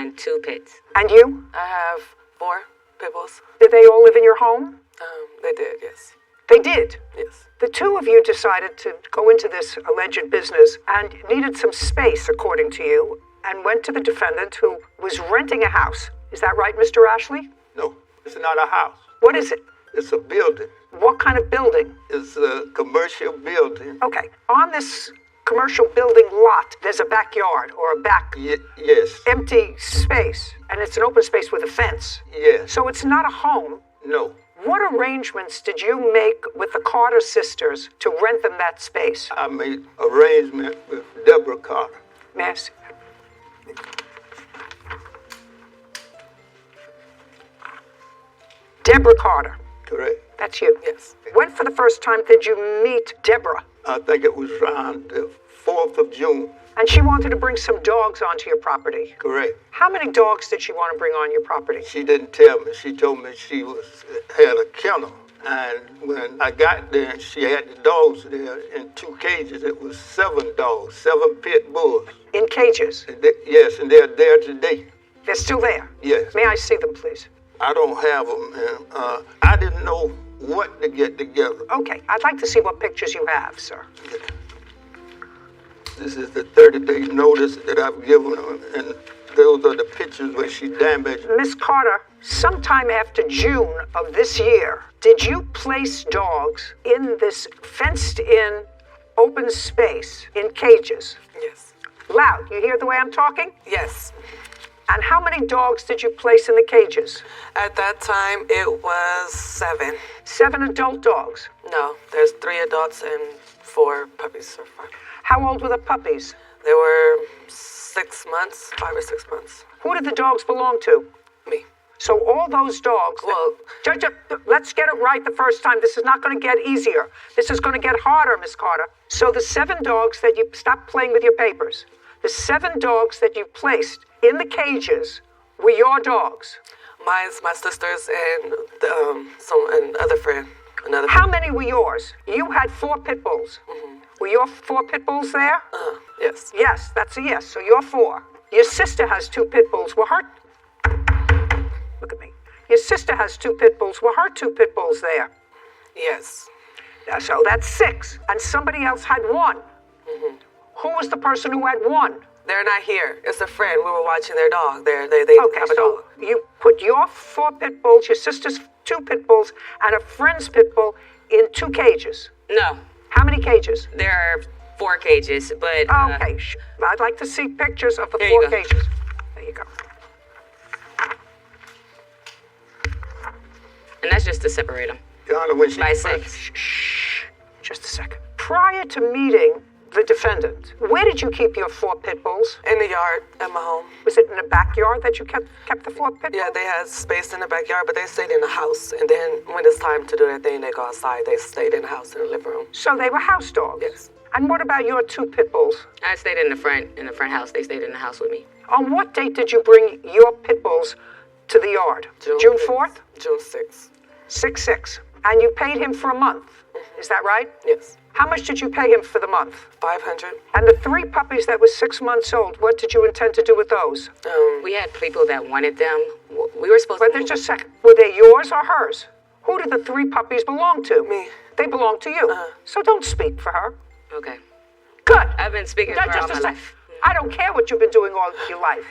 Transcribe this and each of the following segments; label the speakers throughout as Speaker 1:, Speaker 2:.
Speaker 1: and 2 pits.
Speaker 2: And you?
Speaker 3: I have 4 pit bulls.
Speaker 2: Did they all live in your home?
Speaker 3: They did, yes.
Speaker 2: They did?
Speaker 3: Yes.
Speaker 2: The two of you decided to go into this alleged business and needed some space, according to you, and went to the defendant who was renting a house. Is that right, Mr. Ashley?
Speaker 4: No, it's not a house.
Speaker 2: What is it?
Speaker 4: It's a building.
Speaker 2: What kind of building?
Speaker 4: It's a commercial building.
Speaker 2: Okay. On this commercial building lot, there's a backyard or a back
Speaker 4: Yes.
Speaker 2: empty space, and it's an open space with a fence.
Speaker 4: Yes.
Speaker 2: So it's not a home.
Speaker 4: No.
Speaker 2: What arrangements did you make with the Carter sisters to rent them that space?
Speaker 4: I made arrangement with Deborah Carter.
Speaker 2: May I see? Deborah Carter.
Speaker 4: Correct.
Speaker 2: That's you.
Speaker 3: Yes.
Speaker 2: When for the first time did you meet Deborah?
Speaker 4: I think it was around the 4th of June.
Speaker 2: And she wanted to bring some dogs onto your property.
Speaker 4: Correct.
Speaker 2: How many dogs did she want to bring on your property?
Speaker 4: She didn't tell me. She told me she had a kennel. And when I got there, she had the dogs there in 2 cages. It was 7 dogs, 7 pit bulls.
Speaker 2: In cages?
Speaker 4: Yes, and they're there today.
Speaker 2: They're still there?
Speaker 4: Yes.
Speaker 2: May I see them, please?
Speaker 4: I don't have them, and I didn't know what to get together.
Speaker 2: Okay, I'd like to see what pictures you have, sir.
Speaker 4: This is the 30-day notice that I've given her, and those are the pictures where she damaged.
Speaker 2: Miss Carter, sometime after June of this year, did you place dogs in this fenced-in open space in cages?
Speaker 3: Yes.
Speaker 2: Loud, you hear the way I'm talking?
Speaker 3: Yes.
Speaker 2: And how many dogs did you place in the cages?
Speaker 3: At that time, it was 7.
Speaker 2: 7 adult dogs.
Speaker 3: No, there's 3 adults and 4 puppies so far.
Speaker 2: How old were the puppies?
Speaker 3: They were 6 months, 5 or 6 months.
Speaker 2: Who did the dogs belong to?
Speaker 3: Me.
Speaker 2: So all those dogs...
Speaker 3: Well...
Speaker 2: Let's get it right the first time. This is not going to get easier. This is going to get harder, Miss Carter. So the 7 dogs that you... Stop playing with your papers. The 7 dogs that you placed in the cages were your dogs.
Speaker 3: Mine's my sister's and another friend.
Speaker 2: How many were yours? You had 4 pit bulls.
Speaker 3: Mm-hmm.
Speaker 2: Were your 4 pit bulls there?
Speaker 3: Yes.
Speaker 2: Yes, that's a yes. So you're 4. Your sister has 2 pit bulls. Were her... Look at me. Your sister has 2 pit bulls. Were her 2 pit bulls there?
Speaker 3: Yes.
Speaker 2: So that's 6. And somebody else had 1.
Speaker 3: Mm-hmm.
Speaker 2: Who was the person who had 1?
Speaker 3: They're not here. It's a friend. We were watching their dog. They
Speaker 2: Okay,
Speaker 3: have a
Speaker 2: so
Speaker 3: dog.
Speaker 2: you put your 4 pit bulls, your sister's 2 pit bulls, and a friend's pit bull in 2 cages.
Speaker 1: No,
Speaker 2: How many cages?
Speaker 1: there are 4 cages, but...
Speaker 2: Okay, I'd like to see pictures of the
Speaker 1: There you
Speaker 2: 4
Speaker 1: go.
Speaker 2: cages. There you go.
Speaker 1: And that's just to separate them.
Speaker 4: Your Honor, when she
Speaker 1: By
Speaker 4: first-
Speaker 1: 6.
Speaker 2: Shh. Just a second. Prior to meeting the defendant, where did you keep your 4 pit bulls?
Speaker 3: In the yard at my home.
Speaker 2: Was it in the backyard that you kept the 4 pit bulls?
Speaker 3: Yeah, they had space in the backyard, but they stayed in the house. And then when it's time to do their thing, they go outside. They stayed in the house in the living room.
Speaker 2: So they were house dogs?
Speaker 3: Yes.
Speaker 2: And what about your 2 pit bulls?
Speaker 1: I stayed in the front house. They stayed in the house with me.
Speaker 2: On what date did you bring your pit bulls to the yard? June 4th?
Speaker 3: June 6th.
Speaker 2: 6/6. And you paid him for a month. Is that right?
Speaker 3: Yes.
Speaker 2: How much did you pay him for the month?
Speaker 3: $500.
Speaker 2: And the 3 puppies that were 6 months old, what did you intend to do with those?
Speaker 1: We had people that wanted them. We were supposed
Speaker 2: Wait,
Speaker 1: to...
Speaker 2: just a second. Were they yours or hers? Who did the 3 puppies belong to?
Speaker 3: Me.
Speaker 2: They belong to you. So don't speak for her.
Speaker 1: Okay.
Speaker 2: Good.
Speaker 1: I've been speaking for
Speaker 2: Just
Speaker 1: all
Speaker 2: a
Speaker 1: my
Speaker 2: sec.
Speaker 1: life.
Speaker 2: I don't care what you've been doing all your life.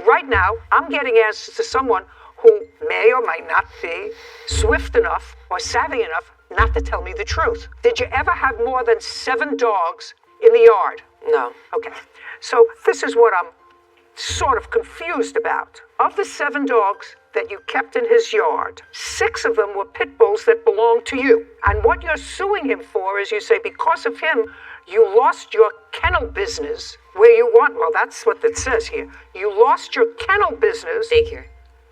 Speaker 2: Right now, I'm getting answers to someone who may or might not be swift enough or savvy enough not to tell me the truth. Did you ever have more than 7 dogs in the yard?
Speaker 3: No.
Speaker 2: Okay. So this is what I'm sort of confused about. Of the 7 dogs that you kept in his yard, 6 of them were pit bulls that belonged to you. And what you're suing him for is, you say, because of him, you lost your kennel business where you want, well, that's what it says here. You lost your kennel business.
Speaker 1: Daycare.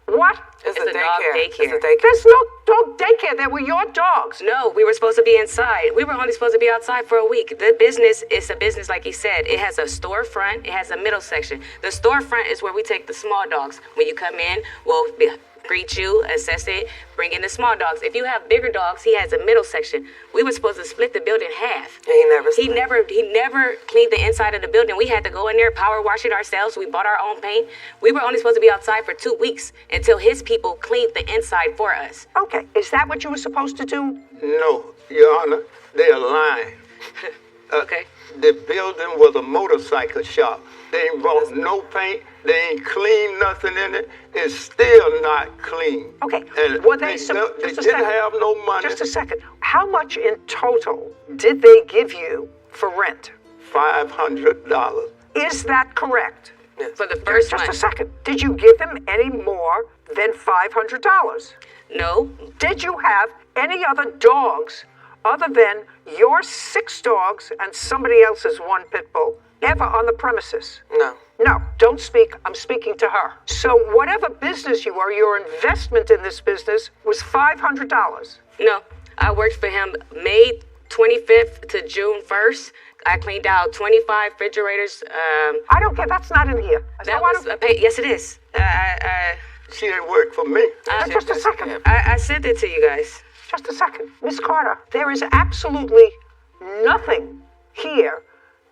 Speaker 2: What?
Speaker 3: It's
Speaker 1: a
Speaker 3: a
Speaker 1: dog
Speaker 3: daycare.
Speaker 1: daycare.
Speaker 3: It's a daycare.
Speaker 2: There's no dog daycare. They were your dogs.
Speaker 1: No, we were supposed to be inside. We were only supposed to be outside for a week. The business is a business, like he said. It has a storefront. It has a middle section. The storefront is where we take the small dogs. When you come in, we'll greet you, assess it, bring in the small dogs. If you have bigger dogs, he has a middle section. We were supposed to split the building in half.
Speaker 3: And
Speaker 1: He never cleaned the inside of the building. We had to go in there, power wash it ourselves. We bought our own paint. We were only supposed to be outside for 2 weeks until his people cleaned the inside for us.
Speaker 2: Okay, is that what you were supposed to do?
Speaker 4: No, Your Honor, they're lying.
Speaker 1: Okay.
Speaker 4: The building was a motorcycle shop. They ain't brought no paint. They ain't cleaned nothing in it. It's still not clean.
Speaker 2: Okay,
Speaker 4: And
Speaker 2: were
Speaker 4: they
Speaker 2: just a
Speaker 4: didn't
Speaker 2: second.
Speaker 4: have no money.
Speaker 2: Just a second. How much in total did they give you for rent?
Speaker 4: $500.
Speaker 2: Is that correct?
Speaker 1: For the first
Speaker 2: Just a
Speaker 1: month.
Speaker 2: second. Did you give them any more than $500?
Speaker 1: No.
Speaker 2: Did you have any other dogs other than your 6 dogs and somebody else's 1 pit bull ever on the premises?
Speaker 3: No.
Speaker 2: No, don't speak. I'm speaking to her. So whatever business you are, your investment in this business was $500.
Speaker 1: No. I worked for him May 25th to June 1st. I cleaned out 25 refrigerators.
Speaker 2: I don't care. That's not in here.
Speaker 1: That
Speaker 2: So I
Speaker 1: was
Speaker 2: don't-
Speaker 1: a pay. Yes, it is.
Speaker 4: She didn't work for me.
Speaker 2: Just a second.
Speaker 1: I sent it to you guys.
Speaker 2: Just a second. Miss Carter, there is absolutely nothing here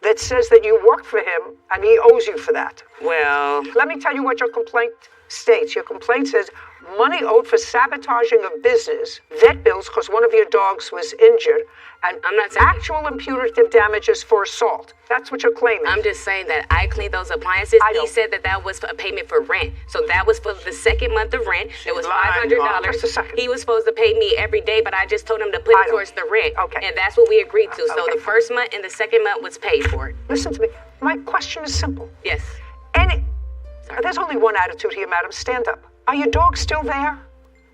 Speaker 2: that says that you work for him and he owes you for that.
Speaker 1: Well,
Speaker 2: Let me tell you what your complaint states. Your complaint says money owed for sabotaging of business, vet bills because one of your dogs was injured, and
Speaker 1: I'm not saying-
Speaker 2: actual and punitive damages for assault. That's what you're claiming.
Speaker 1: I'm just saying that I cleaned those appliances.
Speaker 2: I
Speaker 1: He
Speaker 2: don't-
Speaker 1: said that that was a payment for rent. So that was for the second month of rent. It was
Speaker 4: lying,
Speaker 1: $500.
Speaker 2: Just a second.
Speaker 1: He was supposed to pay me every day, but I just told him to put
Speaker 2: I
Speaker 1: it
Speaker 2: don't-
Speaker 1: towards the rent.
Speaker 2: Okay.
Speaker 1: And that's what we agreed to. So
Speaker 2: Okay.
Speaker 1: the first month and the second month was paid for it.
Speaker 2: Listen to me. My question is simple.
Speaker 1: Yes.
Speaker 2: There's only one attitude here, madam. Stand up. Are your dogs still there?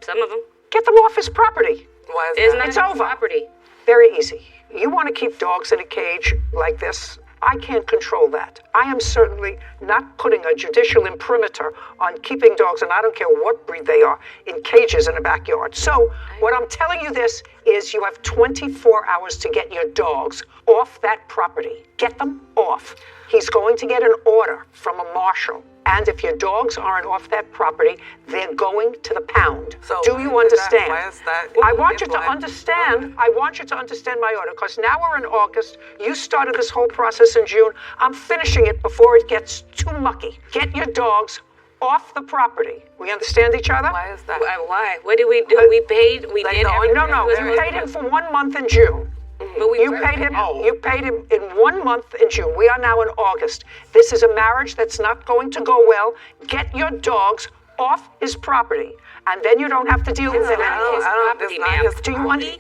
Speaker 1: Some of them.
Speaker 2: Get them off his property.
Speaker 3: Why is
Speaker 1: It's
Speaker 3: that?
Speaker 1: not
Speaker 2: It's
Speaker 1: his
Speaker 2: over.
Speaker 1: property.
Speaker 2: Very easy. You want to keep dogs in a cage like this? I can't control that. I am certainly not putting a judicial imprimatur on keeping dogs, and I don't care what breed they are, in cages in a backyard. So, what I'm telling you this is you have 24 hours to get your dogs off that property. Get them off. He's going to get an order from a marshal. And if your dogs aren't off that property, they're going to the pound.
Speaker 3: So
Speaker 2: Do
Speaker 3: why
Speaker 2: you
Speaker 3: is that-
Speaker 2: understand?
Speaker 3: why is that
Speaker 2: I want you to
Speaker 3: implied?
Speaker 2: understand. I want you to understand my order, because now we're in August. You started this whole process in June. I'm finishing it before it gets too mucky. Get your dogs off the property. We understand each other?
Speaker 3: Why is that?
Speaker 1: Why? What did we do? We paid. We
Speaker 3: Like
Speaker 1: did
Speaker 3: the only-
Speaker 1: everything.
Speaker 2: No,
Speaker 1: we was
Speaker 2: you
Speaker 1: supposed
Speaker 2: paid
Speaker 1: to
Speaker 2: him
Speaker 1: do.
Speaker 2: for 1 month in June.
Speaker 1: But we
Speaker 2: You paid him in 1 month in June. We are now in August. This is a marriage that's not going to go well. Get your dogs off his property, and then you don't have to deal with
Speaker 1: It's
Speaker 2: it
Speaker 1: not
Speaker 2: anymore.
Speaker 1: his property,
Speaker 3: it's not
Speaker 1: ma'am.
Speaker 3: his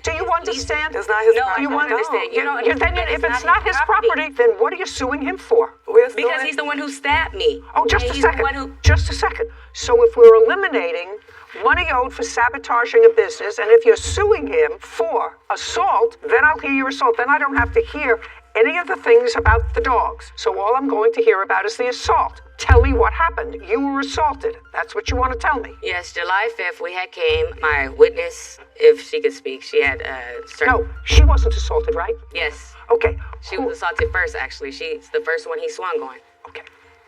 Speaker 2: Do you understand?
Speaker 3: It's not his
Speaker 1: No,
Speaker 3: property.
Speaker 1: I don't understand. You don't
Speaker 2: Then
Speaker 1: understand.
Speaker 2: if it's not his property, then what are you suing him for?
Speaker 3: We're still
Speaker 1: Because
Speaker 3: in-
Speaker 1: he's the one who stabbed me.
Speaker 2: Oh, just
Speaker 1: And
Speaker 2: a
Speaker 1: he's the
Speaker 2: second.
Speaker 1: one who-
Speaker 2: Just a second. So if we're eliminating money owed for sabotaging a business, and if you're suing him for assault, then I'll hear your assault. Then I don't have to hear any of the things about the dogs. So all I'm going to hear about is the assault. Tell me what happened. You were assaulted. That's what you want to tell me.
Speaker 1: Yes, July 5th, we had came. My witness, if she could speak, she had certain.
Speaker 2: No, she wasn't assaulted, right?
Speaker 1: Yes.
Speaker 2: Okay.
Speaker 1: She was assaulted first, actually. She's the first one he swung on.
Speaker 2: Okay.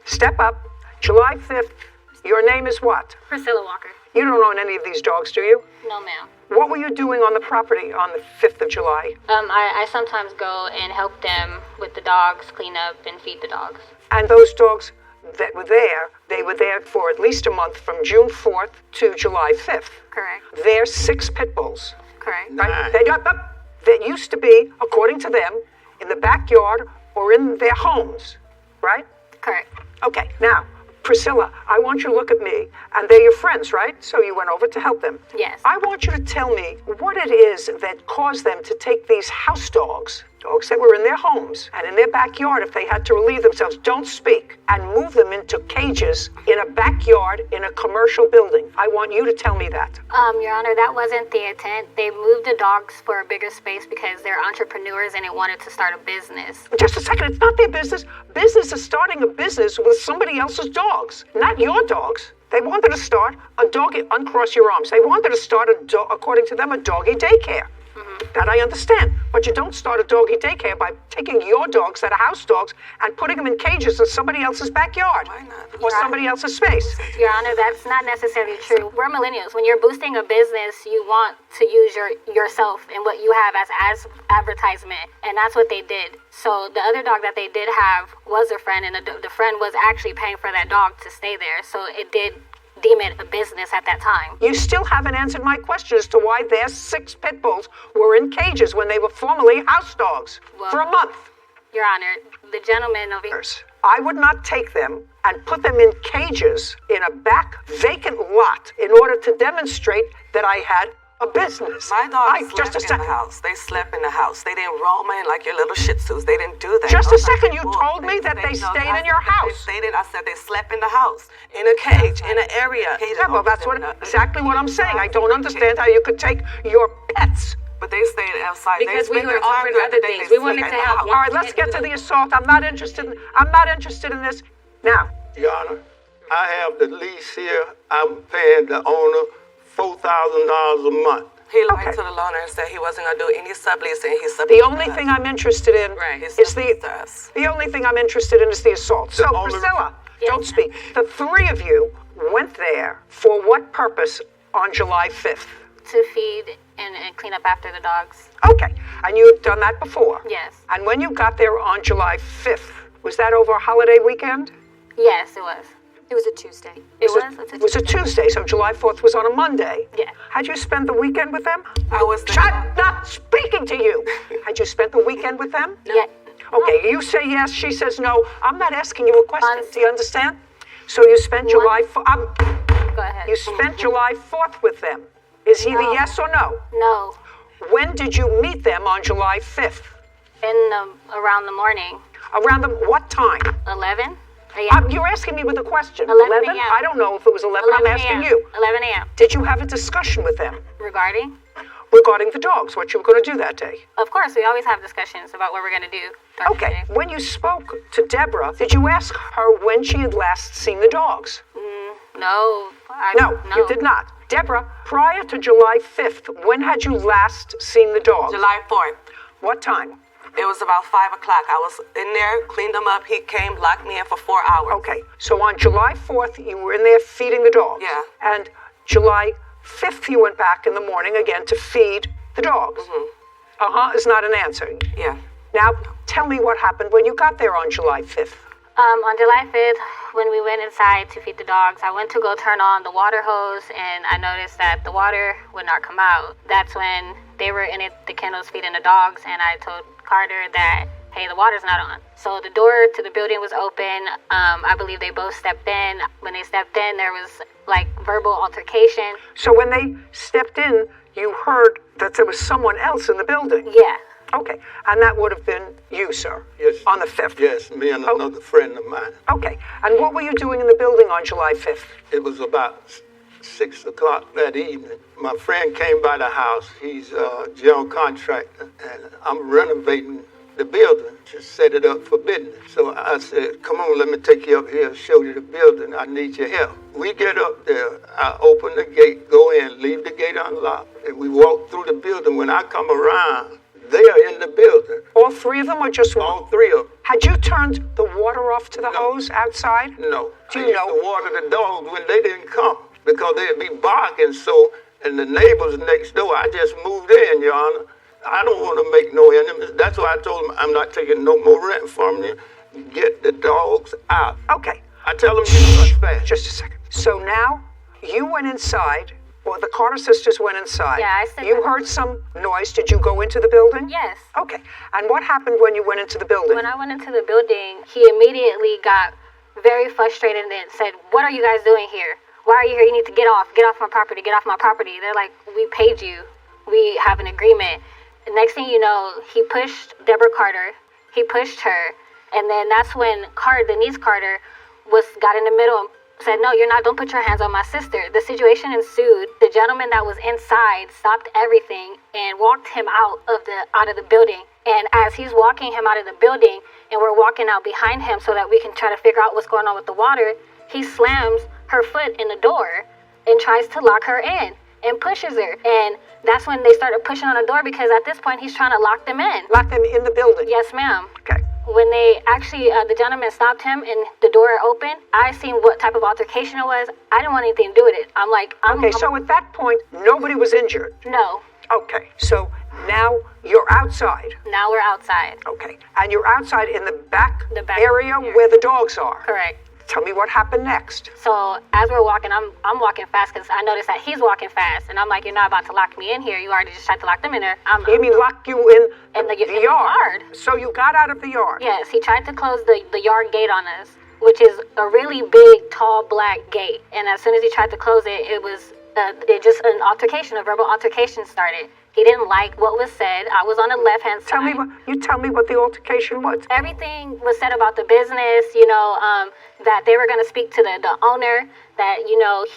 Speaker 2: Step up. July 5th. Your name is what?
Speaker 5: Priscilla Walker.
Speaker 2: You don't own any of these dogs, do you?
Speaker 5: No, ma'am.
Speaker 2: What were you doing on the property on the 5th of July?
Speaker 5: I sometimes go and help them with the dogs, clean up and feed the dogs.
Speaker 2: And those dogs that were there, they were there for at least a month from June 4th to July 5th.
Speaker 5: Correct.
Speaker 2: They're 6 pit bulls.
Speaker 5: Correct.
Speaker 2: Right? That used to be, according to them, in the backyard or in their homes, right?
Speaker 5: Correct.
Speaker 2: Okay, now, Priscilla, I want you to look at me, and they're your friends, right? So you went over to help them.
Speaker 5: Yes.
Speaker 2: I want you to tell me what it is that caused them to take these house dogs that were in their homes and in their backyard if they had to relieve themselves, don't speak, and move them into cages in a backyard in a commercial building. I want you to tell me that.
Speaker 5: Your Honor, that wasn't the intent. They moved the dogs for a bigger space because they're entrepreneurs and they wanted to start a business.
Speaker 2: Just a second, it's not their business. Business is starting a business with somebody else's dogs, not your dogs. They wanted to start a doggy, uncross your arms. They wanted to start, according to them, a doggy daycare. That I understand. But you don't start a doggy daycare by taking your dogs that are house dogs and putting them in cages in somebody else's backyard.
Speaker 3: Why not?
Speaker 2: Or somebody else's space.
Speaker 5: Your Honor, that's not necessarily true. We're millennials. When you're boosting a business, you want to use yourself and what you have as advertisement, and that's what they did. So the other dog that they did have was a friend, and the friend was actually paying for that dog to stay there. So it did deem it a business at that time.
Speaker 2: You still haven't answered my question as to why their 6 pit bulls were in cages when they were formerly house dogs for a month.
Speaker 5: Your Honor, the gentleman over here.
Speaker 2: I would not take them and put them in cages in a back vacant lot in order to demonstrate that I had a business.
Speaker 3: My dogs slept in the house. They slept in the house. They didn't roam in like your little Shih Tzus. They didn't do that.
Speaker 2: Just a second, you told me that they stayed in your house.
Speaker 3: I said they slept in the house, in a cage, in an area.
Speaker 2: Yeah, well, that's exactly what I'm saying. I don't understand how you could take your pets.
Speaker 3: But they stayed outside.
Speaker 1: Because we were offering other things. We wanted to help.
Speaker 2: All right, let's get to the assault. I'm not interested in this. Now,
Speaker 4: Your Honor, I have the lease here. I'm paying the owner $4,000 a month.
Speaker 3: He lied to the loaner and said he wasn't going to do any subleasing. He subleased
Speaker 2: the only thing I'm interested in is the only thing I'm interested in is the assault. So, Priscilla, don't speak. The 3 of you went there for what purpose on July 5th?
Speaker 5: To feed and clean up after the dogs.
Speaker 2: Okay, and you had done that before?
Speaker 5: Yes.
Speaker 2: And when you got there on July 5th, was that over a holiday weekend?
Speaker 5: Yes, it was.
Speaker 6: It was a Tuesday.
Speaker 2: It was a Tuesday, so July 4th was on a Monday.
Speaker 5: Yeah.
Speaker 2: Had you spent the weekend with them?
Speaker 3: I was
Speaker 2: not speaking to you. Had you spent the weekend with them?
Speaker 5: Yeah.
Speaker 2: Okay, you say yes, she says no. I'm not asking you a question. Do you understand? So you spent July 4th.
Speaker 5: Go ahead.
Speaker 2: You spent July 4th with them. Is he the yes or no?
Speaker 5: No.
Speaker 2: When did you meet them on July 5th?
Speaker 5: Around the morning.
Speaker 2: Around what time?
Speaker 5: 11
Speaker 2: You're asking me with a question.
Speaker 5: 11 a.m.
Speaker 2: I don't know if it was 11. I'm asking you.
Speaker 5: 11 a.m.
Speaker 2: Did you have a discussion with them?
Speaker 5: Regarding
Speaker 2: Regarding the dogs, what you were going to do that day?
Speaker 5: Of course, we always have discussions about what we're going to do.
Speaker 2: Okay. When you spoke to Deborah, did you ask her when she had last seen the dogs?
Speaker 5: No.
Speaker 2: No, you did not. Deborah, prior to July 5th, when had you last seen the dogs?
Speaker 3: July 4th.
Speaker 2: What time?
Speaker 3: It was about 5 o'clock. I was in there, cleaned them up. He came, locked me in for 4 hours.
Speaker 2: Okay. So on July 4th, you were in there feeding the dogs.
Speaker 3: Yeah.
Speaker 2: And July 5th, you went back in the morning again to feed the dogs. Is not an answer.
Speaker 3: Yeah.
Speaker 2: Now, tell me what happened when you got there on July 5th.
Speaker 5: On July 5th, when we went inside to feed the dogs, I went to go turn on the water hose, and I noticed that the water would not come out. That's when they were in the kennels feeding the dogs, and I told Carter that, hey, the water's not on. So the door to the building was open. I believe they both stepped in. When they stepped in, there was verbal altercation.
Speaker 2: So when they stepped in, you heard that there was someone else in the building?
Speaker 5: Yeah.
Speaker 2: Okay, and that would have been you, sir?
Speaker 4: Yes.
Speaker 2: On the 5th?
Speaker 4: Yes, me and another friend of mine.
Speaker 2: Okay, and what were you doing in the building on July 5th?
Speaker 4: It was about 6 o'clock that evening. My friend came by the house. He's a general contractor, and I'm renovating the building to set it up for business. So I said, come on, let me take you up here and show you the building. I need your help. We get up there. I open the gate, go in, leave the gate unlocked, and we walk through the building. When I come around, they are in the building.
Speaker 2: All 3 of them or just one?
Speaker 4: All 3 of them.
Speaker 2: Had you turned the water off to the hose outside?
Speaker 4: No.
Speaker 2: Do
Speaker 4: I
Speaker 2: you
Speaker 4: used
Speaker 2: know?
Speaker 4: to water the dogs when they didn't come because they'd be barking. So, and the neighbors next door, I just moved in, Your Honor. I don't want to make no enemies. That's why I told them I'm not taking no more rent from you. Get the dogs out.
Speaker 2: Okay.
Speaker 4: I tell them you trespass.
Speaker 2: Just a second. So now you went inside, or the Carter sisters went inside.
Speaker 5: Yeah, I said
Speaker 2: You
Speaker 5: that.
Speaker 2: heard some noise. Did you go into the building?
Speaker 5: Yes.
Speaker 2: Okay. And what happened when you went into the building?
Speaker 5: When I went into the building, he immediately got very frustrated and said, what are you guys doing here? Why are you here? You need to get off my property, get off my property. They're like, we paid you. We have an agreement. The next thing you know, he pushed Deborah Carter. He pushed her. And then that's when Denise Carter got in the middle and said, no, you're not. Don't put your hands on my sister. The situation ensued. The gentleman that was inside stopped everything and walked him out of the building. And as he's walking him out of the building and we're walking out behind him so that we can try to figure out what's going on with the water, he slams her foot in the door and tries to lock her in. and pushes her. And that's when they started pushing on the door because at this point he's trying to lock them in.
Speaker 2: Lock them in the building?
Speaker 5: Yes, ma'am.
Speaker 2: Okay.
Speaker 5: When they actually, the gentleman stopped him and the door opened, I seen what type of altercation it was. I didn't want anything to do with it. I'm like,
Speaker 2: Okay, so at that point, nobody was injured?
Speaker 5: No.
Speaker 2: Okay, so now you're outside?
Speaker 5: Now we're outside.
Speaker 2: Okay, and you're outside in the back
Speaker 5: back
Speaker 2: area
Speaker 5: area.
Speaker 2: where the dogs are?
Speaker 5: Correct.
Speaker 2: Tell me what happened next.
Speaker 5: So as we're walking, I'm walking fast because I noticed that he's walking fast, and I'm like, you're not about to lock me in here. You already just tried to lock them in there.
Speaker 2: You mean lock you in
Speaker 5: the
Speaker 2: the yard? So you got out of the yard?
Speaker 5: Yes, he tried to close the yard gate on us, which is a really big, tall, black gate. And as soon as he tried to close it, it was just an altercation, a verbal altercation started. He didn't like what was said. I was on the left-hand side.
Speaker 2: Tell me what the altercation was.
Speaker 5: Everything was said about the business, that they were going to speak to the owner, that,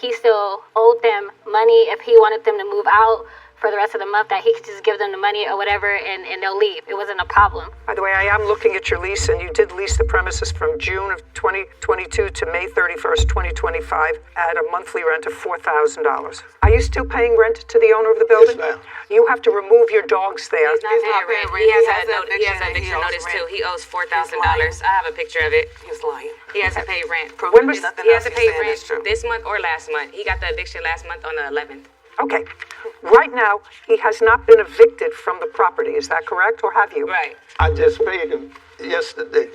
Speaker 5: he still owed them money if he wanted them to move out for the rest of the month, that he could just give them the money or whatever and they'll leave. It wasn't a problem.
Speaker 2: By the way, I am looking at your lease, and you did lease the premises from June of 2022 to May 31st, 2025 at a monthly rent of $4,000. Are you still paying rent to the owner of the building?
Speaker 4: Yes, ma'am.
Speaker 2: You have to remove your dogs there.
Speaker 1: He's not paying rent. He has an eviction notice too. He owes $4,000. I have a picture of it.
Speaker 3: He's lying.
Speaker 1: He hasn't paid rent.
Speaker 2: When was-
Speaker 1: He hasn't paid
Speaker 3: saying
Speaker 1: rent
Speaker 3: is true.
Speaker 1: this month or last month. He got the eviction last month on the 11th.
Speaker 2: Okay. Right now, he has not been evicted from the property. Is that correct, or have you?
Speaker 1: Right.
Speaker 4: I just paid him yesterday.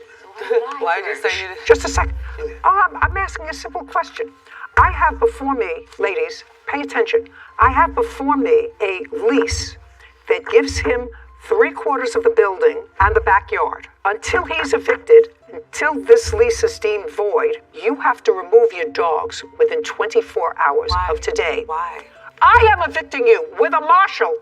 Speaker 3: Why did you say you?
Speaker 2: Just a second. I'm asking a simple question. I have before me, ladies, pay attention. I have before me a lease that gives him 3/4 of the building and the backyard. Until he's evicted, until this lease is deemed void, you have to remove your dogs within 24 hours of today.
Speaker 3: Why?
Speaker 2: I am evicting you with a marshal.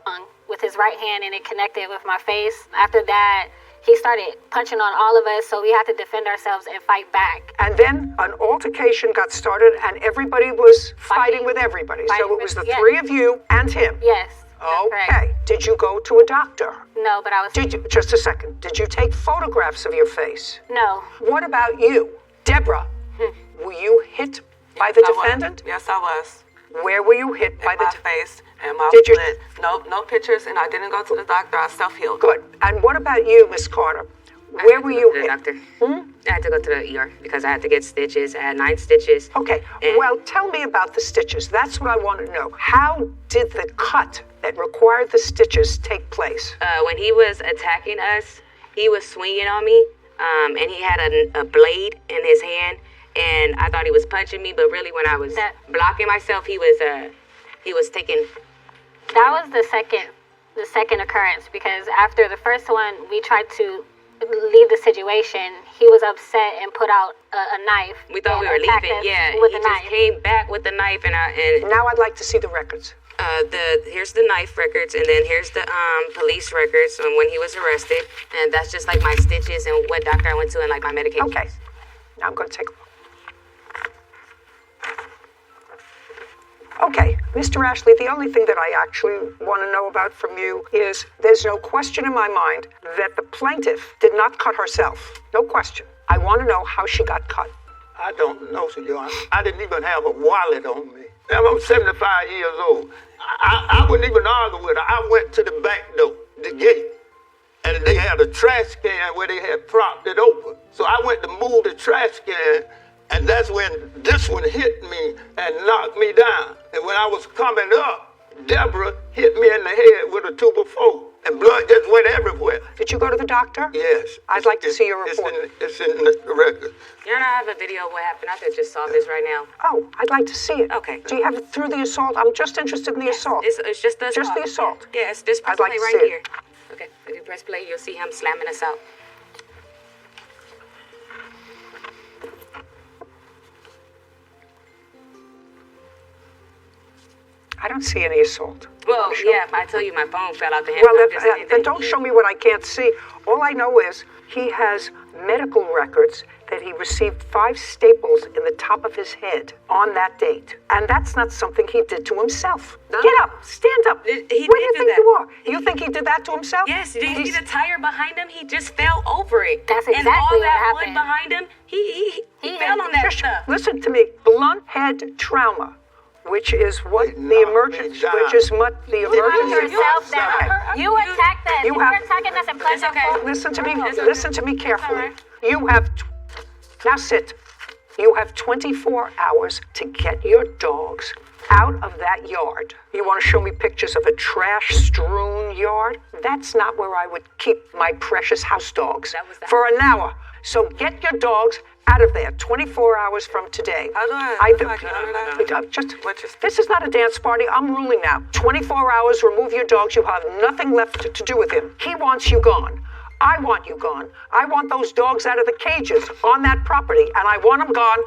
Speaker 5: With his right hand, and it connected with my face. After that, he started punching on all of us, so we had to defend ourselves and fight back.
Speaker 2: And then an altercation got started, and everybody was fighting with everybody. So it was the
Speaker 5: Yes.
Speaker 2: three of you and him.
Speaker 5: Yes. That's correct.
Speaker 2: Okay. Did you go to a doctor?
Speaker 5: No, but I was.
Speaker 2: Did you? Just a second. Did you take photographs of your face?
Speaker 5: No.
Speaker 2: What about you, Deborah? Were you hit by the
Speaker 3: I was.
Speaker 2: defendant?
Speaker 3: Yes, I was.
Speaker 2: Where were you hit by
Speaker 3: In
Speaker 2: the
Speaker 3: my
Speaker 2: defendant?
Speaker 3: face and my
Speaker 2: Did you-
Speaker 3: split. No pictures, and I didn't go to the doctor. I self-healed.
Speaker 2: Good. And what about you, Miss Carter? Where were you
Speaker 1: To the
Speaker 2: hit?
Speaker 1: doctor. I had to go to the ER because I had to get stitches. I had 9 stitches.
Speaker 2: Okay.
Speaker 1: And-
Speaker 2: Well, tell me about the stitches. That's what I want to know. How did the cut that required the stitches take place?
Speaker 1: When he was attacking us, he was swinging on me, and he had a blade in his hand, and I thought he was punching me, but really when I was blocking myself, he was taking.
Speaker 5: That was the second occurrence because after the first one, we tried to leave the situation. He was upset and put out a knife.
Speaker 1: We thought we
Speaker 5: and
Speaker 1: were
Speaker 5: attacked
Speaker 1: leaving.
Speaker 5: us
Speaker 1: Yeah,
Speaker 5: with
Speaker 1: he
Speaker 5: a
Speaker 1: just
Speaker 5: knife.
Speaker 1: came back with the knife, and
Speaker 2: Now I'd like to see the records.
Speaker 1: here's the knife records, and then here's the police records on when he was arrested, and that's just like my stitches and what doctor I went to and like my medication.
Speaker 2: Okay. Now I'm going to take a look. Okay, Mr. Ashley, the only thing that I actually want to know about from you is there's no question in my mind that the plaintiff did not cut herself. No question. I want to know how she got cut.
Speaker 4: I don't know, Your Honor. I didn't even have a wallet on me. I'm 75 years old. I wouldn't even argue with her. I went to the back door, the gate, and they had a trash can where they had propped it open. So I went to move the trash can, and that's when this one hit me and knocked me down. And when I was coming up, Deborah hit me in the head with a 2x4, and blood just went everywhere.
Speaker 2: Did you go to the doctor?
Speaker 4: Yes.
Speaker 2: I'd like to see your report.
Speaker 4: It's in the record.
Speaker 1: Your Honor, I have a video of what happened. I could just solve this right now.
Speaker 2: Oh, I'd like to see it.
Speaker 1: Okay.
Speaker 2: Do you have it through the assault? I'm just interested in the assault.
Speaker 1: It's just the assault.
Speaker 2: Just the assault.
Speaker 1: Yeah, it's just press
Speaker 2: I'd like
Speaker 1: play
Speaker 2: to
Speaker 1: right
Speaker 2: see it.
Speaker 1: here. Okay, if you press play, you'll see him slamming us out.
Speaker 2: I don't see any assault.
Speaker 1: Well, yeah, I tell you, my phone fell out the hand.
Speaker 2: Well,
Speaker 1: I'm just saying
Speaker 2: then
Speaker 1: that
Speaker 2: don't
Speaker 1: he-
Speaker 2: show me what I can't see. All I know is he has medical records that he received 5 staples in the top of his head on that date. And that's not something he did to himself.
Speaker 1: No.
Speaker 2: Get up, stand up.
Speaker 1: He
Speaker 2: Where
Speaker 1: did
Speaker 2: do you
Speaker 1: do
Speaker 2: think
Speaker 1: that.
Speaker 2: you are? You think he did that to himself?
Speaker 1: Yes, did you see
Speaker 2: He's-
Speaker 1: the tire behind him? He just fell over it.
Speaker 5: That's
Speaker 1: And
Speaker 5: exactly
Speaker 1: all
Speaker 5: what
Speaker 1: that wood
Speaker 5: happened.
Speaker 1: behind him, he
Speaker 5: He
Speaker 1: fell on that
Speaker 2: Shush,
Speaker 1: stuff.
Speaker 2: listen to me. Blunt head trauma. which is what
Speaker 4: They
Speaker 2: the
Speaker 4: knocked
Speaker 2: emergency,
Speaker 4: me down.
Speaker 2: which is what the
Speaker 5: Calm
Speaker 2: emergency.
Speaker 5: yourself down. You attacked us.
Speaker 2: You
Speaker 5: You
Speaker 2: have-
Speaker 5: were attacking us in Pleasant
Speaker 1: okay.
Speaker 5: Grove.
Speaker 2: Listen to me carefully. You have, now sit. You have 24 hours to get your dogs out of that yard. You want to show me pictures of a trash-strewn yard? That's not where I would keep my precious house dogs for an hour. So get your dogs out of there 24 hours from today.
Speaker 3: How do I
Speaker 2: This is not a dance party. I'm ruling now. 24 hours, remove your dogs. You have nothing left to do with him. He wants you gone. I want you gone. I want those dogs out of the cages on that property, and I want them gone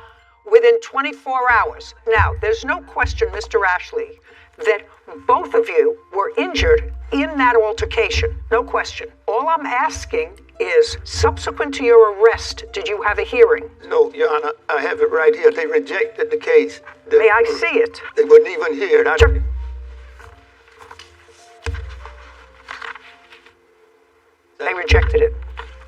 Speaker 2: within 24 hours. Now, there's no question, Mr. Ashley, that both of you were injured in that altercation. No question. All I'm asking is, subsequent to your arrest, did you have a hearing?
Speaker 4: No, Your Honor, I have it right here. They rejected the case.
Speaker 2: May I see it?
Speaker 4: They wouldn't even hear it.
Speaker 2: Sure. They rejected it.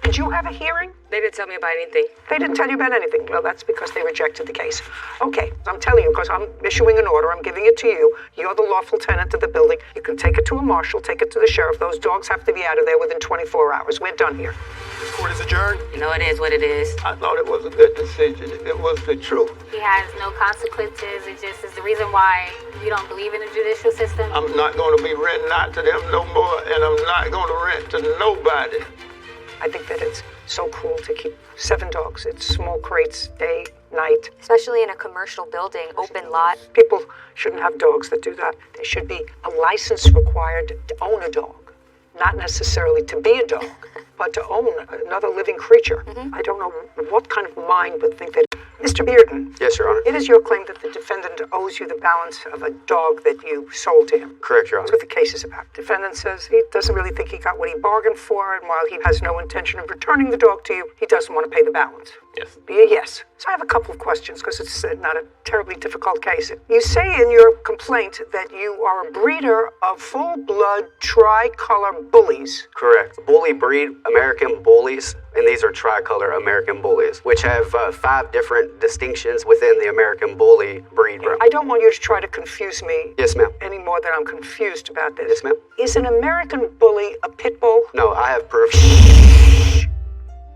Speaker 2: Did you have a hearing?
Speaker 1: They didn't tell me about anything.
Speaker 2: They didn't tell you about anything. Well, that's because they rejected the case. Okay, I'm telling you because I'm issuing an order. I'm giving it to you. You're the lawful tenant of the building. You can take it to a marshal, take it to the sheriff. Those dogs have to be out of there within 24 hours. We're done here.
Speaker 6: Court is adjourned.
Speaker 1: You know, it is what it is.
Speaker 4: I thought it was a good decision. It was the truth.
Speaker 5: He has no consequences. It just is the reason why you don't believe in the judicial system.
Speaker 4: I'm not going to be renting out to them no more, and I'm not going to rent to nobody.
Speaker 2: I think that it's so cruel to keep 7 dogs. It's small crates, day, night.
Speaker 7: Especially in a commercial building, open lot.
Speaker 2: People shouldn't have dogs that do that. There should be a license required to own a dog. Not necessarily to be a dog, but to own another living creature. I don't know what kind of mind would think that. Mr. Bearden.
Speaker 6: Yes, Your Honor.
Speaker 2: It is your claim that the defendant owes you the balance of a dog that you sold to him.
Speaker 6: Correct, Your
Speaker 2: That's
Speaker 6: Honor.
Speaker 2: what the case is about. Defendant says he doesn't really think he got what he bargained for, and while he has no intention of returning the dog to you, he doesn't want to pay the balance.
Speaker 6: Yes.
Speaker 2: Be a yes. So I have a couple of questions because it's not a terribly difficult case. You say in your complaint that you are a breeder of full-blood tricolor bullies.
Speaker 6: Correct. Bully breed, American bullies, and these are tricolor American bullies, which have 5 different distinctions within the American bully breed.
Speaker 2: I don't want you to try to confuse me
Speaker 6: Yes, ma'am.
Speaker 2: any more than I'm confused about this.
Speaker 6: Yes, ma'am.
Speaker 2: Is an American bully a pit bull?
Speaker 6: No, I have proof.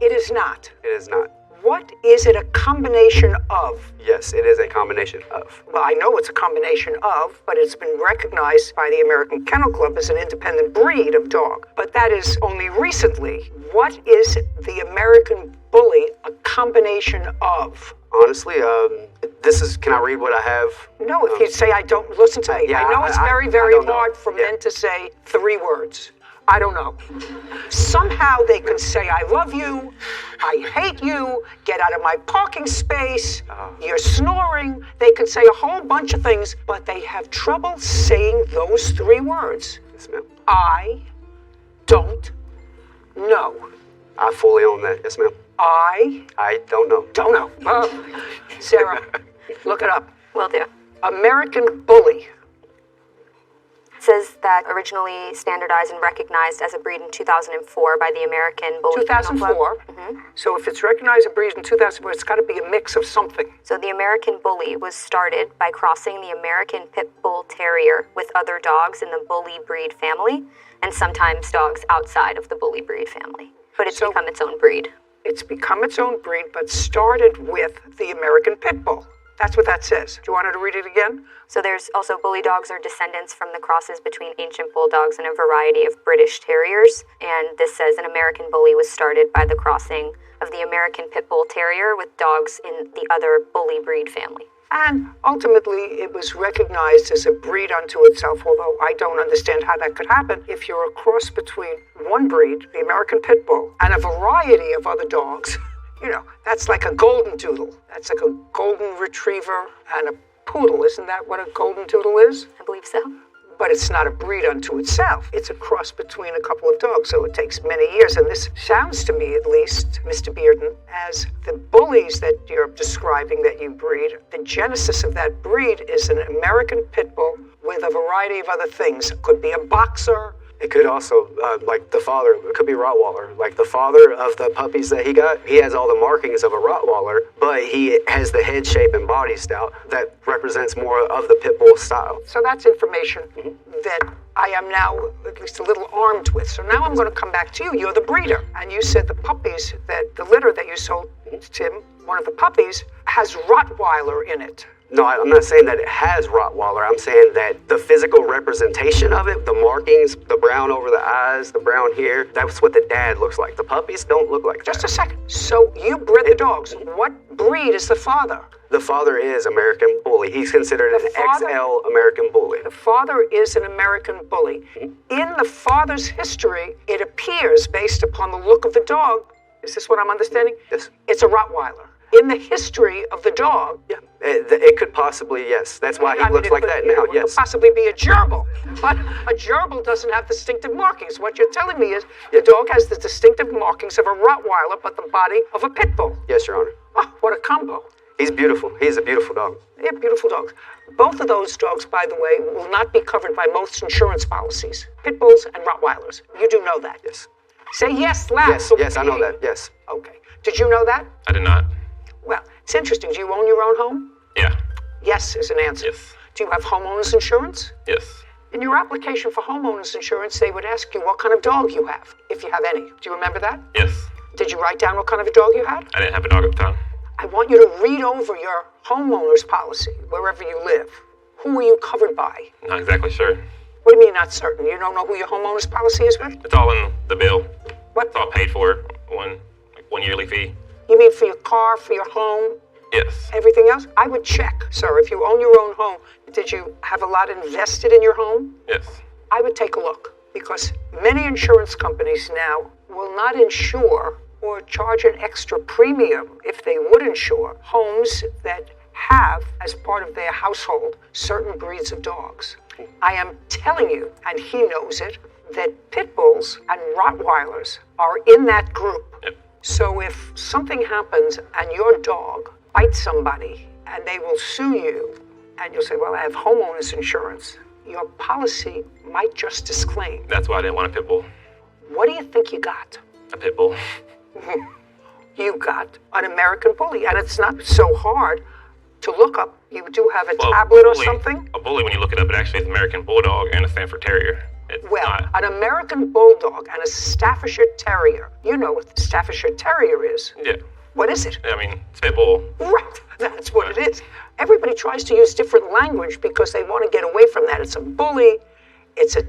Speaker 2: It is not.
Speaker 6: It is not.
Speaker 2: What is it a combination of?
Speaker 6: Yes, it is a combination of.
Speaker 2: Well, I know it's a combination of, but it's been recognized by the American Kennel Club as an independent breed of dog. But that is only recently. What is the American bully a combination of?
Speaker 6: Honestly, can I read what I have?
Speaker 2: No, if you say I don't, listen to me.
Speaker 6: yeah,
Speaker 2: I know it's
Speaker 6: I
Speaker 2: very, very
Speaker 6: don't know.
Speaker 2: hard for
Speaker 6: Yeah.
Speaker 2: men to say 3 words. I don't know. Somehow they could say, I love you, I hate you, get out of my parking space, you're snoring. They could say a whole bunch of things, but they have trouble saying those 3 words.
Speaker 6: Yes, ma'am.
Speaker 2: I don't know.
Speaker 6: I fully own that. Yes, ma'am.
Speaker 2: I
Speaker 6: I don't know.
Speaker 2: don't know. Sarah, look it up.
Speaker 7: Will do.
Speaker 2: American bully.
Speaker 7: Says that originally standardized and recognized as a breed in 2004 by the American Bully Kennel Club.
Speaker 2: 2004. So if it's recognized a breed in 2004, it's got to be a mix of something.
Speaker 7: So the American Bully was started by crossing the American Pit Bull Terrier with other dogs in the Bully breed family, and sometimes dogs outside of the Bully breed family. But it's
Speaker 2: So-
Speaker 7: become its own breed.
Speaker 2: It's become its own breed, but started with the American Pit Bull. That's what that says. Do you want her to read it again?
Speaker 7: So there's also bully dogs are descendants from the crosses between ancient bulldogs and a variety of British terriers. And this says an American bully was started by the crossing of the American Pit Bull Terrier with dogs in the other bully breed family.
Speaker 2: And ultimately, it was recognized as a breed unto itself, although I don't understand how that could happen if you're a cross between one breed, the American Pit Bull, and a variety of other dogs. You know, that's like a golden doodle. That's like a golden retriever and a poodle. Isn't that what a golden doodle is?
Speaker 7: I believe so.
Speaker 2: But it's not a breed unto itself. It's a cross between a couple of dogs, so it takes many years. And this sounds to me, at least, Mr. Bearden, as the bullies that you're describing that you breed, the genesis of that breed is an American Pit Bull with a variety of other things. It could be a boxer,
Speaker 6: It could also, like the father, it could be Rottweiler. Like the father of the puppies that he got, he has all the markings of a Rottweiler, but he has the head shape and body style that represents more of the pit bull style.
Speaker 2: So that's information that I am now at least a little armed with. So now I'm going to come back to you. You're the breeder. And you said the puppies, that the litter that you sold to Tim, one of the puppies, has Rottweiler in it.
Speaker 6: No, I'm not saying that it has Rottweiler. I'm saying that the physical representation of it, the markings, the brown over the eyes, the brown hair, that's what the dad looks like. The puppies don't look like that.
Speaker 2: Just a second. So you bred the dogs. What breed is the father?
Speaker 6: The father is American Bully. He's considered an XL American Bully.
Speaker 2: The father is an American Bully. In the father's history, it appears, based upon the look of the dog, is this what I'm understanding?
Speaker 6: Yes.
Speaker 2: It's a Rottweiler. In the history of the dog,
Speaker 6: Yeah, it could possibly, yes. That's why he looks like that now,
Speaker 2: It
Speaker 6: yes.
Speaker 2: could possibly be a gerbil. But a gerbil doesn't have distinctive markings. What you're telling me is the dog has the distinctive markings of a Rottweiler, but the body of a pit bull.
Speaker 6: Yes, Your Honor.
Speaker 2: Oh, what a combo.
Speaker 6: He's beautiful. He's a beautiful dog.
Speaker 2: They're beautiful dogs. Both of those dogs, by the way, will not be covered by most insurance policies. Pit bulls and Rottweilers. You do know that?
Speaker 6: Yes.
Speaker 2: Say yes, loud.
Speaker 6: Yes,
Speaker 2: so we
Speaker 6: yes, I
Speaker 2: can
Speaker 6: know
Speaker 2: hear
Speaker 6: that,
Speaker 2: you.
Speaker 6: yes.
Speaker 2: Okay. Did you know that?
Speaker 8: I did not.
Speaker 2: Well, it's interesting. Do you own your own home?
Speaker 8: Yeah.
Speaker 2: Yes is an answer.
Speaker 8: Yes.
Speaker 2: Do you have homeowners insurance?
Speaker 8: Yes.
Speaker 2: In your application for homeowners insurance, they would ask you what kind of dog you have, if you have any. Do you remember that?
Speaker 8: Yes.
Speaker 2: Did you write down what kind of a dog you had?
Speaker 8: I didn't have a dog at the time.
Speaker 2: I want you to read over your homeowner's policy, wherever you live. Who are you covered by?
Speaker 8: Not exactly sure.
Speaker 2: What do you mean not certain? You don't know who your homeowner's policy is with?
Speaker 8: It's all in the bill.
Speaker 2: What?
Speaker 8: It's all paid for. One yearly fee.
Speaker 2: You mean for your car, for your home,
Speaker 8: Yes.
Speaker 2: everything else? I would check, sir. If you own your own home, did you have a lot invested in your home?
Speaker 8: Yes.
Speaker 2: I would take a look, because many insurance companies now will not insure or charge an extra premium, if they would insure, homes that have, as part of their household, certain breeds of dogs. I am telling you, and he knows it, that pit bulls and Rottweilers are in that group.
Speaker 8: Yep.
Speaker 2: So if something happens and your dog bites somebody and they will sue you, and you'll say, well, I have homeowners insurance, your policy might just disclaim.
Speaker 8: That's why I didn't want a pit bull.
Speaker 2: What do you think you got?
Speaker 8: A pit bull.
Speaker 2: You got an American Bully, and it's not so hard to look up. You do have a tablet or something?
Speaker 8: A bully, when you look it up, it actually is American Bulldog and a Stanford Terrier. It's
Speaker 2: Well,
Speaker 8: not.
Speaker 2: an American Bulldog and a Staffordshire Terrier. You know what the Staffordshire Terrier is.
Speaker 8: Yeah.
Speaker 2: What is it?
Speaker 8: I mean, it's pit bull.
Speaker 2: Right, that's what it is. Everybody tries to use different language because they want to get away from that. It's a bully, it's a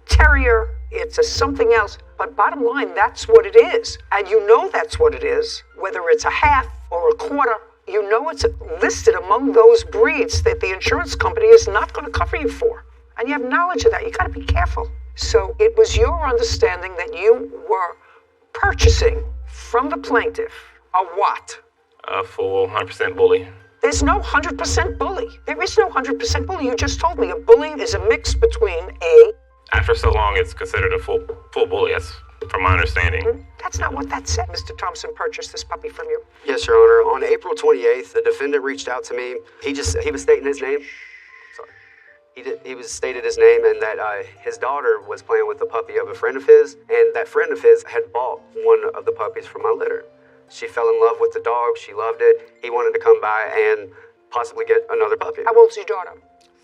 Speaker 2: terrier, it's a something else. But bottom line, that's what it is. And you know that's what it is. Whether it's a half or a quarter, you know it's listed among those breeds that the insurance company is not going to cover you for. And you have knowledge of that. You got to be careful. So it was your understanding that you were purchasing from the plaintiff a what?
Speaker 8: A full 100% bully.
Speaker 2: There's no 100% bully. There is no 100% bully. You just told me a bully is a mix between a...
Speaker 8: After so long, it's considered a full bully. That's from my understanding.
Speaker 2: That's not what that said. Mr. Thompson purchased this puppy from you.
Speaker 6: Yes, Your Honor. On April 28th, the defendant reached out to me. He was stating his name. Sorry. He was stated his name, and that his daughter was playing with the puppy of a friend of his, and that friend of his had bought one of the puppies from my litter. She fell in love with the dog. She loved it. He wanted to come by and possibly get another puppy.
Speaker 2: How old's your daughter?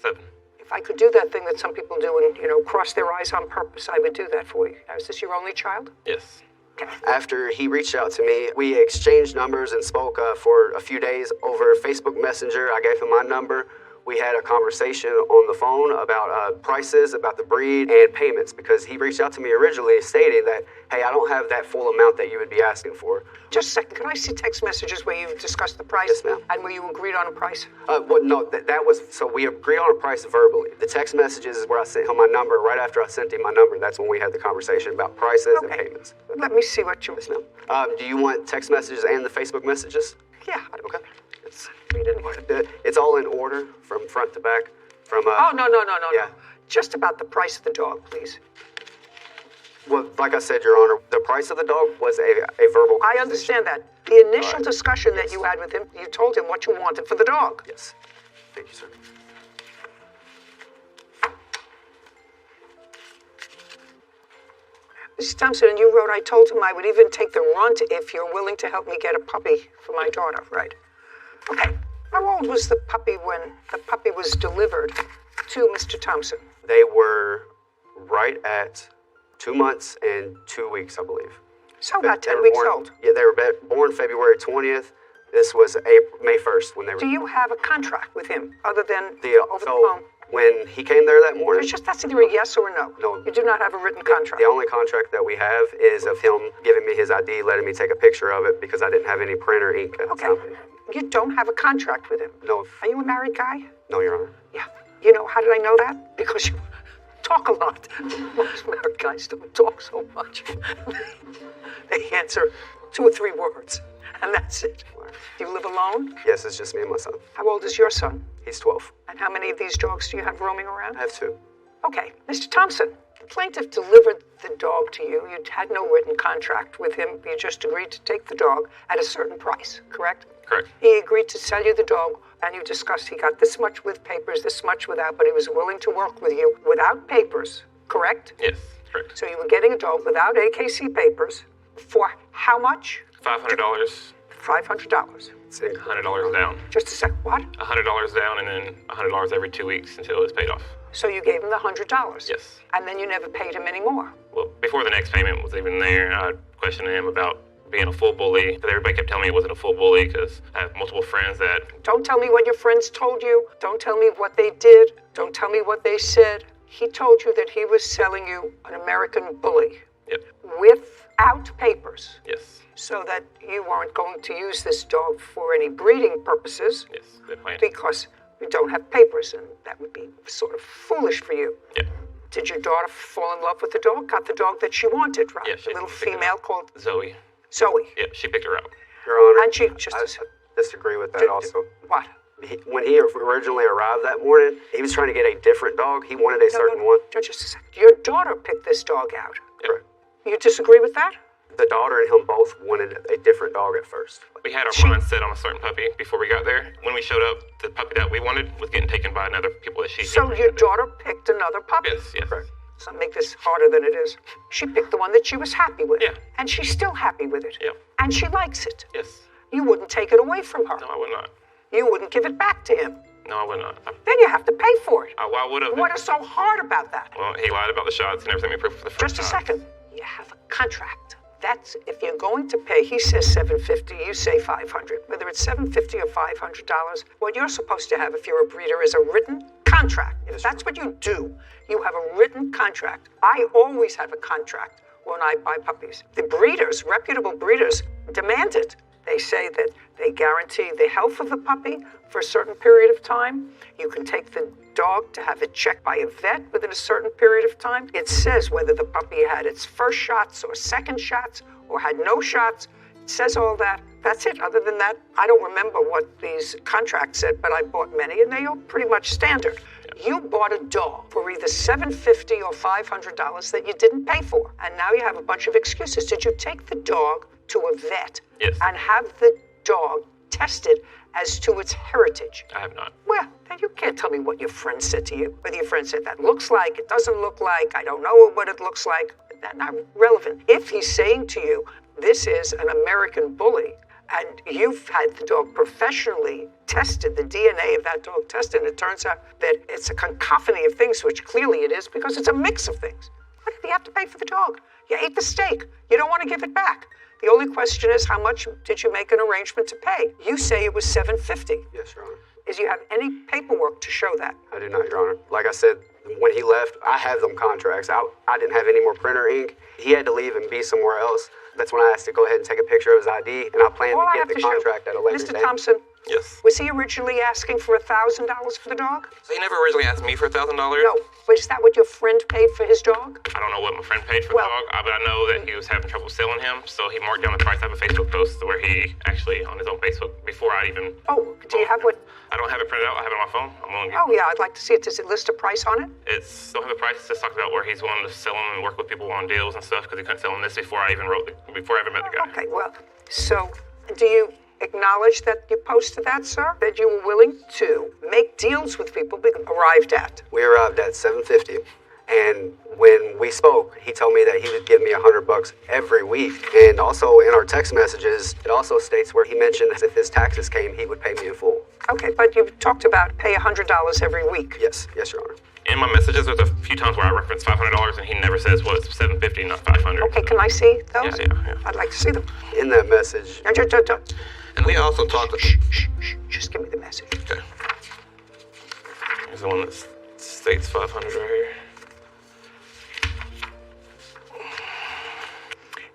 Speaker 8: 7.
Speaker 2: If I could do that thing that some people do and, cross their eyes on purpose, I would do that for you. Now, is this your only child?
Speaker 8: Yes.
Speaker 2: Okay.
Speaker 6: After he reached out to me, we exchanged numbers and spoke for a few days over Facebook Messenger. I gave him my number. We had a conversation on the phone about prices, about the breed, and payments, because he reached out to me originally stating that, hey, I don't have that full amount that you would be asking for.
Speaker 2: Just a second. Can I see text messages where you discussed the price?
Speaker 6: Yes, ma'am.
Speaker 2: And where you agreed on a price?
Speaker 6: No, that was, so we agreed on a price verbally. The text messages is where I sent him my number. Right after I sent him my number, that's when we had the conversation about prices and payments.
Speaker 2: Let me see what you...
Speaker 6: Yes, ma'am. Do you want text messages and the Facebook messages?
Speaker 2: Yeah.
Speaker 6: Okay.
Speaker 2: Read anything.
Speaker 6: It's all in order from front to back.
Speaker 2: Oh, no.
Speaker 6: Yeah.
Speaker 2: Just about the price of the dog, please.
Speaker 6: Well, like I said, Your Honor, the price of the dog was a verbal.
Speaker 2: I understand that. The initial discussion that you had with him, you told him what you wanted for the dog.
Speaker 6: Yes. Thank you, sir.
Speaker 2: Mrs. Thompson, and you wrote, I told him I would even take the runt if you're willing to help me get a puppy for my daughter, right? Okay. How old was the puppy when the puppy was delivered to Mr. Thompson?
Speaker 6: They were right at 2 months and 2 weeks, I believe.
Speaker 2: So about 10 weeks old.
Speaker 6: Yeah, they were born February 20th. This was May 1st when they were.
Speaker 2: Do you have a contract with him other than over the phone?
Speaker 6: When he came there that morning.
Speaker 2: It's just that's either a yes or a no.
Speaker 6: No.
Speaker 2: You do not have a written contract.
Speaker 6: The only contract that we have is of him giving me his ID, letting me take a picture of it because I didn't have any printer ink at the time.
Speaker 2: You don't have a contract with him.
Speaker 6: No.
Speaker 2: Are you a married guy?
Speaker 6: No, Your Honor.
Speaker 2: Yeah. You know, how did I know that? Because you talk a lot. Most married guys don't talk so much. They answer 2 or 3 words, and that's it. Do you live alone?
Speaker 6: Yes, it's just me and my son.
Speaker 2: How old is your son?
Speaker 6: He's 12.
Speaker 2: And how many of these dogs do you have roaming around?
Speaker 6: I have 2.
Speaker 2: Okay. Mr. Thompson, the plaintiff delivered the dog to you. You had no written contract with him. You just agreed to take the dog at a certain price, correct?
Speaker 8: Correct.
Speaker 2: He agreed to sell you the dog, and you discussed he got this much with papers, this much without, but he was willing to work with you without papers, correct?
Speaker 8: Yes, correct.
Speaker 2: So you were getting a dog without AKC papers for how much?
Speaker 8: $500.
Speaker 2: $500.
Speaker 8: $100 down.
Speaker 2: Just a sec. What?
Speaker 8: $100 down and then $100 every 2 weeks until it's paid off.
Speaker 2: So you gave him the $100?
Speaker 8: Yes.
Speaker 2: And then you never paid him any more?
Speaker 8: Well, before the next payment was even there, I questioned him about being a full bully. But everybody kept telling me it wasn't a full bully because I have multiple friends that...
Speaker 2: Don't tell me what your friends told you. Don't tell me what they did. Don't tell me what they said. He told you that he was selling you an American bully.
Speaker 8: Yep.
Speaker 2: Without papers.
Speaker 8: Yes.
Speaker 2: So that you weren't going to use this dog for any breeding purposes.
Speaker 8: Yes, good point.
Speaker 2: Because you don't have papers, and that would be sort of foolish for you.
Speaker 8: Yeah.
Speaker 2: Did your daughter fall in love with the dog? Got the dog that she wanted, right?
Speaker 8: Yeah, she
Speaker 2: a little
Speaker 8: picked it
Speaker 2: female
Speaker 8: up.
Speaker 2: called
Speaker 8: Zoe.
Speaker 2: Zoe.
Speaker 8: Yeah, she picked her up.
Speaker 6: Your Honor,
Speaker 2: And she just...
Speaker 6: I disagree with that also.
Speaker 2: What?
Speaker 6: When he originally arrived that morning, he was trying to get a different dog. He wanted a certain one.
Speaker 2: Just a second. Your daughter picked this dog out.
Speaker 8: Yep.
Speaker 2: You disagree with that?
Speaker 6: The daughter and him both wanted a different dog at first.
Speaker 8: We had our mind set on a certain puppy before we got there. When we showed up, the puppy that we wanted was getting taken by another people that she...
Speaker 2: So your daughter picked another puppy?
Speaker 8: Yes, yes.
Speaker 6: Correct.
Speaker 2: Let's not make this harder than it is. She picked the one that she was happy with.
Speaker 8: Yeah.
Speaker 2: And she's still happy with it.
Speaker 8: Yep.
Speaker 2: And she likes it.
Speaker 8: Yes.
Speaker 2: You wouldn't take it away from her.
Speaker 8: No, I would not.
Speaker 2: You wouldn't give it back to him.
Speaker 8: No, I would not.
Speaker 2: Then you have to pay for it.
Speaker 8: Why would have?
Speaker 2: What is so hard about that?
Speaker 8: Well, he lied about the shots and everything we proved for the first
Speaker 2: Just a
Speaker 8: time.
Speaker 2: second. You have a contract. That's if you're going to pay. He says $750. You say $500. Whether it's $750 or $500, what you're supposed to have if you're a breeder is a written contract. If that's what you do, you have a written contract. I always have a contract when I buy puppies. The breeders, reputable breeders, demand it. They say that they guarantee the health of the puppy for a certain period of time. You can take the dog to have it checked by a vet within a certain period of time. It says whether the puppy had its first shots or second shots or had no shots. It says all that. That's it. Other than that, I don't remember what these contracts said, but I bought many, and they are pretty much standard. You bought a dog for either $750 or $500 that you didn't pay for, and now you have a bunch of excuses. Did you take the dog to a vet
Speaker 8: Yes.
Speaker 2: and have the dog tested as to its heritage?
Speaker 8: I have not.
Speaker 2: Well, then you can't tell me what your friend said to you. Whether your friend said that looks like, it doesn't look like, I don't know what it looks like. That's not relevant. If he's saying to you, this is an American bully, and you've had the dog professionally tested, the DNA of that dog tested, and it turns out that it's a cacophony of things, which clearly it is because it's a mix of things. What do you have to pay for the dog? You ate the steak. You don't want to give it back. The only question is, how much did you make an arrangement to pay? You say it was $750.
Speaker 6: Yes, Your Honor.
Speaker 2: Do you have any paperwork to show that?
Speaker 6: I do not, Your Honor. Like I said, when he left, I have them contracts. I didn't have any more printer ink. He had to leave and be somewhere else. That's when I asked to go ahead and take a picture of his ID, and I plan to get the contract at a later
Speaker 2: Mr.
Speaker 6: date.
Speaker 2: Thompson,
Speaker 8: Yes.
Speaker 2: was he originally asking for $1,000 for the dog?
Speaker 8: So he never originally asked me for $1,000?
Speaker 2: No. But is that what your friend paid for his dog?
Speaker 8: I don't know what my friend paid for
Speaker 2: Well-
Speaker 8: the dog, but I know that he was having trouble selling him, so he marked down the price. I have a Facebook post where he actually, on his own Facebook, before I even...
Speaker 2: Oh, do you have what?
Speaker 8: I don't have it printed out. I have it on my phone. I'm willing to...
Speaker 2: Oh, yeah, I'd like to see it. Does it list a price on it?
Speaker 8: It's don't have a price. It just talks about where he's willing to sell them and work with people on deals and stuff because he couldn't sell them this before I even before I ever met the guy.
Speaker 2: Okay, well, so do you acknowledge that you posted that, sir? That you were willing to make deals with people arrived at?
Speaker 6: We arrived at $750, and When we spoke, he told me that he would give me $100 every week. And also in our text messages, it also states where he mentioned if his taxes came, he would pay me in full.
Speaker 2: Okay, but you talked about pay $100 every week.
Speaker 6: Yes, Your Honor.
Speaker 8: In my messages, there's a few times where I reference $500, and he never says, well, it's $750, not $500.
Speaker 2: Okay, can I see those?
Speaker 8: Yeah.
Speaker 2: I'd like to see them.
Speaker 6: In that message.
Speaker 2: No,
Speaker 8: And we also talked.
Speaker 2: just give me the message.
Speaker 8: Okay. Here's the one that states 500 right here.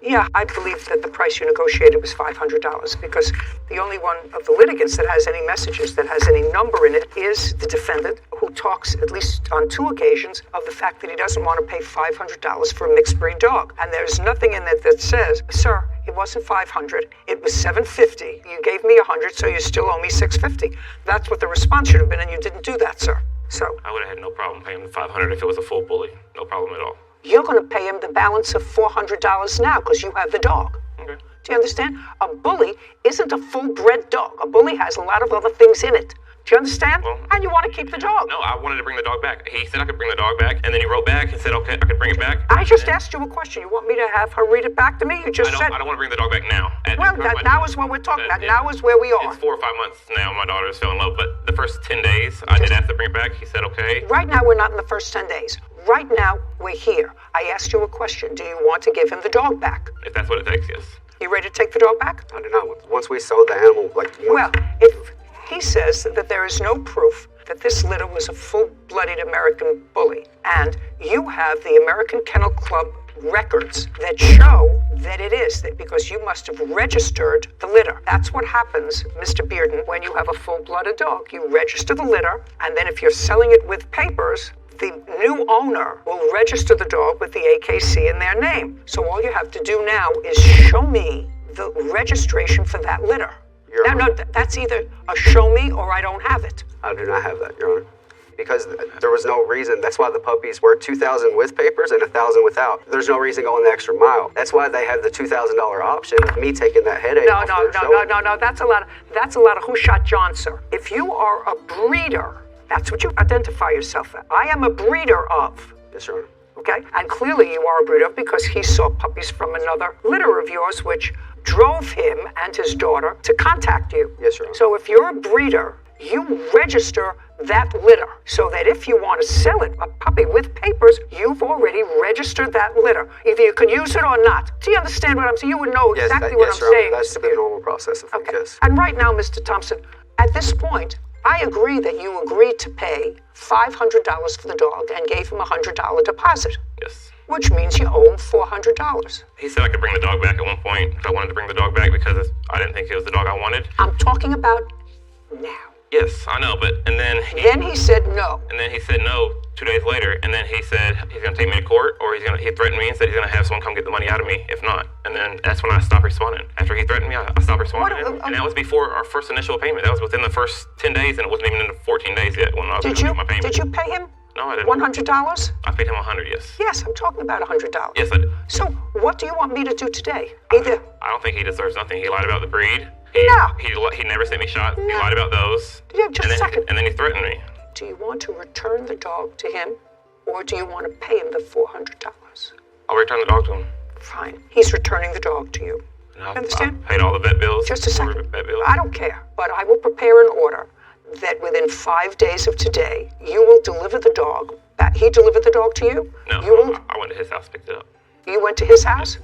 Speaker 2: Yeah, I believe that the price you negotiated was $500 because the only one of the litigants that has any messages, that has any number in it, is the defendant, who talks, at least on 2 occasions, of the fact that he doesn't want to pay $500 for a mixed breed dog. And there's nothing in it that says, sir, it wasn't $500, it was $750. You gave me $100, so you still owe me $650. That's what the response should have been, and you didn't do that, sir. So
Speaker 8: I would have had no problem paying him $500 if it was a full bully. No problem at all.
Speaker 2: you're going to pay him the balance of $400 now because you have the dog.
Speaker 8: Okay.
Speaker 2: Do you understand? A bully isn't a full-bred dog. A bully has a lot of other things in it. Do you understand?
Speaker 8: Well,
Speaker 2: and you want to keep the dog.
Speaker 8: No, I wanted to bring the dog back. He said I could bring the dog back, and then he wrote back and said, okay, I could bring it back.
Speaker 2: I just asked you a question. You want me to have her read it back to me? You just said...
Speaker 8: I don't want to bring the dog back now.
Speaker 2: Well, now is what we're talking about. Now is where we are.
Speaker 8: It's 4 or 5 months now. My daughter's fell in love, but the first 10 days, I did have to bring it back. He said, okay.
Speaker 2: Right now, we're not in the first 10 days. Right now, we're here. I asked you a question. Do you want to give him the dog back?
Speaker 8: If that's what it takes, yes.
Speaker 2: You ready to take the dog back?
Speaker 6: I do not. Once we sold the animal,
Speaker 2: Well, if he says that there is no proof that this litter was a full-blooded American bully, and you have the American Kennel Club records that show that it is, that because you must have registered the litter. That's what happens, Mr. Bearden, when you have a full-blooded dog. You register the litter, and then if you're selling it with papers, the new owner will register the dog with the AKC in their name. So all you have to do now is show me the registration for that litter. No, that's either a show me or I don't have it.
Speaker 6: I do not have that, Your Honor. Because there was no reason. That's why the puppies were $2,000 with papers and $1,000 without. There's no reason going the extra mile. That's why they have the $2,000 option of me taking that headache off their shoulder.
Speaker 2: No. That's a lot of who shot John, sir. If you are a breeder, that's what you identify yourself as. I am a breeder of.
Speaker 6: Yes, Your Honor.
Speaker 2: Okay? And clearly you are a breeder of because he saw puppies from another litter of yours, which drove him and his daughter to contact you.
Speaker 6: Yes, Your Honor.
Speaker 2: So if you're a breeder, you register that litter so that if you want to sell it, a puppy with papers, you've already registered that litter. Either you can use it or not. Do you understand what I'm saying? You would know exactly what I'm saying.
Speaker 6: That's the normal process of things, yes.
Speaker 2: And right now, Mr. Thompson, at this point, I agree that you agreed to pay $500 for the dog and gave him a $100 deposit.
Speaker 8: Yes.
Speaker 2: Which means you owe him $400.
Speaker 8: He said I could bring the dog back at one point if I wanted to bring the dog back because I didn't think it was the dog I wanted.
Speaker 2: I'm talking about now.
Speaker 8: Yes, I know, but and then
Speaker 2: he said no.
Speaker 8: And then he said no 2 days later, and then he said he's gonna take me to court, or he threatened me and said he's gonna have someone come get the money out of me if not. And then that's when I stopped responding. After he threatened me, I stopped responding, and that was before our first initial payment. That was within the first 10 days, and it wasn't even in the 14 days yet when I was gonna get my payment.
Speaker 2: Did you pay him?
Speaker 8: No, I didn't.
Speaker 2: $100?
Speaker 8: I paid him $100, yes.
Speaker 2: Yes, I'm talking about $100.
Speaker 8: Yes, I did.
Speaker 2: So what do you want me to do today?
Speaker 8: I don't think he deserves nothing. He lied about the breed. He never sent me shots. He lied about those.
Speaker 2: Yeah, just a second.
Speaker 8: And then he threatened me.
Speaker 2: Do you want to return the dog to him, or do you want to pay him the $400?
Speaker 8: I'll return the dog to him.
Speaker 2: Fine. He's returning the dog to you. Understand?
Speaker 8: I paid all the vet bills.
Speaker 2: Just a second.
Speaker 8: Vet bills.
Speaker 2: I don't care, but I will prepare an order that within 5 days of today, you will deliver the dog back. He delivered the dog to you?
Speaker 8: No, I went to his house, picked it up.
Speaker 2: You went to his house?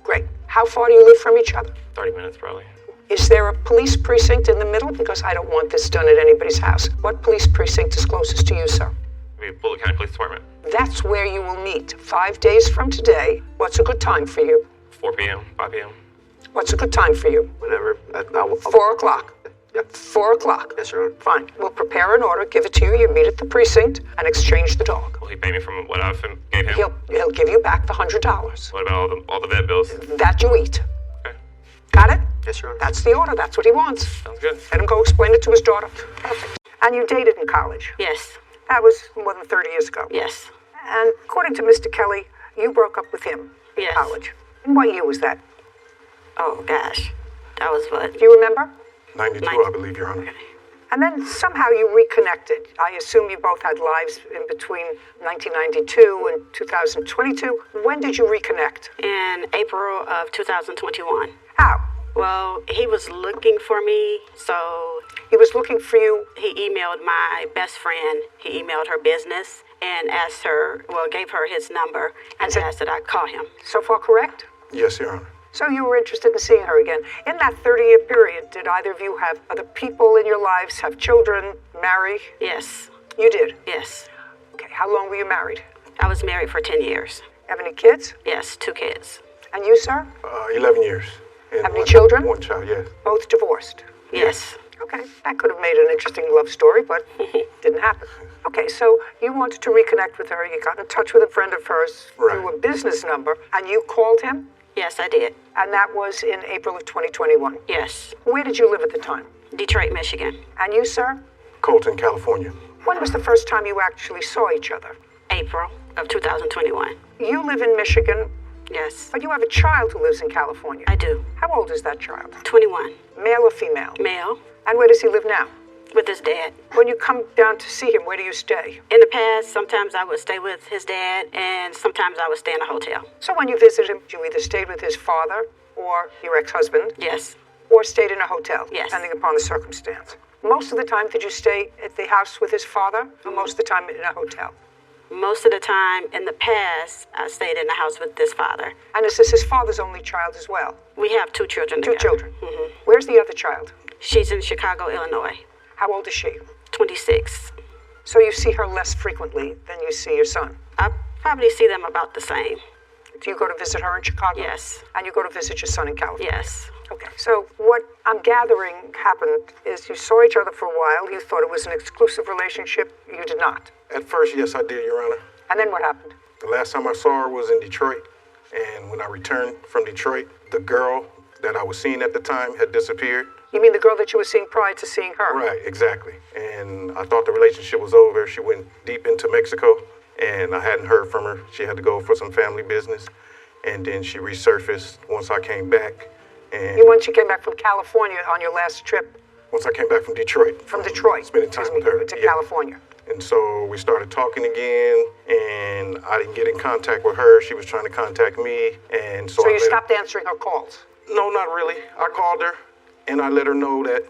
Speaker 2: Great. How far do you live from each other?
Speaker 8: 30 minutes, probably.
Speaker 2: Is there a police precinct in the middle? Because I don't want this done at anybody's house. What police precinct is closest to you, sir?
Speaker 8: Maybe Bullitt County Police Department.
Speaker 2: That's where you will meet. 5 days from today. What's a good time for you?
Speaker 8: 4 p.m., 5 p.m.
Speaker 2: What's a good time for you?
Speaker 6: Whenever.
Speaker 2: 4 o'clock.
Speaker 6: Yep.
Speaker 2: 4 o'clock.
Speaker 6: Yes, Your Honor.
Speaker 2: Fine. We'll prepare an order, give it to you. You meet at the precinct and exchange the dog.
Speaker 8: Will he pay me from what I gave him?
Speaker 2: He'll give you back the $100.
Speaker 8: What about all the vet bills?
Speaker 2: That you eat.
Speaker 8: Okay.
Speaker 2: Got it?
Speaker 6: Yes, Your Honor.
Speaker 2: That's the order. That's what he wants.
Speaker 8: Sounds good.
Speaker 2: Let him go explain it to his daughter. Perfect. And you dated in college?
Speaker 1: Yes.
Speaker 2: That was more than 30 years ago?
Speaker 1: Yes.
Speaker 2: And according to Mr. Kelly, you broke up with him in college. And what year was that?
Speaker 1: Oh, gosh. That was what?
Speaker 2: Do you remember?
Speaker 9: 92, I believe, Your Honor.
Speaker 2: And then somehow you reconnected. I assume you both had lives in between 1992 and 2022. When did you reconnect?
Speaker 9: In April of 2021.
Speaker 2: How?
Speaker 9: Well, he was looking for me, so...
Speaker 2: He was looking for you?
Speaker 9: He emailed my best friend. He emailed her business and asked her, well, gave her his number and asked that I call him.
Speaker 2: So far correct?
Speaker 10: Yes, Your Honor.
Speaker 2: So you were interested in seeing her again. In that 30-year period, did either of you have other people in your lives, have children, marry?
Speaker 9: Yes.
Speaker 2: You did?
Speaker 9: Yes.
Speaker 2: Okay, how long were you married?
Speaker 9: I was married for 10 years.
Speaker 2: Have any kids?
Speaker 9: Yes, 2 kids.
Speaker 2: And you, sir?
Speaker 10: 11 years. And
Speaker 2: have any children?
Speaker 10: One child, yes.
Speaker 2: Both divorced?
Speaker 9: Yes.
Speaker 2: Okay, that could have made an interesting love story, but didn't happen. Okay, so you wanted to reconnect with her. You got in touch with a friend of hers through a business number, and you called him?
Speaker 9: Yes, I did.
Speaker 2: And that was in April of 2021?
Speaker 9: Yes.
Speaker 2: Where did you live at the time?
Speaker 9: Detroit, Michigan.
Speaker 2: And you, sir?
Speaker 10: Colton, California.
Speaker 2: When was the first time you actually saw each other?
Speaker 9: April of 2021.
Speaker 2: You live in Michigan.
Speaker 9: Yes.
Speaker 2: But you have a child who lives in California.
Speaker 9: I do.
Speaker 2: How old is that child?
Speaker 9: 21.
Speaker 2: Male or female?
Speaker 9: Male.
Speaker 2: And where does he live now?
Speaker 9: With his dad.
Speaker 2: When you come down to see him, where do you stay?
Speaker 9: In the past, sometimes I would stay with his dad, and sometimes I would stay in a hotel.
Speaker 2: So when you visit him, you either stayed with his father or your ex-husband?
Speaker 9: Yes.
Speaker 2: Or stayed in a hotel?
Speaker 9: Yes.
Speaker 2: Depending upon the circumstance. Most of the time, did you stay at the house with his father, or most of the time in a hotel?
Speaker 9: Most of the time, in the past, I stayed in the house with his father.
Speaker 2: And is this his father's only child as well?
Speaker 9: We have 2 children
Speaker 2: together. 2 children?
Speaker 9: Mm-hmm.
Speaker 2: Where's the other child?
Speaker 9: She's in Chicago, Illinois.
Speaker 2: How old is she?
Speaker 9: 26.
Speaker 2: So you see her less frequently than you see your son?
Speaker 9: I probably see them about the same.
Speaker 2: Do you go to visit her in Chicago?
Speaker 9: Yes.
Speaker 2: And you go to visit your son in California?
Speaker 9: Yes.
Speaker 2: Okay. So what I'm gathering happened is you saw each other for a while. You thought it was an exclusive relationship. You did not.
Speaker 10: At first, yes, I did, Your Honor.
Speaker 2: And then what happened?
Speaker 10: The last time I saw her was in Detroit. And when I returned from Detroit, the girl that I was seeing at the time had disappeared.
Speaker 2: You mean the girl that you were seeing prior to seeing her?
Speaker 10: Right, exactly. And I thought the relationship was over. She went deep into Mexico, and I hadn't heard from her. She had to go for some family business. And then she resurfaced once I came back. And
Speaker 2: once you came back from California on your last trip?
Speaker 10: Once I came back from Detroit.
Speaker 2: From Detroit?
Speaker 10: Spending time with her.
Speaker 2: To California.
Speaker 10: And so we started talking again, and I didn't get in contact with her. She was trying to contact me, and so
Speaker 2: you stopped answering her calls?
Speaker 10: No, not really. I called her, and I let her know that,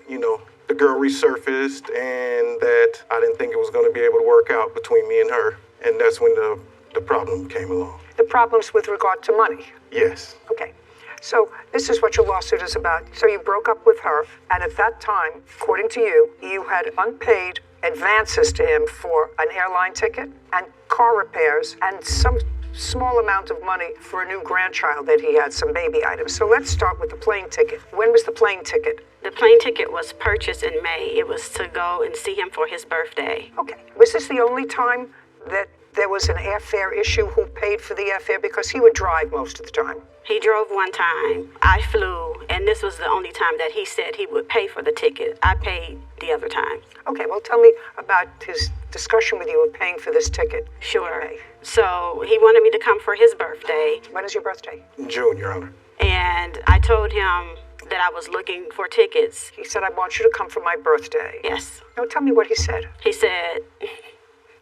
Speaker 10: the girl resurfaced, and that I didn't think it was going to be able to work out between me and her. And that's when the problem came along.
Speaker 2: The problems with regard to money?
Speaker 10: Yes.
Speaker 2: Okay. So this is what your lawsuit is about. So you broke up with her, and at that time, according to you, you had unpaid advances to him for an airline ticket and car repairs and some small amount of money for a new grandchild that he had, some baby items. So let's start with the plane ticket. When was the plane ticket?
Speaker 9: The plane ticket was purchased in May. It was to go and see him for his birthday.
Speaker 2: Okay. Was this the only time that there was an airfare issue? Who paid for the airfare? Because he would drive most of the time.
Speaker 9: He drove one time. I flew, and this was the only time that he said he would pay for the ticket. I paid the other times.
Speaker 2: Okay, well, tell me about his discussion with you of paying for this ticket.
Speaker 9: Sure. So he wanted me to come for his birthday.
Speaker 2: When is your birthday?
Speaker 10: June, Your Honor.
Speaker 9: And I told him that I was looking for tickets.
Speaker 2: He said, I want you to come for my birthday.
Speaker 9: Yes.
Speaker 2: No, tell me what he said.
Speaker 9: He said...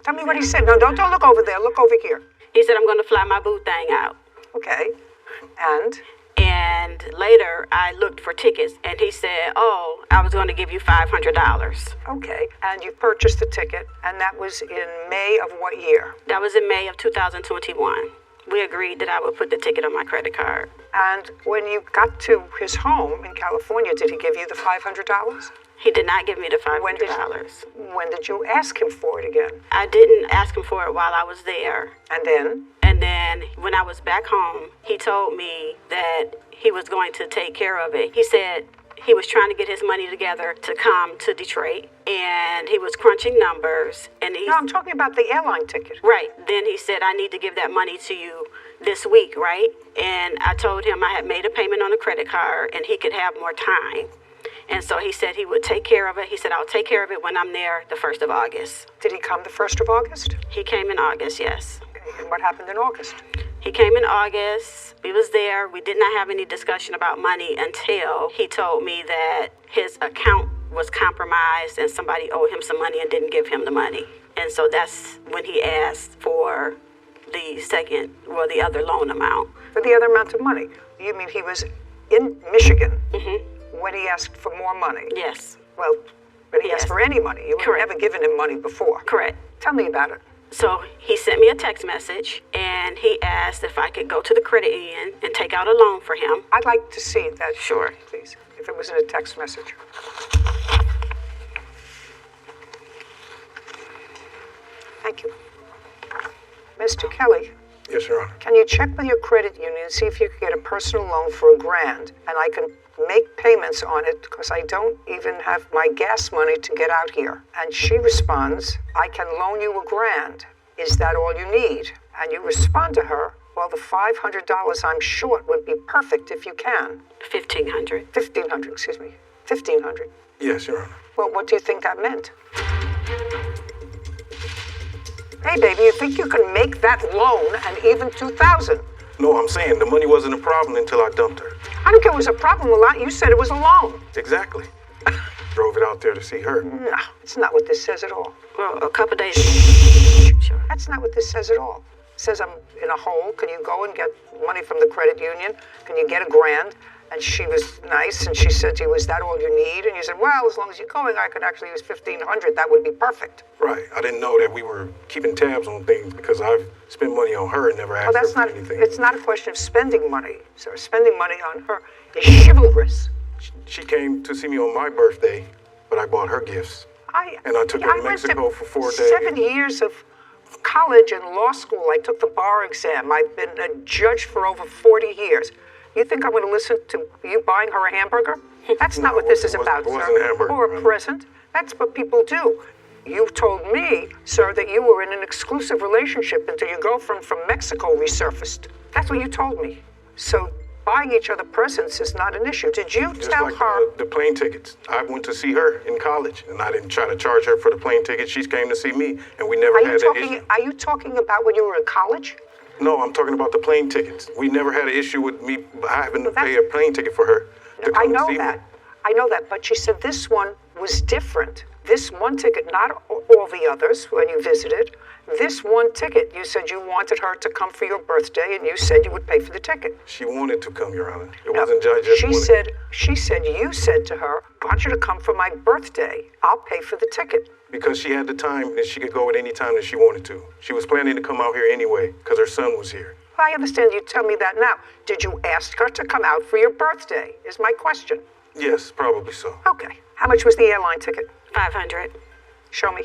Speaker 2: Tell me what he said. No, don't look over there. Look over here.
Speaker 9: He said, I'm going to fly my boo thing out.
Speaker 2: Okay. And
Speaker 9: later, I looked for tickets, and he said, oh, I was going to give you $500.
Speaker 2: Okay. And you purchased the ticket, and that was in May of what year?
Speaker 9: That was in May of 2021. We agreed that I would put the ticket on my credit card.
Speaker 2: And when you got to his home in California, did he give you the $500?
Speaker 9: He did not give me the $500.
Speaker 2: When did you ask him for it again?
Speaker 9: I didn't ask him for it while I was there.
Speaker 2: And then?
Speaker 9: And then when I was back home, he told me that he was going to take care of it. He said he was trying to get his money together to come to Detroit, and he was crunching numbers. And
Speaker 2: no, I'm talking about the airline ticket.
Speaker 9: Right. Then he said, I need to give that money to you this week, right? And I told him I had made a payment on a credit card, and he could have more time. And so he said he would take care of it. He said, I'll take care of it when I'm there the 1st of August.
Speaker 2: Did he come the 1st of August?
Speaker 9: He came in August, yes.
Speaker 2: Okay. And what happened in August?
Speaker 9: He came in August. We was there. We did not have any discussion about money until he told me that his account was compromised and somebody owed him some money and didn't give him the money. And so that's when he asked for the other loan amount.
Speaker 2: For the other amount of money? You mean he was in Michigan when he asked for more money?
Speaker 9: Yes.
Speaker 2: Well, but he asked for any money. You were never given him money before.
Speaker 9: Correct.
Speaker 2: Tell me about it.
Speaker 9: So he sent me a text message, and he asked if I could go to the credit union and take out a loan for him.
Speaker 2: I'd like to see that.
Speaker 9: Sure.
Speaker 2: Please, if it was in a text message. Thank you. Mr. Kelly.
Speaker 10: Yes, Your Honor.
Speaker 2: Can you check with your credit union and see if you can get a personal loan for $1,000 and I can make payments on it because I don't even have my gas money to get out here? And she responds, I can loan you $1,000. Is that all you need? And you respond to her, well, the $500 I'm short would be perfect if you can.
Speaker 9: $1,500.
Speaker 2: $1,500, excuse me. $1,500.
Speaker 10: Yes, Your Honor.
Speaker 2: Well, what do you think that meant? Hey, baby, you think you can make that loan and even $2,000?
Speaker 10: No, I'm saying the money wasn't a problem until I dumped her.
Speaker 2: I don't care if it was a problem or not. You said it was a loan.
Speaker 10: Exactly. Drove it out there to see her.
Speaker 2: No, it's not what this says at all.
Speaker 9: Well, a couple days.
Speaker 2: Sure. That's not what this says at all. It says I'm in a hole. Can you go and get money from the credit union? Can you get $1,000? And she was nice, and she said to you, is that all you need? And you said, well, as long as you're going, I could actually use $1,500. That would be perfect.
Speaker 10: Right. I didn't know that we were keeping tabs on things because I've spent money on her and never asked her for anything.
Speaker 2: It's not a question of spending money. So spending money on her is chivalrous.
Speaker 10: She came to see me on my birthday, but I bought her gifts. And I took her to Mexico for 4 days.
Speaker 2: 7 years of college and law school. I took the bar exam. I've been a judge for over 40 years. You think I'm going to listen to you buying her a hamburger? That's not what this is about, sir. Or a present. That's what people do. You told me, sir, that you were in an exclusive relationship until your girlfriend from Mexico resurfaced. That's what you told me. So buying each other presents is not an issue. Did you tell her?
Speaker 10: The plane tickets. I went to see her in college, and I didn't try to charge her for the plane ticket. She came to see me, and we never had that issue.
Speaker 2: Are you talking about when you were in college?
Speaker 10: No, I'm talking about the plane tickets. We never had an issue with me having to pay a plane ticket for her to come to see me.
Speaker 2: I know that, but she said this one was different. This one ticket, not all the others when you visited. This one ticket, you said you wanted her to come for your birthday, and you said you would pay for the ticket.
Speaker 10: She wanted to come, Your Honor. It wasn't just
Speaker 2: She said you said to her, I want you to come for my birthday. I'll pay for the ticket.
Speaker 10: Because she had the time and she could go at any time that she wanted to. She was planning to come out here anyway because her son was here.
Speaker 2: I understand you tell me that now. Did you ask her to come out for your birthday, is my question.
Speaker 10: Yes, probably so.
Speaker 2: Okay. How much was the airline ticket?
Speaker 9: $500.
Speaker 2: Show me.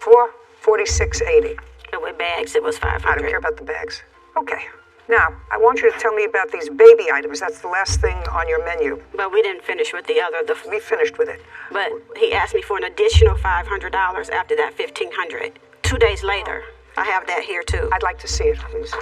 Speaker 2: $446.80.
Speaker 9: With bags, it was $500.
Speaker 2: I don't care about the bags. Okay. Now, I want you to tell me about these baby items. That's the last thing on your menu.
Speaker 9: But we didn't finish with the other.
Speaker 2: We finished with it.
Speaker 9: But he asked me for an additional $500 after that $1,500. 2 days later, I have that here too.
Speaker 2: I'd like to see it, please.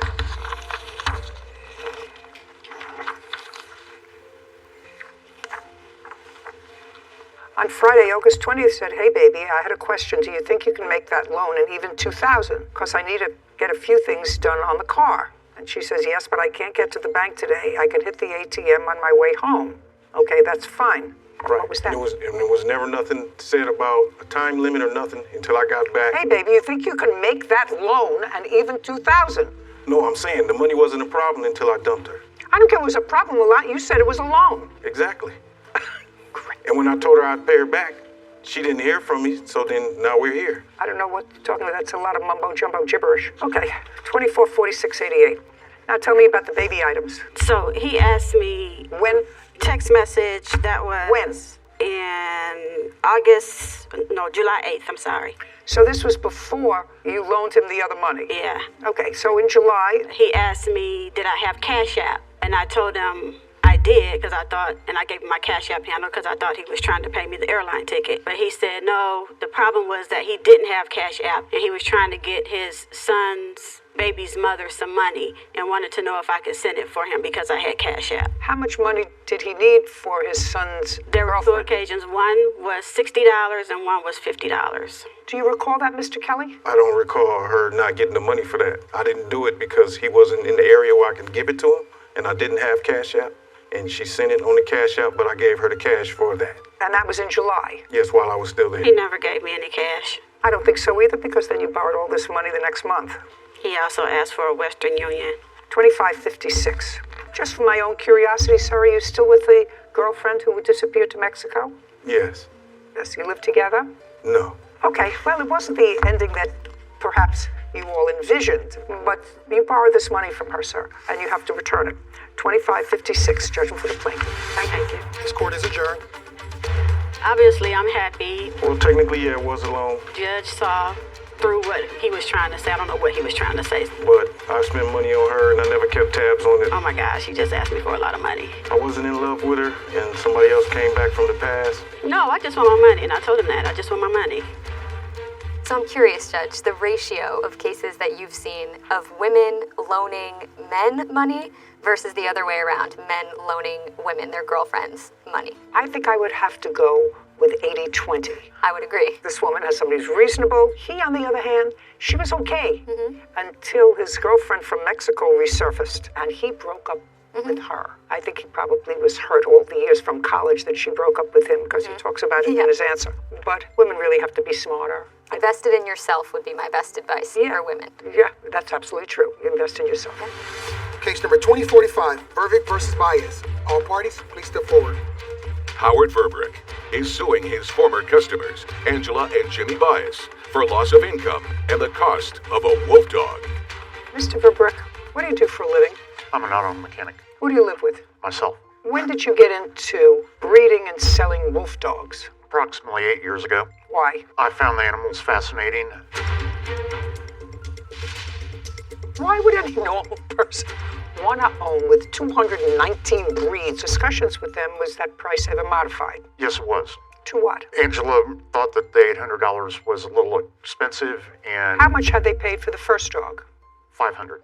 Speaker 2: On Friday, August 20th, said, hey, baby, I had a question. Do you think you can make that loan and even $2,000? Because I need to get a few things done on the car. And she says, yes, but I can't get to the bank today. I can hit the ATM on my way home. Okay, that's fine.
Speaker 10: Right.
Speaker 2: What was that?
Speaker 10: And there was never nothing said about a time limit or nothing until I got back.
Speaker 2: Hey, baby, you think you can make that loan and even $2,000?
Speaker 10: No, I'm saying the money wasn't a problem until I dumped her.
Speaker 2: I don't care if it was a problem or not. You said it was a loan.
Speaker 10: Exactly. And when I told her I'd pay her back, she didn't hear from me, so then now we're here.
Speaker 2: I don't know what you're talking about. That's a lot of mumbo-jumbo gibberish. Okay, $24.46.88. Now tell me about the baby items.
Speaker 9: So he asked me...
Speaker 2: When?
Speaker 9: Text message, that was...
Speaker 2: When?
Speaker 9: In July 8th, I'm sorry.
Speaker 2: So this was before you loaned him the other money?
Speaker 9: Yeah.
Speaker 2: Okay, so in July...
Speaker 9: He asked me, did I have Cash App? And I told him... I did, because I thought, and I gave him my Cash App handle because I thought he was trying to pay me the airline ticket. But he said, no, the problem was that he didn't have Cash App, and he was trying to get his son's baby's mother some money and wanted to know if I could send it for him because I had Cash App.
Speaker 2: How much money did he need for his son's
Speaker 9: There were two
Speaker 2: girlfriend?
Speaker 9: occasions. One was $60 and one was $50.
Speaker 2: Do you recall that, Mr. Kelly?
Speaker 10: I don't recall her not getting the money for that. I didn't do it because he wasn't in the area where I could give it to him, and I didn't have Cash App. And she sent it on the Cash App, but I gave her the cash for that.
Speaker 2: And that was in July.
Speaker 10: Yes, while I was still there.
Speaker 9: He never gave me any cash.
Speaker 2: I don't think so either, because then you borrowed all this money the next month.
Speaker 9: He also asked for a Western Union.
Speaker 2: $25.56. Just for my own curiosity, sir, are you still with the girlfriend who disappeared to Mexico?
Speaker 10: Yes.
Speaker 2: Yes, you live together?
Speaker 10: No.
Speaker 2: Okay, well, it wasn't the ending that perhaps you all envisioned, but you borrowed this money from her, sir, and you have to return it. $25.56, judgment for the plaintiff.
Speaker 9: Thank you.
Speaker 11: This court is adjourned.
Speaker 9: Obviously, I'm happy.
Speaker 10: Well, technically, yeah, it was a loan.
Speaker 9: Judge saw through what he was trying to say. I don't know what he was trying to say.
Speaker 10: But I spent money on her, and I never kept tabs on it.
Speaker 9: Oh my gosh, he just asked me for a lot of money.
Speaker 10: I wasn't in love with her, and somebody else came back from the past.
Speaker 9: No, I just want my money, and I told him that. I just want my money.
Speaker 7: So I'm curious, Judge, the ratio of cases that you've seen of women loaning men money versus the other way around, men loaning women, their girlfriends, money.
Speaker 2: I think I would have to go with 80-20.
Speaker 7: I would agree.
Speaker 2: This woman has somebody who's reasonable. He, on the other hand, she was okay until his girlfriend from Mexico resurfaced, and he broke up with her. I think he probably was hurt all the years from college that she broke up with him, because he talks about it in his answer. But women really have to be smarter.
Speaker 7: Invested in yourself would be my best advice for women.
Speaker 2: Yeah, that's absolutely true. Invest in yourself.
Speaker 11: Case number 2045, Vervick versus Baez. All parties, please step forward.
Speaker 12: Howard Verbrick is suing his former customers, Angela and Jimmy Baez, for loss of income and the cost of a wolf dog.
Speaker 2: Mr. Verbrick, what do you do for a living?
Speaker 13: I'm an auto mechanic.
Speaker 2: Who do you live with?
Speaker 13: Myself.
Speaker 2: When did you get into breeding and selling wolf dogs?
Speaker 13: Approximately 8 years ago.
Speaker 2: Why?
Speaker 13: I found the animals fascinating.
Speaker 2: Why would any normal person want to own with 219 breeds? Discussions with them, was that price ever modified?
Speaker 13: Yes, it was.
Speaker 2: To what?
Speaker 13: Angela thought that the $800 was a little expensive, and
Speaker 2: How much had they paid for the first dog?
Speaker 13: $500.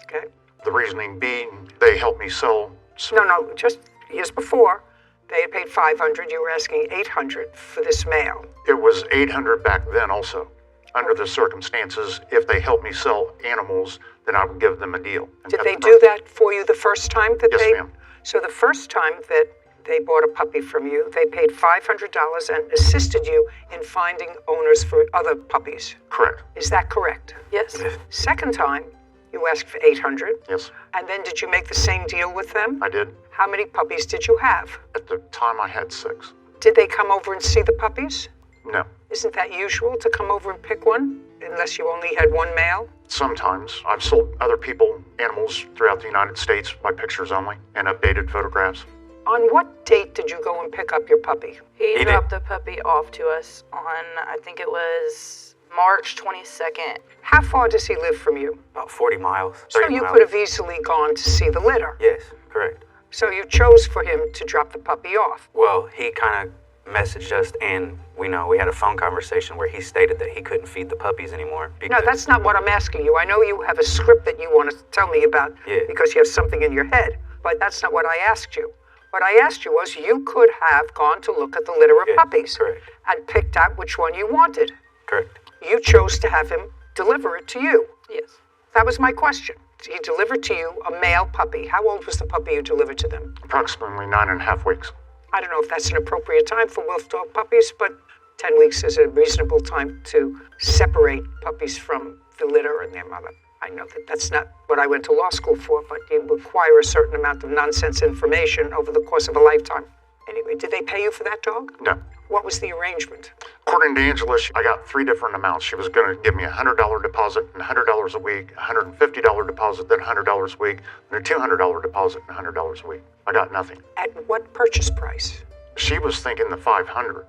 Speaker 2: Okay.
Speaker 13: The reasoning being they helped me sell.
Speaker 2: No, just years before, they had paid $500. You were asking $800 for this male.
Speaker 13: It was $800 back then also. Under the circumstances, if they helped me sell animals, then I would give them a deal.
Speaker 2: Did they do that for you the first time that
Speaker 13: Yes,
Speaker 2: they?
Speaker 13: ma'am.
Speaker 2: So the first time that they bought a puppy from you, they paid $500 and assisted you in finding owners for other puppies.
Speaker 13: Correct.
Speaker 2: Is that correct?
Speaker 7: Yes.
Speaker 2: Second time, you asked for $800.
Speaker 13: Yes,
Speaker 2: And then did you make the same deal with them?
Speaker 13: I did.
Speaker 2: How many puppies did you have?
Speaker 13: At the time, I had 6.
Speaker 2: Did they come over and see the puppies?
Speaker 13: No.
Speaker 2: Isn't that usual to come over and pick one, unless you only had one male?
Speaker 13: Sometimes. I've sold other people animals throughout the United States by pictures only and updated photographs.
Speaker 2: On what date did you go and pick up your puppy?
Speaker 14: He dropped the puppy off to us on, I think it was March 22nd.
Speaker 2: How far does he live from you?
Speaker 6: About 40 miles.
Speaker 2: So
Speaker 6: 30
Speaker 2: you
Speaker 6: miles.
Speaker 2: could have easily gone to see the litter.
Speaker 6: Yes, correct.
Speaker 2: So you chose for him to drop the puppy off.
Speaker 6: Well, he kind of messaged us, and we had a phone conversation where he stated that he couldn't feed the puppies anymore.
Speaker 2: No, that's not what I'm asking you. I know you have a script that you want to tell me about because you have something in your head, but that's not what I asked you. What I asked you was you could have gone to look at the litter of puppies and picked out which one you wanted.
Speaker 6: Correct.
Speaker 2: You chose to have him deliver it to you.
Speaker 14: Yes.
Speaker 2: That was my question. He delivered to you a male puppy. How old was the puppy you delivered to them?
Speaker 13: Approximately 9.5 weeks.
Speaker 2: I don't know if that's an appropriate time for wolf dog puppies, but 10 weeks is a reasonable time to separate puppies from the litter and their mother. I know that that's not what I went to law school for, but you require a certain amount of nonsense information over the course of a lifetime. Anyway, did they pay you for that dog?
Speaker 13: No.
Speaker 2: What was the arrangement?
Speaker 13: According to Angela, I got 3 different amounts. She was going to give me a $100 deposit and $100 a week, a $150 deposit, then $100 a week, and a $200 deposit and $100 a week. I got nothing.
Speaker 2: At what purchase price?
Speaker 13: She was thinking the $500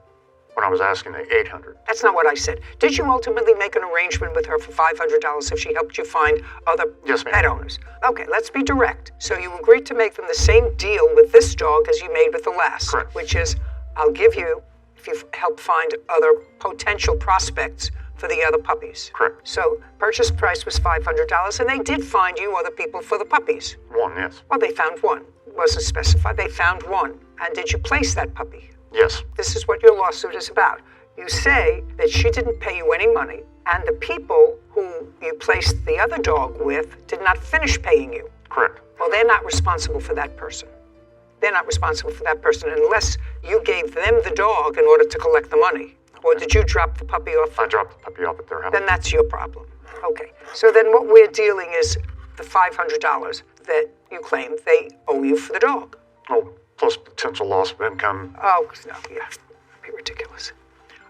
Speaker 13: when I was asking the $800.
Speaker 2: That's not what I said. Did you ultimately make an arrangement with her for $500 if she helped you find other pet owners? Okay, let's be direct. So you agreed to make them the same deal with this dog as you made with the last.
Speaker 13: Correct.
Speaker 2: Which is, I'll give you, if you help find other potential prospects for the other puppies.
Speaker 13: Correct.
Speaker 2: So purchase price was $500, and they did find you other people for the puppies.
Speaker 13: One, yes.
Speaker 2: Well, they found one. Wasn't specified. They found one. And did you place that puppy?
Speaker 13: Yes.
Speaker 2: This is what your lawsuit is about. You say that she didn't pay you any money, and the people who you placed the other dog with did not finish paying you.
Speaker 13: Correct.
Speaker 2: Well, they're not responsible for that person. They're not responsible for that person unless you gave them the dog in order to collect the money. Or did you drop the puppy off?
Speaker 13: I dropped the puppy off at their house.
Speaker 2: Then that's your problem. Okay. So then what we're dealing is the $500 that you claim they owe you for the dog.
Speaker 13: Oh, plus potential loss of income.
Speaker 2: Oh, no, yeah. That'd be ridiculous.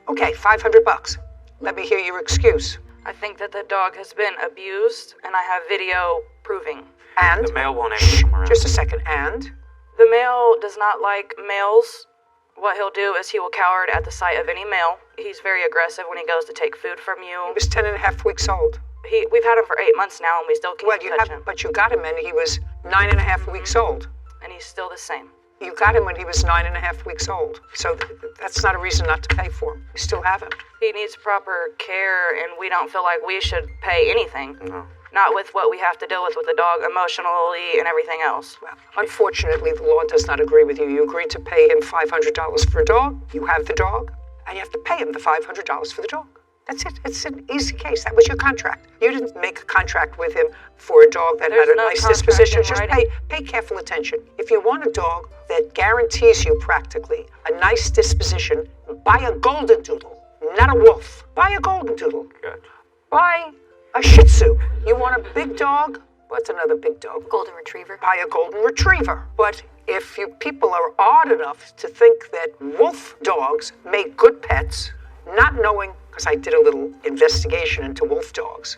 Speaker 2: Okay, $500. Let me hear your excuse.
Speaker 14: I think that the dog has been abused, and I have video proving.
Speaker 2: And?
Speaker 8: The male won't ever come around.
Speaker 2: Just a second. And?
Speaker 14: The male does not like males. What he'll do is he will cower at the sight of any male. He's very aggressive when he goes to take food from you.
Speaker 2: He was 10 and a half weeks old.
Speaker 14: We've had him for 8 months now, and we still can't touch him.
Speaker 2: But you got him and he was 9 and a half weeks old.
Speaker 14: And he's still the same.
Speaker 2: You got him when he was 9 and a half weeks old. So that's not a reason not to pay for him. You still have him.
Speaker 14: He needs proper care, and we don't feel like we should pay anything.
Speaker 8: No.
Speaker 14: Not with what we have to deal with the dog emotionally and everything else.
Speaker 2: Well, unfortunately, the law does not agree with you. You agreed to pay him $500 for a dog. You have the dog, and you have to pay him the $500 for the dog. That's it. It's an easy case. That was your contract. You didn't make a contract with him for a dog that had a nice disposition. Just pay careful attention. If you want a dog that guarantees you practically a nice disposition, buy a golden doodle, not a wolf. Buy a golden doodle.
Speaker 8: Gotcha.
Speaker 2: Buy a Shih Tzu. You want a big dog? What's another big dog?
Speaker 7: Golden Retriever.
Speaker 2: Buy a golden retriever. But if you people are odd enough to think that wolf dogs make good pets, not knowing, because I did a little investigation into wolf dogs,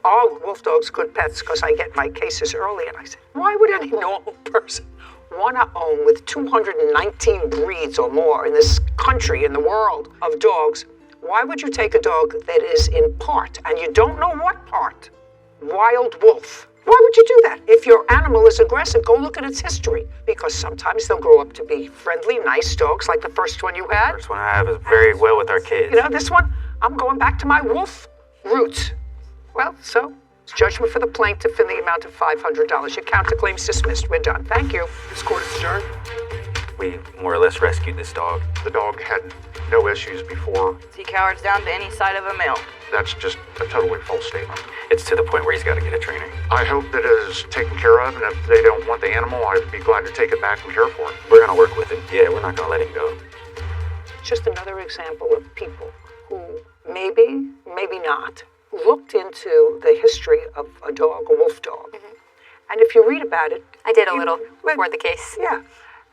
Speaker 2: are wolf dogs good pets? Because I get my cases early, and I say, why would any normal person want to own with 219 breeds or more in this country, in the world of dogs? Why would you take a dog that is in part, and you don't know what part, wild wolf? Why would you do that? If your animal is aggressive, go look at its history. Because sometimes they'll grow up to be friendly, nice dogs, like the first one you had.
Speaker 8: First one I have is very well with our kids.
Speaker 2: You know, this one, I'm going back to my wolf roots. Well, so it's judgment for the plaintiff in the amount of $500. Your counterclaim's dismissed. We're done. Thank you.
Speaker 11: This court is adjourned.
Speaker 8: We more or less rescued this dog.
Speaker 13: The dog had no issues before.
Speaker 14: He cowers down to any sight of a male.
Speaker 13: That's just a totally false statement.
Speaker 8: It's to the point where he's got to get a trainer.
Speaker 13: I hope that it is taken care of, and if they don't want the animal, I'd be glad to take it back and care for it.
Speaker 8: We're going to work with him. Yeah, we're not going to let him go.
Speaker 2: Just another example of people who maybe, maybe not, looked into the history of a dog, a wolf dog. Mm-hmm. And if you read about it...
Speaker 7: I did a little before the case.
Speaker 2: Yeah.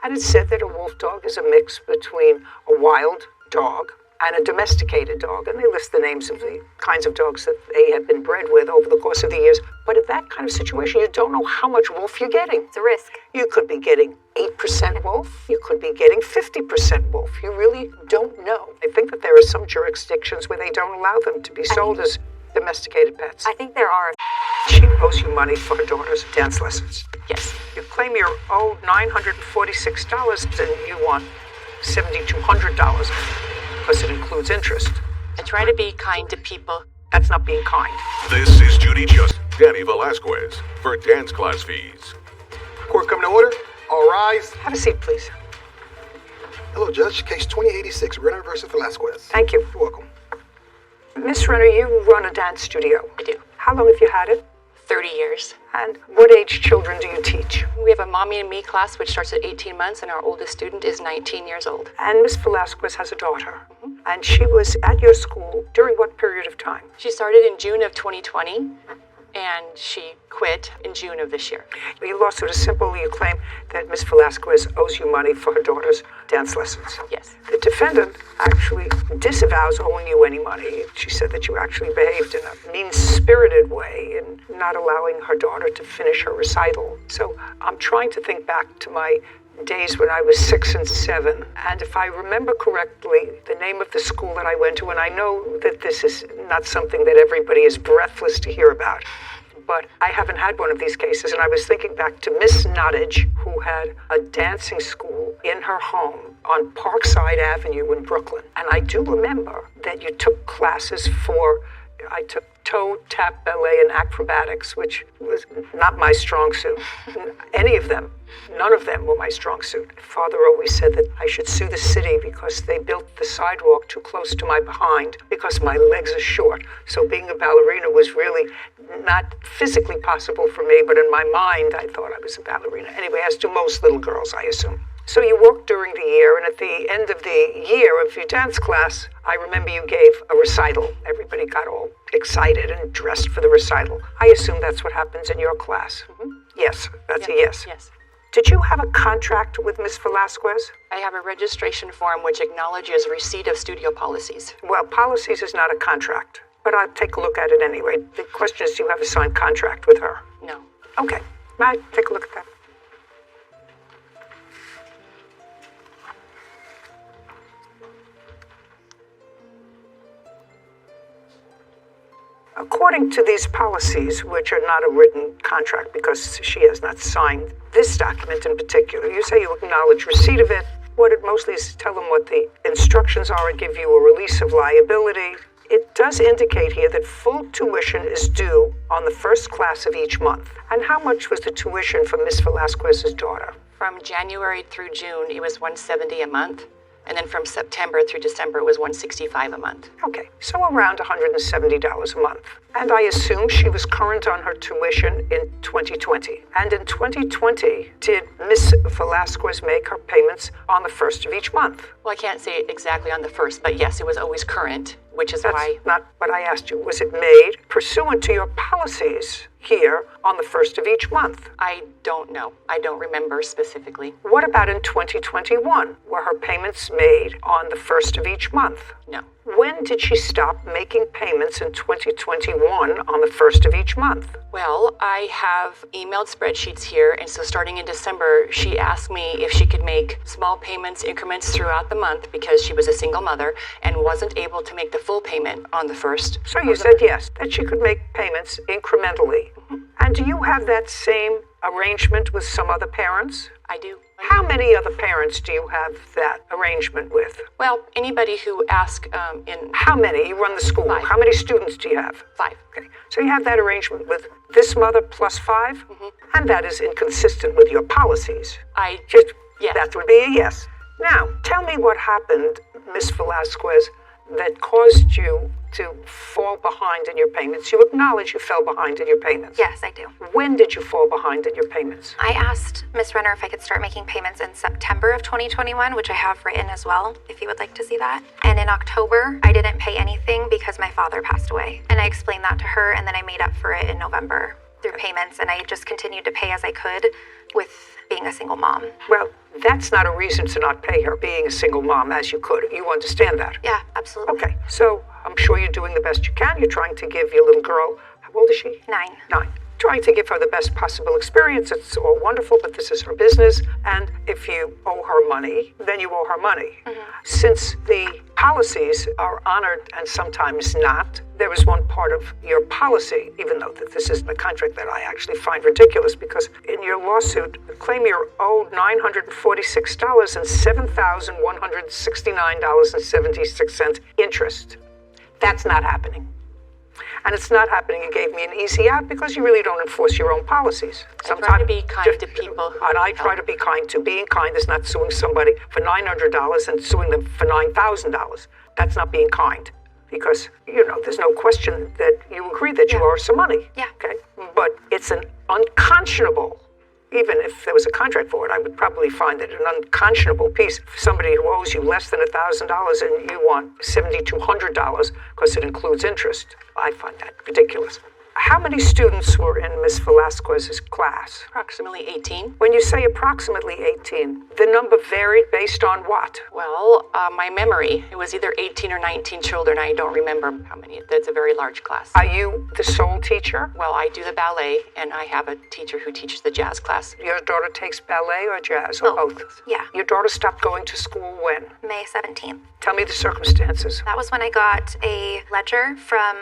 Speaker 2: And it said that a wolf dog is a mix between a wild dog and a domesticated dog. And they list the names of the kinds of dogs that they have been bred with over the course of the years. But in that kind of situation, you don't know how much wolf you're getting.
Speaker 7: It's a risk.
Speaker 2: You could be getting 8% wolf. You could be getting 50% wolf. You really don't know. I think that there are some jurisdictions where they don't allow them to be sold as domesticated pets.
Speaker 7: I think there are.
Speaker 2: She owes you money for her daughter's dance lessons.
Speaker 7: Yes.
Speaker 2: You claim you're owed $946 and you want $7,200 because it includes interest.
Speaker 15: I try to be kind to people.
Speaker 2: That's not being kind.
Speaker 12: This is Judy Just, Danny Velasquez for dance class fees.
Speaker 11: Court coming to order. All rise.
Speaker 2: Have a seat, please.
Speaker 11: Hello, Judge. Case 2086, Renner versus Velasquez.
Speaker 2: Thank you.
Speaker 11: You're welcome.
Speaker 2: Miss Renner, you run a dance studio.
Speaker 15: I do.
Speaker 2: How long have you had it?
Speaker 15: 30 years.
Speaker 2: And what age children do you teach?
Speaker 15: We have a mommy and me class which starts at 18 months and our oldest student is 19 years old.
Speaker 2: And Miss Velasquez has a daughter. Mm-hmm. And she was at your school during what period of time?
Speaker 15: She started in June of 2020 and she quit in June of this year.
Speaker 2: Your lawsuit is simple. You claim that Miss Velasquez owes you money for her daughter's dance lessons.
Speaker 15: Yes.
Speaker 2: The defendant actually disavows owing you any money. She said that you actually behaved in a mean-spirited way in not allowing her daughter to finish her recital. So I'm trying to think back to my days when I was 6 and 7. And if I remember correctly, the name of the school that I went to, and I know that this is not something that everybody is breathless to hear about, but I haven't had one of these cases, and I was thinking back to Miss Nottage, who had a dancing school in her home on Parkside Avenue in Brooklyn. And I do remember that you took classes I took toe, tap, ballet, and acrobatics, which was not my strong suit. Any of them, none of them were my strong suit. Father always said that I should sue the city because they built the sidewalk too close to my behind because my legs are short. So being a ballerina was really not physically possible for me, but in my mind, I thought I was a ballerina. Anyway, as do most little girls, I assume. So you worked during the year, and at the end of the year of your dance class, I remember you gave a recital. Everybody got all excited and dressed for the recital. I assume that's what happens in your class. Mm-hmm. Yes, that's a yes.
Speaker 15: Yes.
Speaker 2: Did you have a contract with Miss Velasquez?
Speaker 15: I have a registration form which acknowledges receipt of studio policies.
Speaker 2: Well, policies is not a contract, but I'll take a look at it anyway. The question is, do you have a signed contract with her?
Speaker 15: No.
Speaker 2: Okay, Matt, take a look at that. According to these policies, which are not a written contract because she has not signed this document in particular, you say you acknowledge receipt of it. What it mostly is tell them what the instructions are and give you a release of liability. It does indicate here that full tuition is due on the first class of each month. And how much was the tuition for Miss Velasquez's daughter?
Speaker 15: From January through June, it was $170 a month. And then from September through December, it was $165 a month.
Speaker 2: Okay, so around $170 a month. And I assume she was current on her tuition in 2020. And in 2020, did Miss Velasquez make her payments on the first of each month?
Speaker 15: Well, I can't say it exactly on the first, but yes, it was always current, which is why...
Speaker 2: That's not what I asked you. Was it made pursuant to your policies here on the first of each month?
Speaker 15: I don't know. I don't remember specifically.
Speaker 2: What about in 2021? Were her payments made on the first of each month?
Speaker 15: No.
Speaker 2: When did she stop making payments in 2021 on the first of each month?
Speaker 15: Well, I have emailed spreadsheets here, and so starting in December, she asked me if she could make small payments, increments throughout the month because she was a single mother and wasn't able to make the full payment on the first.
Speaker 2: So you said yes, that she could make payments incrementally. Mm-hmm. And do you have that same arrangement with some other parents?
Speaker 15: I do.
Speaker 2: How many other parents do you have that arrangement with?
Speaker 15: Well, anybody who asks in...
Speaker 2: How many? You run the school.
Speaker 15: 5.
Speaker 2: How many students do you have?
Speaker 15: 5.
Speaker 2: Okay. So you have that arrangement with this mother plus 5? Mm-hmm. And that is inconsistent with your policies.
Speaker 15: Yes.
Speaker 2: That would be a yes. Now, tell me what happened, Miss Velasquez, that caused you to fall behind in your payments. You acknowledge you fell behind in your payments.
Speaker 7: Yes, I do.
Speaker 2: When did you fall behind in your payments?
Speaker 7: I asked Miss Renner if I could start making payments in September of 2021, which I have written as well, if you would like to see that. And in October, I didn't pay anything because my father passed away. And I explained that to her, and then I made up for it in November through payments, and I just continued to pay as I could with being a single mom.
Speaker 2: Well, that's not a reason to not pay her, being a single mom as you could. You understand that?
Speaker 7: Yeah, absolutely.
Speaker 2: Okay, so I'm sure you're doing the best you can. You're trying to give your little girl, how old is she?
Speaker 7: 9.
Speaker 2: 9. Trying to give her the best possible experience. It's all wonderful, but this is her business. And if you owe her money, then you owe her money. Mm-hmm. Since the policies are honored and sometimes not, there is one part of your policy, even though that this isn't a contract, that I actually find ridiculous, because in your lawsuit, you claim you're owed $946 and $7,169.76 interest. That's not happening. And it's not happening. You gave me an easy out because you really don't enforce your own policies.
Speaker 15: Sometimes I try to be kind to people.
Speaker 2: And I try to be kind too. Being kind is not suing somebody for $900 and suing them for $9,000. That's not being kind. Because, there's no question that you agree that you owe some money.
Speaker 7: Yeah.
Speaker 2: Okay? But it's an unconscionable, even if there was a contract for it, I would probably find it an unconscionable piece for somebody who owes you less than $1,000 and you want $7,200 because it includes interest. I find that ridiculous. How many students were in Miss Velasquez's class?
Speaker 15: Approximately 18.
Speaker 2: When you say approximately 18, the number varied based on what?
Speaker 15: Well, my memory. It was either 18 or 19 children. I don't remember how many. That's a very large class.
Speaker 2: Are you the sole teacher?
Speaker 15: Well, I do the ballet, and I have a teacher who teaches the jazz class.
Speaker 2: Your daughter takes ballet or jazz, or both?
Speaker 7: Yeah.
Speaker 2: Your daughter stopped going to school when?
Speaker 7: May 17th.
Speaker 2: Tell me the circumstances.
Speaker 7: That was when I got a ledger from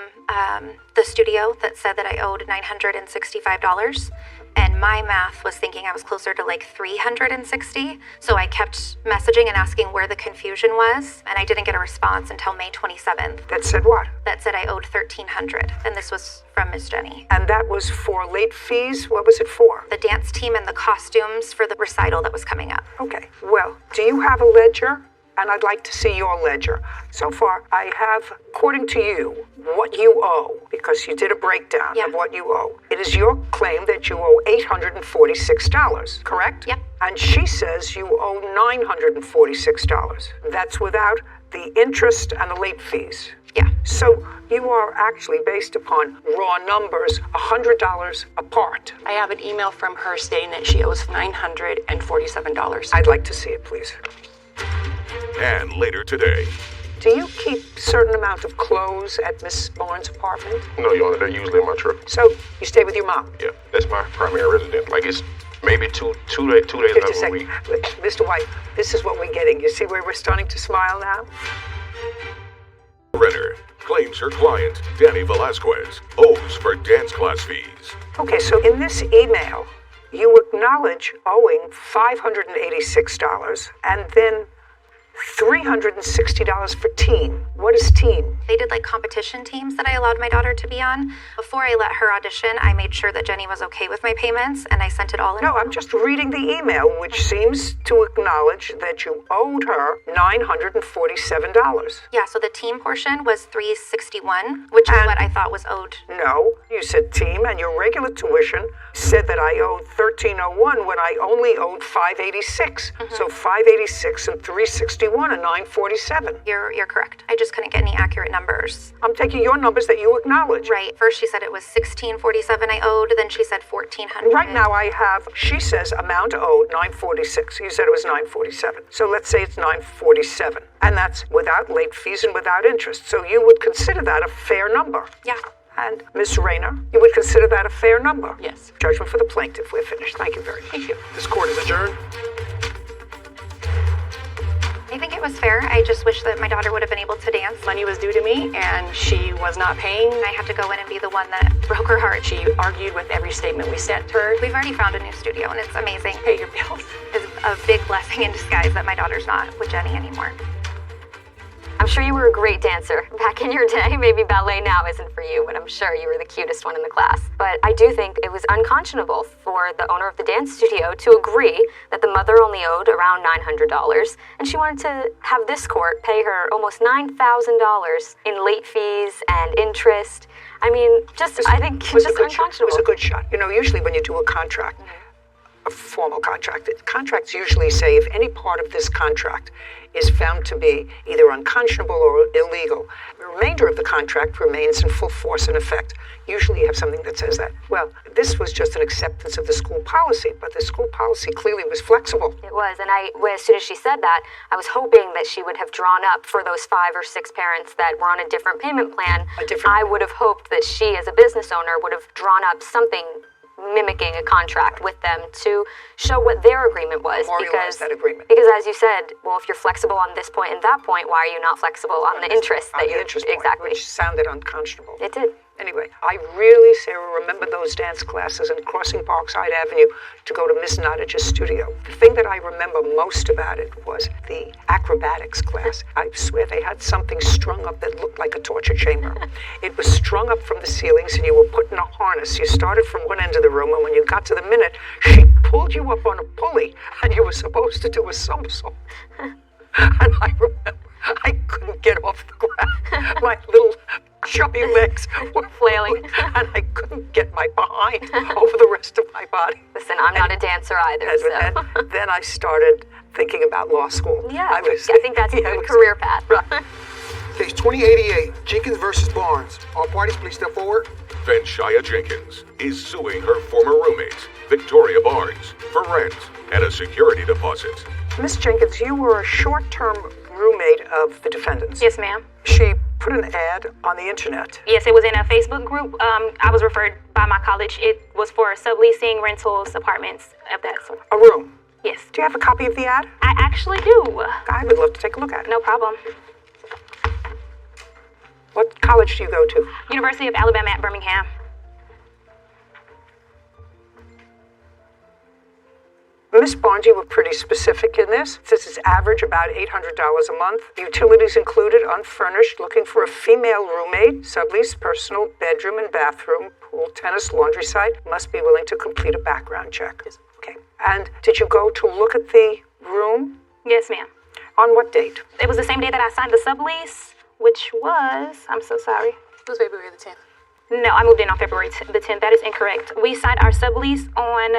Speaker 7: the studio that said that I owed $965.
Speaker 16: and my math was thinking I was closer to like 360. So I kept messaging and asking where the confusion was, and I didn't get a response until May 27th.
Speaker 2: That said what?
Speaker 16: That said I owed $1,300, and this was from Miss Jenny.
Speaker 2: And that was for late fees? What was it for?
Speaker 16: The dance team and the costumes for the recital that was coming up.
Speaker 2: Okay, well, do you have a ledger? And I'd like to see your ledger. So far, I have, according to you, what you owe, because you did a breakdown of what you owe. It is your claim that you owe $846, correct?
Speaker 16: Yep.
Speaker 2: And she says you owe $946. That's without the interest and the late fees.
Speaker 16: Yeah.
Speaker 2: So you are actually, based upon raw numbers, $100 apart.
Speaker 15: I have an email from her stating that she owes $947.
Speaker 2: I'd like to see it, please.
Speaker 12: And later today.
Speaker 2: Do you keep a certain amount of clothes at Miss Barnes' apartment?
Speaker 17: No, Your Honor, they're usually in my truck.
Speaker 2: So you stay with your mom?
Speaker 17: Yeah, that's my primary residence. Like it's maybe two days out of a week.
Speaker 2: Mr. White, this is what we're getting. You see where we're starting to smile now?
Speaker 12: Renner claims her client, Danny Velasquez, owes for dance class fees.
Speaker 2: Okay, so in this email, you acknowledge owing $586 and then $360 for teen. What is teen?
Speaker 16: They did like competition teams that I allowed my daughter to be on. Before I let her audition, I made sure that Jenny was okay with my payments, and I sent it all in.
Speaker 2: No, I'm just reading the email, which seems to acknowledge that you owed her $947.
Speaker 16: Yeah, so the team portion was $361, which is what I thought was owed.
Speaker 2: No, you said team, and your regular tuition said that I owed $1,301 when I only owed $586. So $586 and $361 and $947.
Speaker 16: You're correct. I just couldn't get any accurate numbers.
Speaker 2: I'm taking your numbers that you acknowledge.
Speaker 16: Right. First she said it was $1,647 I owed, then she said $1,400.
Speaker 2: Right now I have, she says amount owed $946. You said it was $947. So let's say it's $947. And that's without late fees and without interest. So you would consider that a fair number.
Speaker 16: Yeah.
Speaker 2: And Ms. Rayner, you would consider that a fair number?
Speaker 15: Yes.
Speaker 2: Judgment for the plaintiff. We're finished. Thank you very much.
Speaker 15: Thank you.
Speaker 11: This court is adjourned.
Speaker 16: I think it was fair. I just wish that my daughter would have been able to dance.
Speaker 15: Money was due to me, and she was not paying.
Speaker 16: I had to go in and be the one that broke her heart.
Speaker 15: She argued with every statement we sent her.
Speaker 16: We've already found a new studio, and it's amazing.
Speaker 15: Pay your bills.
Speaker 16: It's a big blessing in disguise that my daughter's not with Jenny anymore.
Speaker 7: I'm sure you were a great dancer back in your day. Maybe ballet now isn't for you, but I'm sure you were the cutest one in the class. But I do think it was unconscionable for the owner of the dance studio to agree that the mother only owed around $900, and she wanted to have this court pay her almost $9,000 in late fees and interest. I mean, I think just unconscionable.
Speaker 2: It was a good shot. You know, usually when you do a contract, a formal contract, contracts usually say if any part of this contract is found to be either unconscionable or illegal, the remainder of the contract remains in full force and effect. Usually you have something that says that. Well, this was just an acceptance of the school policy, but the school policy clearly was flexible.
Speaker 7: It was, and as soon as she said that, I was hoping that she would have drawn up for those 5 or 6 parents that were on a different payment plan. I would have hoped that she, as a business owner, would have drawn up something mimicking a contract with them to show what their agreement was.
Speaker 2: Memorialize that agreement.
Speaker 7: Because as you said, well, if you're flexible on this point and that point, why are you not flexible on the interest that you
Speaker 2: exactly, which sounded unconscionable.
Speaker 7: It did.
Speaker 2: Anyway, I really, Sarah, remember those dance classes and crossing Parkside Avenue to go to Miss Nottage's studio. The thing that I remember most about it was the acrobatics class. I swear they had something strung up that looked like a torture chamber. It was strung up from the ceilings and you were put in a harness. You started from one end of the room, and when you got to the minute, she pulled you up on a pulley and you were supposed to do a somersault. And I remember I couldn't get off the ground. My little chubby legs were flailing, and I couldn't get my behind over the rest of my body.
Speaker 7: Listen, I'm not a dancer either, so.
Speaker 2: Then I started thinking about law school.
Speaker 7: Yeah, I think that's a good career path.
Speaker 2: Right.
Speaker 11: Case 2088, Jenkins versus Barnes. All parties, please step forward.
Speaker 12: Venshia Jenkins is suing her former roommate, Victoria Barnes, for rent and a security deposit.
Speaker 2: Miss Jenkins, you were a short-term roommate of the defendants.
Speaker 5: Yes, ma'am.
Speaker 2: She put an ad on the internet.
Speaker 5: Yes, it was in a Facebook group. I was referred by my college. It was for subleasing rentals, apartments of that sort.
Speaker 2: A room?
Speaker 5: Yes.
Speaker 2: Do you have a copy of the ad?
Speaker 5: I actually do.
Speaker 2: I would love to take a look at it.
Speaker 5: No problem.
Speaker 2: What college do you go to?
Speaker 5: University of Alabama at Birmingham.
Speaker 2: Miss Barnes, you were pretty specific in this. This is average about $800 a month. Utilities included, unfurnished, looking for a female roommate, sublease, personal bedroom and bathroom, pool, tennis, laundry site. Must be willing to complete a background check.
Speaker 14: Yes.
Speaker 2: Okay. And did you go to look at the room?
Speaker 5: Yes, ma'am.
Speaker 2: On what date?
Speaker 5: It was the same day that I signed the sublease, which was, I'm so sorry.
Speaker 14: It was February the 10th.
Speaker 5: No, I moved in on February the 10th. That is incorrect. We signed our sublease on,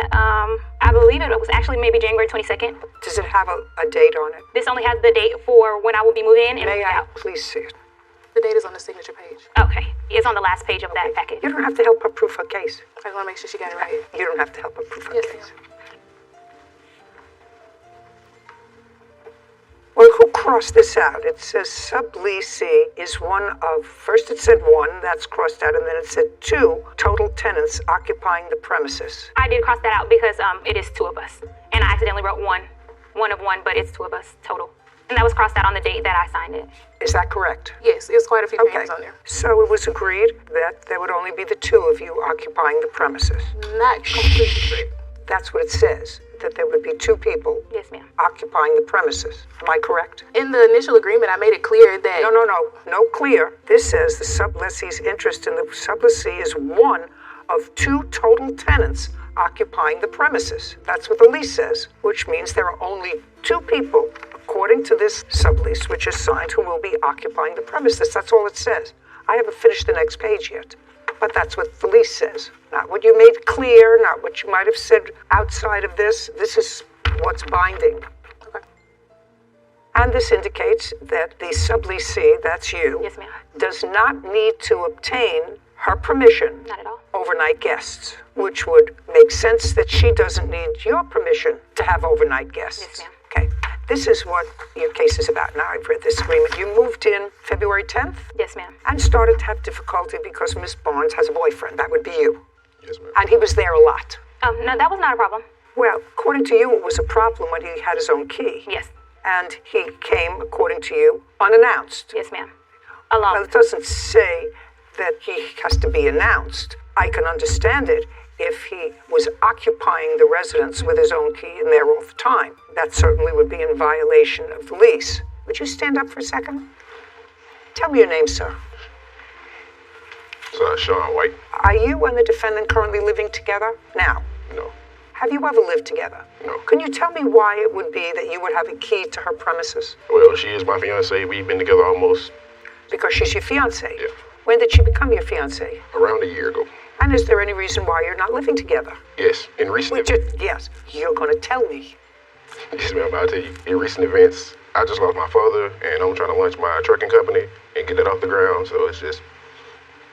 Speaker 5: I believe it was actually maybe January 22nd.
Speaker 2: Does it have a date on it?
Speaker 5: This only has the date for when I will be moving in.
Speaker 2: May I please see it?
Speaker 14: The date is on the signature page.
Speaker 5: Okay. It's on the last page of that packet.
Speaker 2: You don't have to help her prove her case.
Speaker 14: I want to make sure she got it right.
Speaker 2: You don't have to help her prove her
Speaker 14: Yes,
Speaker 2: case.
Speaker 14: ma'am.
Speaker 2: Well, who crossed this out? It says subleasee is one of, first it said one, that's crossed out, and then it said 2 total tenants occupying the premises.
Speaker 5: I did cross that out because it is 2 of us. And I accidentally wrote one of one, but it's 2 of us total. And that was crossed out on the date that I signed it.
Speaker 2: Is that correct?
Speaker 14: Yes, there's quite a few names on there.
Speaker 2: So it was agreed that there would only be the 2 of you occupying the premises.
Speaker 14: Not completely correct.
Speaker 2: That's what it says, that there would be 2 people
Speaker 5: Yes, ma'am.
Speaker 2: occupying the premises. Am I correct?
Speaker 14: In the initial agreement, I made it clear that...
Speaker 2: No clear. This says the subleasee's interest in the subleasee is one of 2 total tenants occupying the premises. That's what the lease says, which means there are only 2 people, according to this sublease, which is signed, who will be occupying the premises. That's all it says. I haven't finished the next page yet, but that's what the lease says. Not what you made clear, not what you might have said outside of this. This is what's binding.
Speaker 14: Okay.
Speaker 2: And this indicates that the subleasee, that's you,
Speaker 5: Yes, ma'am.
Speaker 2: does not need to obtain her permission.
Speaker 5: Not at all.
Speaker 2: Overnight guests, which would make sense that she doesn't need your permission to have overnight guests.
Speaker 5: Yes, ma'am.
Speaker 2: Okay. This is what your case is about. Now I've read this agreement. You moved in February 10th?
Speaker 5: Yes, ma'am.
Speaker 2: And started to have difficulty because Miss Barnes has a boyfriend. That would be you.
Speaker 17: Yes, ma'am.
Speaker 2: And he was there a lot.
Speaker 5: No, that was not a problem.
Speaker 2: Well, according to you, it was a problem when he had his own key.
Speaker 5: Yes.
Speaker 2: And he came, according to you, unannounced.
Speaker 5: Yes, ma'am. Alone.
Speaker 2: Well, it doesn't say that he has to be announced. I can understand it if he was occupying the residence with his own key and there all the time. That certainly would be in violation of the lease. Would you stand up for a second? Tell me your name, sir.
Speaker 17: It's Sean White.
Speaker 2: Are you and the defendant currently living together now?
Speaker 17: No.
Speaker 2: Have you ever lived together?
Speaker 17: No.
Speaker 2: Can you tell me why it would be that you would have a key to her premises?
Speaker 17: Well, she is my fiance. We've been together almost
Speaker 2: Because she's your fiancée.
Speaker 17: Yeah.
Speaker 2: When did she become your fiancée?
Speaker 17: around a year ago.
Speaker 2: And is there any reason why you're not living together?
Speaker 17: Yes, in recent
Speaker 2: Yes, you're going to tell me.
Speaker 17: Yes, ma'am. I'll tell you. In recent events, I just lost my father, and I'm trying to launch my trucking company and get that off the ground. So it's just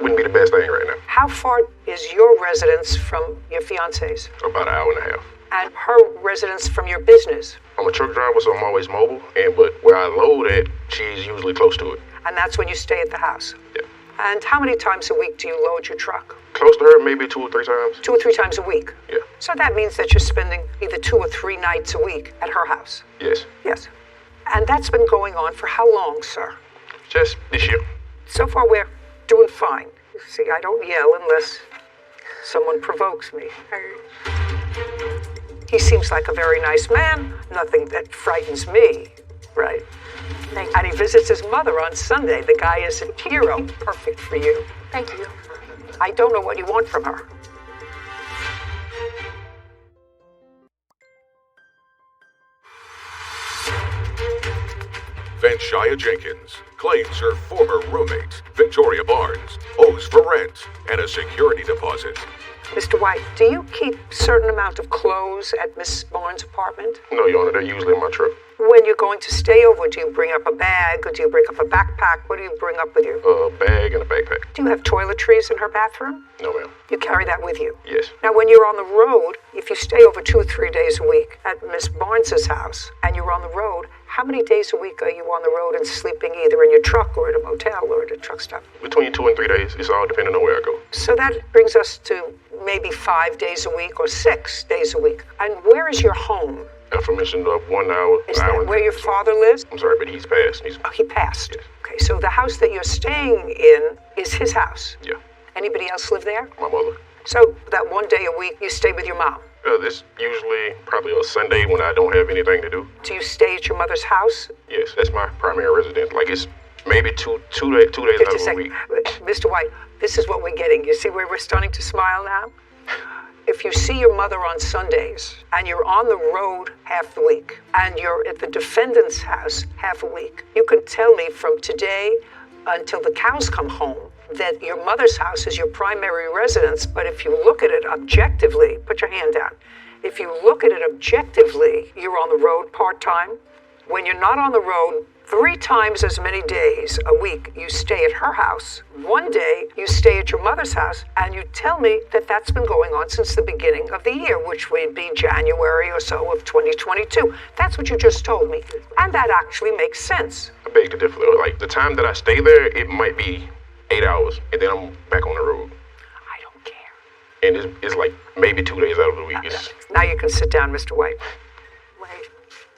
Speaker 17: wouldn't be the best thing right now.
Speaker 2: How far is your residence from your fiancé's?
Speaker 17: About an hour and a half.
Speaker 2: And her residence from your business?
Speaker 17: I'm a truck driver, so I'm always mobile. But where I load at, she's usually close to it.
Speaker 2: And that's when you stay at the house?
Speaker 17: Yeah.
Speaker 2: And how many times a week do you load your truck?
Speaker 17: Close to her, maybe 2 or 3 times.
Speaker 2: 2 or 3 times a week?
Speaker 17: Yeah.
Speaker 2: So that means that you're spending either 2 or 3 nights a week at her house?
Speaker 17: Yes.
Speaker 2: Yes. And that's been going on for how long, sir?
Speaker 17: Just this year.
Speaker 2: So far, we're doing fine. You see, I don't yell unless someone provokes me. He seems like a very nice man. Nothing that frightens me, right?
Speaker 14: Thank you.
Speaker 2: And he visits his mother on Sunday. The guy is a hero. Perfect for you.
Speaker 14: Thank you.
Speaker 2: I don't know what you want from her.
Speaker 12: Vanshia Jenkins claims her former roommate, Victoria Barnes, owes for rent and a security deposit.
Speaker 2: Mr. White, do you keep a certain amount of clothes at Miss Barnes' apartment?
Speaker 17: No, Your Honor, they're usually in my truck.
Speaker 2: When you're going to stay over, do you bring up a bag or do you bring up a backpack? What do you bring up with you?
Speaker 17: A bag and a backpack.
Speaker 2: Do you have toiletries in her bathroom?
Speaker 17: No, ma'am.
Speaker 2: You carry that with you?
Speaker 17: Yes.
Speaker 2: Now, when you're on the road, if you stay over 2 or 3 days a week at Miss Barnes' house and you're on the road, how many days a week are you on the road and sleeping either in your truck or at a motel or at a truck stop?
Speaker 17: Between 2 and 3 days. It's all depending on where I go.
Speaker 2: So that brings us to maybe 5 days a week or 6 days a week. And where is your home?
Speaker 17: Affirmation of 1 hour.
Speaker 2: Is that where your father lives?
Speaker 17: I'm sorry, but he's passed.
Speaker 2: Oh, he passed. Yes. Okay, so the house that you're staying in is his house?
Speaker 17: Yeah.
Speaker 2: Anybody else live there?
Speaker 17: My mother.
Speaker 2: So that 1 day a week you stay with your mom?
Speaker 17: This usually probably on Sunday when I don't have anything to do.
Speaker 2: Do you stay at your mother's house?
Speaker 17: Yes, that's my primary residence. Like it's maybe two days out of a week.
Speaker 2: Mr. White, this is what we're getting. You see where we're starting to smile now? If you see your mother on Sundays and you're on the road half the week and you're at the defendant's house half a week, you can tell me from today until the cows come home that your mother's house is your primary residence. But if you look at it objectively, put your hand down. If you look at it objectively, you're on the road part-time. When you're not on the road, 3 times as many days a week you stay at her house. 1 day you stay at your mother's house, and you tell me that that's been going on since the beginning of the year, which would be January or so of 2022. That's what you just told me, and that actually makes sense.
Speaker 17: I beg to differ though. Like the time that I stay there, it might be 8 hours, and then I'm back on the road.
Speaker 2: I don't care.
Speaker 17: And it's like maybe 2 days out of the week.
Speaker 2: Now you can sit down, Mr. White.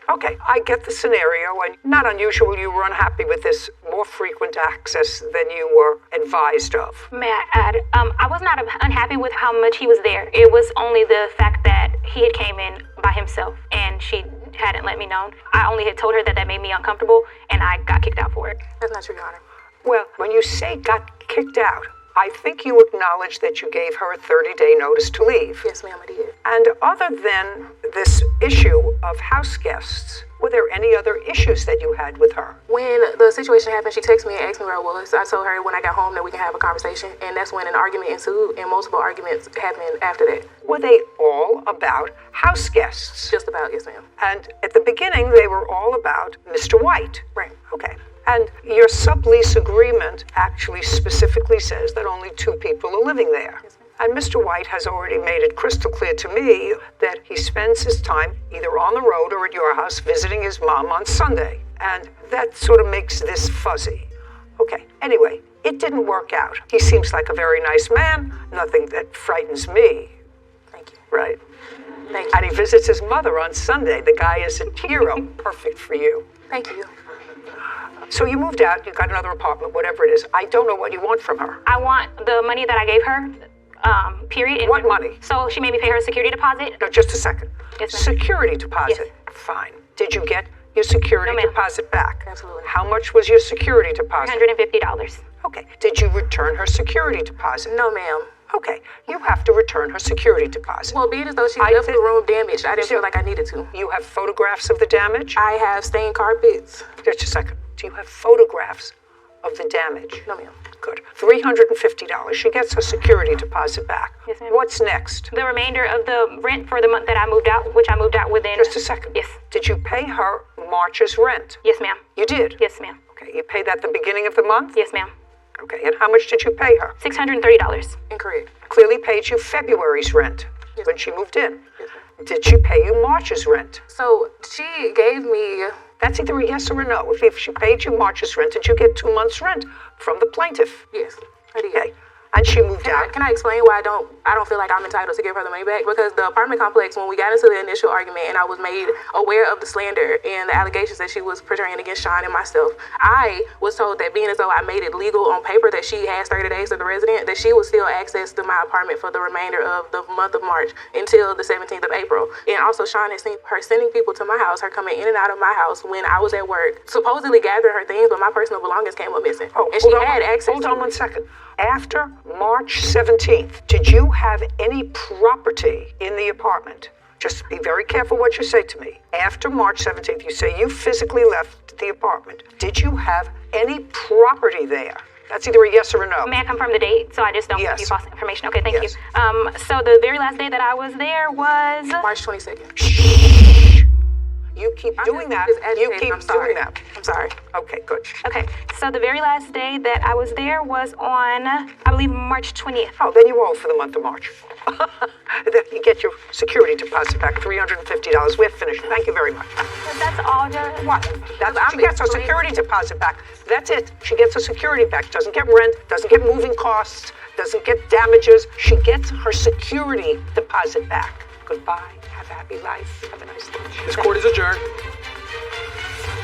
Speaker 2: Okay, I get the scenario, and not unusual you were unhappy with this more frequent access than you were advised of.
Speaker 5: May I add, I was not unhappy with how much he was there. It was only the fact that he had came in by himself, and she hadn't let me know. I only had told her that made me uncomfortable, and I got kicked out for it.
Speaker 15: That's not true, Your Honor.
Speaker 2: Well, when you say got kicked out, I think you acknowledge that you gave her a 30-day notice to leave.
Speaker 15: Yes, ma'am, I did.
Speaker 2: And other than this issue of house guests, were there any other issues that you had with her?
Speaker 15: When the situation happened, she texted me and asked me where I was. I told her when I got home that we can have a conversation, and that's when an argument ensued, and multiple arguments happened after that.
Speaker 2: Were they all about house guests?
Speaker 15: Just about, yes, ma'am.
Speaker 2: And at the beginning, they were all about Mr. White.
Speaker 15: Right.
Speaker 2: Okay. And your sublease agreement actually specifically says that only 2 people are living there. And Mr. White has already made it crystal clear to me that he spends his time either on the road or at your house visiting his mom on Sunday. And that sort of makes this fuzzy. Okay, anyway, it didn't work out. He seems like a very nice man, nothing that frightens me.
Speaker 15: Thank you.
Speaker 2: Right.
Speaker 15: Thank you.
Speaker 2: And he visits his mother on Sunday. The guy is a hero, perfect for you.
Speaker 15: Thank you.
Speaker 2: So you moved out, you got another apartment, whatever it is. I don't know what you want from her.
Speaker 5: I want the money that I gave her, period.
Speaker 2: What money?
Speaker 5: So she made me pay her security deposit.
Speaker 2: No, just a second.
Speaker 5: Yes, ma'am.
Speaker 2: Security deposit?
Speaker 5: Yes.
Speaker 2: Fine. Did you get your security deposit back?
Speaker 15: Absolutely.
Speaker 2: How much was your security deposit?
Speaker 5: $150.
Speaker 2: Okay. Did you return her security deposit?
Speaker 15: No, ma'am.
Speaker 2: Okay. You have to return her security deposit.
Speaker 15: Well, being as though she left the room damaged, I didn't feel like I needed to.
Speaker 2: You have photographs of the damage?
Speaker 15: I have stained carpets.
Speaker 2: Just a second. Do you have photographs of the damage?
Speaker 15: No, ma'am.
Speaker 2: Good. $350. She gets her security deposit back.
Speaker 5: Yes, ma'am.
Speaker 2: What's next?
Speaker 5: The remainder of the rent for the month that I moved out, which I moved out within...
Speaker 2: Just a second.
Speaker 5: Yes.
Speaker 2: Did you pay her March's rent?
Speaker 5: Yes, ma'am.
Speaker 2: You did?
Speaker 5: Yes, ma'am.
Speaker 2: Okay, you paid that at the beginning of the month?
Speaker 5: Yes, ma'am.
Speaker 2: Okay, and how much did you pay her?
Speaker 5: $630.
Speaker 15: Incorrect.
Speaker 2: Clearly paid you February's rent when she moved in.
Speaker 15: Yes, ma'am.
Speaker 2: Did she pay you March's rent?
Speaker 15: So she gave me...
Speaker 2: That's either a yes or a no. If she paid you March's rent, did you get 2 months' rent from the plaintiff?
Speaker 15: Yes, I did.
Speaker 2: Okay. And she moved out.
Speaker 15: Can I explain why I don't feel like I'm entitled to give her the money back? Because the apartment complex, when we got into the initial argument and I was made aware of the slander and the allegations that she was portraying against Sean and myself, I was told that being as though I made it legal on paper that she has 30 days as a resident, that she would still access to my apartment for the remainder of the month of March until the 17th of April. And also Sean has seen her sending people to my house, her coming in and out of my house when I was at work, supposedly gathering her things, but my personal belongings came up missing.
Speaker 2: Oh,
Speaker 15: and she had access
Speaker 2: Hold on 1 second. After March 17th, did you have any property in the apartment? Just be very careful what you say to me. After March 17th, you say you physically left the apartment. Did you have any property there? That's either a yes or a no.
Speaker 5: May I confirm the date so I just don't give you false information? Okay, thank you. So the very last day that I was there was...
Speaker 15: March 22nd.
Speaker 2: Shh. You keep doing that. You keep doing that.
Speaker 15: I'm sorry.
Speaker 2: Okay, good.
Speaker 5: Okay, so the very last day that I was there was on, I believe, March 20th.
Speaker 2: Oh, then you owe for the month of March. Then you get your security deposit back, $350. We're finished. Thank you very much.
Speaker 5: That's all, Judge.
Speaker 2: What? She gets her security deposit back. That's it. She gets her security back. Doesn't get rent, doesn't get moving costs, doesn't get damages. She gets her security deposit back. Goodbye. Have a happy life. Have a nice day.
Speaker 11: This court is adjourned.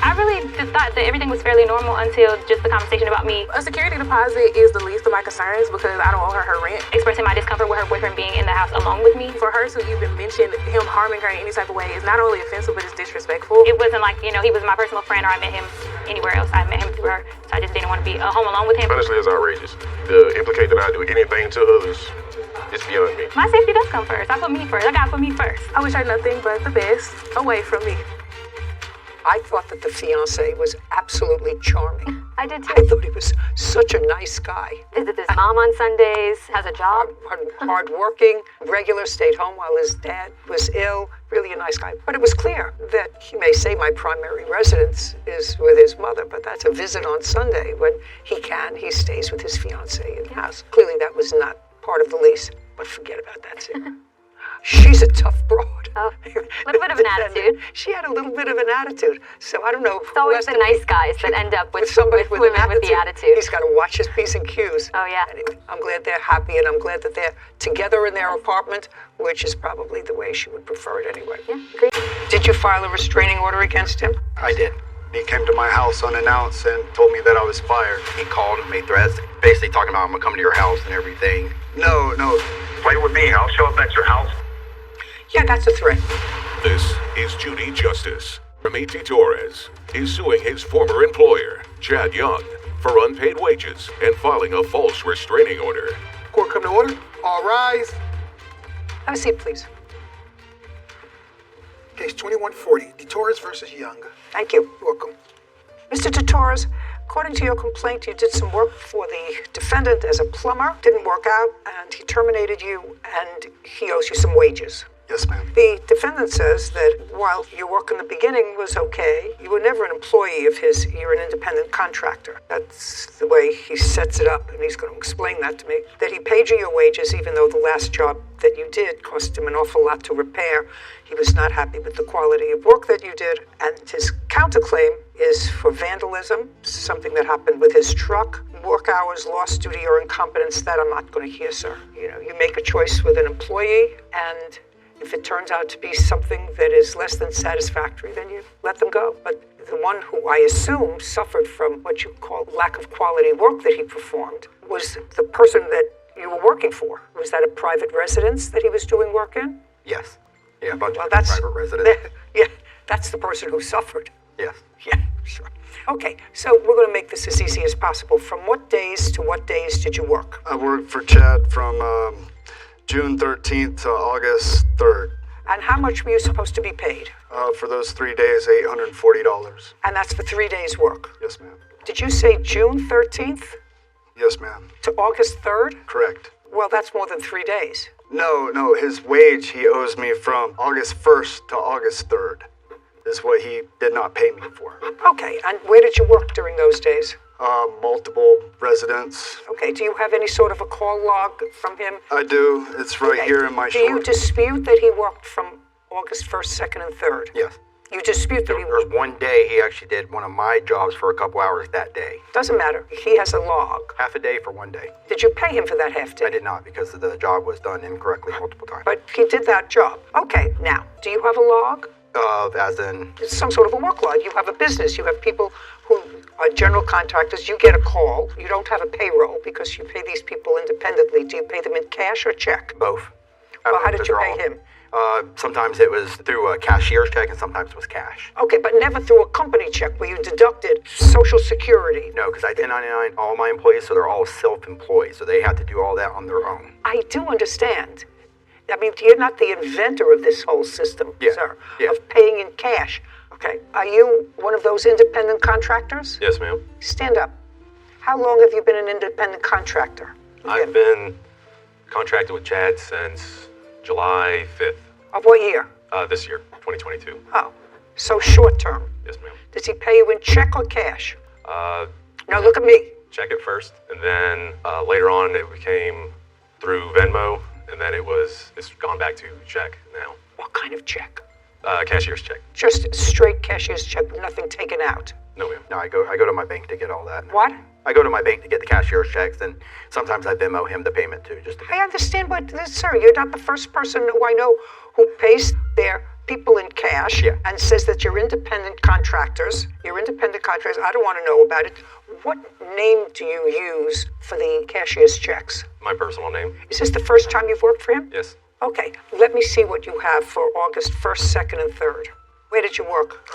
Speaker 5: I really really just thought that everything was fairly normal until just the conversation about me.
Speaker 14: A security deposit is the least of my concerns because I don't owe her rent.
Speaker 5: Expressing my discomfort with her boyfriend being in the house alone with me.
Speaker 14: For her to even mention him harming her in any type of way is not only offensive, but it's disrespectful.
Speaker 5: It wasn't like, he was my personal friend or I met him anywhere else. I met him through her, so I just didn't want to be home alone with him.
Speaker 17: Honestly, it's outrageous. To implicate that I do anything to others, it's beyond me.
Speaker 5: My safety does come first. I put me first. I gotta put me first.
Speaker 14: I wish I had nothing but the best away from me.
Speaker 2: I thought that the fiancé was absolutely charming.
Speaker 7: I did too.
Speaker 2: I thought he was such a nice guy.
Speaker 7: Visits his mom on Sundays, has a job.
Speaker 2: Hardworking, regular, stayed home while his dad was ill. Really a nice guy. But it was clear that he may say my primary residence is with his mother, but that's a visit on Sunday. When he can, he stays with his fiancée in the house. Clearly that was not part of the lease, but forget about that, Sam. She's a tough broad.
Speaker 7: Oh, a little bit of an attitude.
Speaker 2: She had a little bit of an attitude. So I don't know.
Speaker 7: It's always the nice guys that end up with
Speaker 2: somebody with
Speaker 7: women with the attitude.
Speaker 2: He's got to watch his P's and Q's.
Speaker 7: Oh, yeah.
Speaker 2: Anyway, I'm glad they're happy, and I'm glad that they're together in their apartment, which is probably the way she would prefer it anyway.
Speaker 7: Yeah, agreed.
Speaker 2: Did you file a restraining order against him?
Speaker 6: I did. He came to my house unannounced and told me that I was fired. He called and made threats, basically talking about I'm gonna come to your house and everything. No.
Speaker 18: Play with me. I'll show up at your house.
Speaker 2: Yeah, that's a threat.
Speaker 12: This is Judy Justice. Ramiti Torres is suing his former employer, Chad Young, for unpaid wages and filing a false restraining order.
Speaker 11: Court come to order. All rise.
Speaker 2: Have a seat, please.
Speaker 11: Case 2140, DeTorres versus Young.
Speaker 2: Thank you.
Speaker 11: You're welcome.
Speaker 2: Mr. DeTorres, according to your complaint, you did some work for the defendant as a plumber. Didn't work out, and he terminated you, and he owes you some wages.
Speaker 6: Yes, ma'am.
Speaker 2: The defendant says that while your work in the beginning was okay, you were never an employee of his. You're an independent contractor. That's the way he sets it up, and he's going to explain that to me. That he paid you your wages even though the last job that you did cost him an awful lot to repair. He was not happy with the quality of work that you did, and his counterclaim is for vandalism, something that happened with his truck. Work hours, lost due to your incompetence, that I'm not going to hear, sir. You make a choice with an employee, and if it turns out to be something that is less than satisfactory, then you let them go. But the one who I assume suffered from what you call lack of quality work that he performed was the person that you were working for. Was that a private residence that he was doing work in?
Speaker 6: Yes. Yeah, a bunch of
Speaker 2: that's
Speaker 6: private residents.
Speaker 2: Yeah, that's the person who suffered.
Speaker 6: Yes.
Speaker 2: Yeah, sure. Okay, so we're going to make this as easy as possible. From what days to what days did you work?
Speaker 6: I worked for Chad from June 13th to August 3rd.
Speaker 2: And how much were you supposed to be paid?
Speaker 6: For those 3 days, $840.
Speaker 2: And that's for 3 days' work?
Speaker 6: Yes, ma'am.
Speaker 2: Did you say June 13th?
Speaker 6: Yes, ma'am.
Speaker 2: To August 3rd?
Speaker 6: Correct.
Speaker 2: Well, that's more than 3 days.
Speaker 6: No, his wage he owes me from August 1st to August 3rd is what he did not pay me for.
Speaker 2: Okay, and where did you work during those days?
Speaker 6: Multiple residents.
Speaker 2: Okay, do you have any sort of a call log from him?
Speaker 6: I do. It's right here in my
Speaker 2: Do you dispute that he worked from August 1st, 2nd, and 3rd?
Speaker 6: Yes.
Speaker 2: You dispute that he
Speaker 6: There was one day he actually did one of my jobs for a couple hours that day.
Speaker 2: Doesn't matter. He has a log.
Speaker 6: Half a day for one day.
Speaker 2: Did you pay him for that half day?
Speaker 6: I did not, because the job was done incorrectly multiple times.
Speaker 2: But he did that job. Okay, now, do you have a log?
Speaker 6: As in?
Speaker 2: It's some sort of a work log. You have a business. You have people who are general contractors. You get a call. You don't have a payroll because you pay these people independently. Do you pay them in cash or check?
Speaker 6: Both.
Speaker 2: Well, how did you pay him?
Speaker 6: Sometimes it was through a cashier's check and sometimes it was cash.
Speaker 2: Okay, but never through a company check where you deducted Social Security.
Speaker 6: No, because I 1099 all my employees, so they're all self-employed, so they have to do all that on their own.
Speaker 2: I do understand. I mean, you're not the inventor of this whole system, sir, of paying in cash. Okay, are you one of those independent contractors?
Speaker 8: Yes, ma'am.
Speaker 2: Stand up. How long have you been an independent contractor?
Speaker 8: I've been contracted with Chad since July 5th.
Speaker 2: Of what year?
Speaker 8: This year, 2022.
Speaker 2: Oh, so short term.
Speaker 8: Yes, ma'am.
Speaker 2: Does he pay you in check or cash? Now look at me.
Speaker 8: Check it first, and then later on it became through Venmo, and then it's gone back to check now.
Speaker 2: What kind of check?
Speaker 8: Cashier's check.
Speaker 2: Just a straight cashier's check, nothing taken out.
Speaker 8: No, ma'am.
Speaker 6: No, I go to my bank to get all that.
Speaker 2: What?
Speaker 6: I go to my bank to get the cashier's checks, and sometimes I Venmo him the payment too.
Speaker 2: I understand, but sir, you're not the first person who I know who pays their people in cash and says that you're independent contractors. You're independent contractors. I don't want to know about it. What name do you use for the cashier's checks?
Speaker 19: My personal name.
Speaker 2: Is this the first time you've worked for him?
Speaker 19: Yes.
Speaker 2: Okay, let me see what you have for August 1st, 2nd, and 3rd. Where did you work?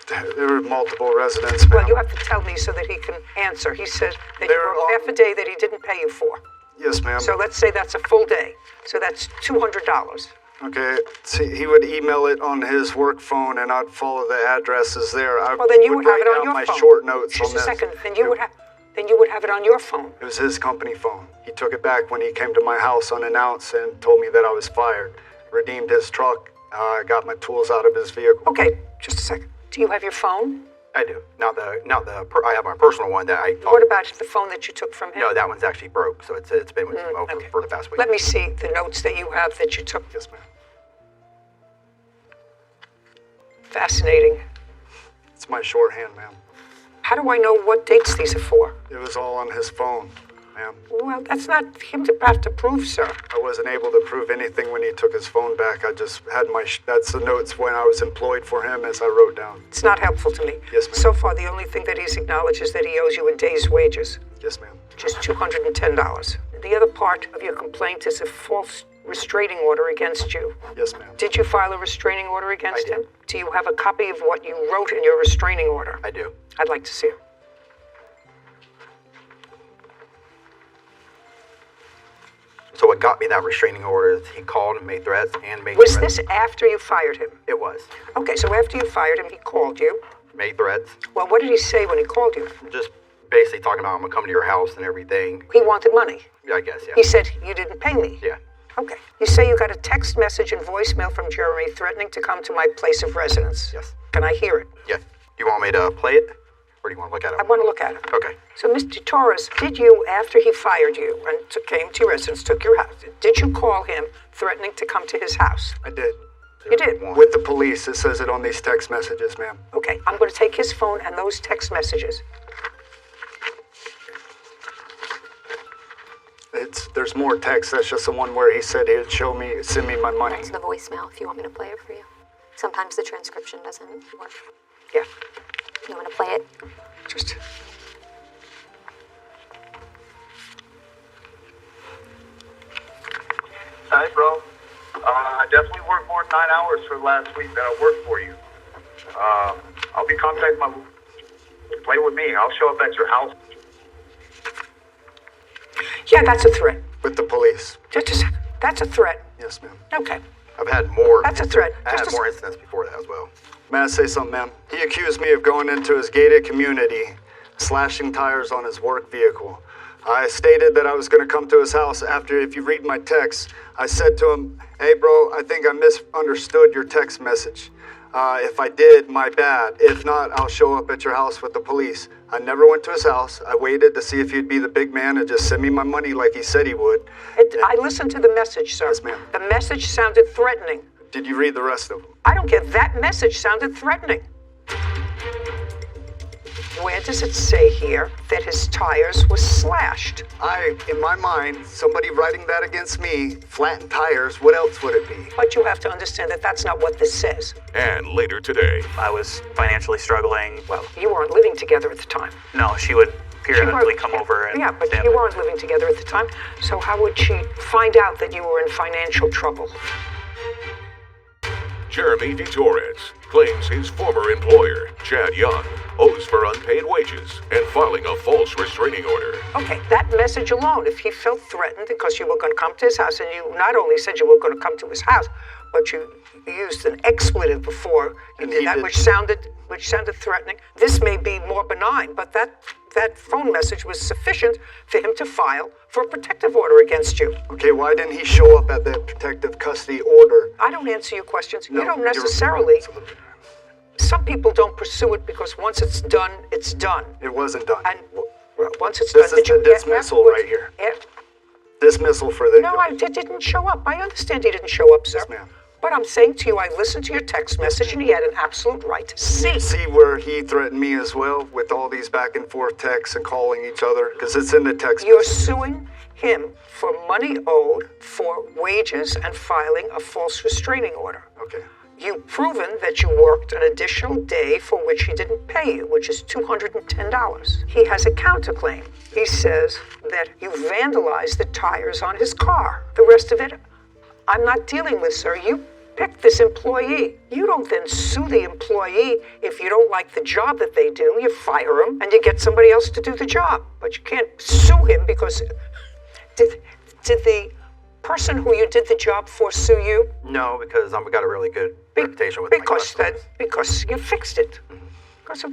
Speaker 20: There were multiple residents, ma'am.
Speaker 2: Well, you have to tell me so that he can answer. He said that you worked half a day that he didn't pay you for.
Speaker 20: Yes, ma'am.
Speaker 2: So let's say that's a full day. So that's $200.
Speaker 20: Okay, see, he would email it on his work phone, and I'd follow the addresses there.
Speaker 2: Well, then you would have it on your
Speaker 20: my
Speaker 2: phone.
Speaker 20: short notes
Speaker 2: Just
Speaker 20: on
Speaker 2: a
Speaker 20: this.
Speaker 2: second. Then you would have it on your phone.
Speaker 20: It was his company phone. He took it back when he came to my house unannounced and told me that I was fired. Redeemed his truck. Got my tools out of his vehicle.
Speaker 2: Okay, just a second. Do you have your phone?
Speaker 19: I do. I have my personal one that I.
Speaker 2: What about the phone that you took from him?
Speaker 19: No, that one's actually broke, so it's been with me for the past week.
Speaker 2: Let me see the notes that you have that you took.
Speaker 20: Yes, ma'am.
Speaker 2: Fascinating.
Speaker 20: It's my shorthand, ma'am.
Speaker 2: How do I know what dates these are for?
Speaker 20: It was all on his phone, ma'am.
Speaker 2: Well, that's not him to have to prove, sir.
Speaker 20: I wasn't able to prove anything when he took his phone back. I just had that's the notes when I was employed for him as I wrote down.
Speaker 2: It's not helpful to me.
Speaker 20: Yes, ma'am.
Speaker 2: So far, the only thing that he's acknowledged is that he owes you a day's wages.
Speaker 20: Yes, ma'am.
Speaker 2: Which is $210. The other part of your complaint is a false restraining order against you.
Speaker 20: Yes, ma'am.
Speaker 2: Did you file a restraining order against him? Do you have a copy of what you wrote in your restraining order?
Speaker 19: I do.
Speaker 2: I'd like to see it.
Speaker 19: So what got me that restraining order is he called and made threats and made
Speaker 2: Was
Speaker 19: threats.
Speaker 2: this after you fired him?
Speaker 19: It was.
Speaker 2: Okay, so after you fired him, he called you.
Speaker 19: Made threats.
Speaker 2: Well, what did he say when he called you?
Speaker 19: Just basically talking about I'm going to come to your house and everything.
Speaker 2: He wanted money.
Speaker 19: Yeah, I guess, yeah.
Speaker 2: He said, you didn't pay me.
Speaker 19: Yeah.
Speaker 2: Okay. You say you got a text message and voicemail from Jeremy threatening to come to my place of residence.
Speaker 19: Yes.
Speaker 2: Can I hear it?
Speaker 19: Yeah. You want me to play it? Or do you want to look at it?
Speaker 2: I want to look at it.
Speaker 19: Okay.
Speaker 2: So, Mr. Torres, did you, after he fired you and came to your residence, took your house, did you call him threatening to come to his house?
Speaker 20: I did.
Speaker 2: You did?
Speaker 20: With the police. It says it on these text messages, ma'am.
Speaker 2: Okay. I'm going to take his phone and those text messages.
Speaker 20: There's more text. That's just the one where he said he'd send me my money.
Speaker 7: That's the voicemail if you want me to play it for you. Sometimes the transcription doesn't work.
Speaker 2: Yeah.
Speaker 7: You want to play it?
Speaker 2: Just.
Speaker 18: Hey, bro. I definitely worked more than 9 hours for last week that I worked for you. I'll be contacting my. Play with me. I'll show up at your house.
Speaker 2: Yeah, that's a threat.
Speaker 20: With the police.
Speaker 2: Just a second. That's a threat.
Speaker 20: Yes, ma'am.
Speaker 2: Okay.
Speaker 19: I've had more.
Speaker 2: That's a threat.
Speaker 19: I had more incidents before that as well.
Speaker 20: May I say something, ma'am? He accused me of going into his gated community, slashing tires on his work vehicle. I stated that I was going to come to his house after, if you read my text, I said to him, hey, bro, I think I misunderstood your text message. If I did, my bad. If not, I'll show up at your house with the police. I never went to his house. I waited to see if he'd be the big man and just send me my money like he said he would.
Speaker 2: I listened to the message, sir.
Speaker 20: Yes, ma'am.
Speaker 2: The message sounded threatening.
Speaker 20: Did you read the rest of them?
Speaker 2: I don't get that message sounded threatening. Where does it say here that his tires were slashed?
Speaker 20: In my mind, somebody writing that against me, flattened tires, what else would it be?
Speaker 2: But you have to understand that that's not what this says.
Speaker 12: And later today,
Speaker 21: I was financially struggling.
Speaker 2: Well, you weren't living together at the time.
Speaker 21: No, she would periodically come over and
Speaker 2: yeah, but you weren't living together at the time. So how would she find out that you were in financial trouble?
Speaker 12: Jeremy DeTorres claims his former employer, Chad Young, owes for unpaid wages and filing a false restraining order.
Speaker 2: Okay, that message alone, if he felt threatened because you were going to come to his house, and you not only said you were going to come to his house, but you used an expletive before you did that, which sounded threatening. This may be more benign, but that phone message was sufficient for him to file for a protective order against you.
Speaker 20: Okay, why didn't he show up at the protective custody order?
Speaker 2: I don't answer your questions.
Speaker 20: No,
Speaker 2: you don't necessarily. Some people don't pursue it because once it's done, it's done.
Speaker 20: It wasn't done.
Speaker 2: And once it's
Speaker 20: this
Speaker 2: done,
Speaker 20: is the dismissal right here. Dismissal for the.
Speaker 2: No, I didn't show up. I understand he didn't show up, sir.
Speaker 20: Yes, ma'am.
Speaker 2: But I'm saying to you, I listened to your text message, and he had an absolute right to see.
Speaker 20: See where he threatened me as well with all these back and forth texts and calling each other? Because it's in the text
Speaker 2: You're
Speaker 20: message.
Speaker 2: suing him for money owed for wages and filing a false restraining order.
Speaker 20: Okay.
Speaker 2: You've proven that you worked an additional day for which he didn't pay you, which is $210. He has a counterclaim. He says that you vandalized the tires on his car. The rest of it, I'm not dealing with, sir. You pick this employee. You don't then sue the employee if you don't like the job that they do. You fire him and you get somebody else to do the job. But you can't sue him because... Did the person who you did the job for sue you?
Speaker 19: No, because I've got a really good reputation with my customers.
Speaker 2: Because you fixed it. Because it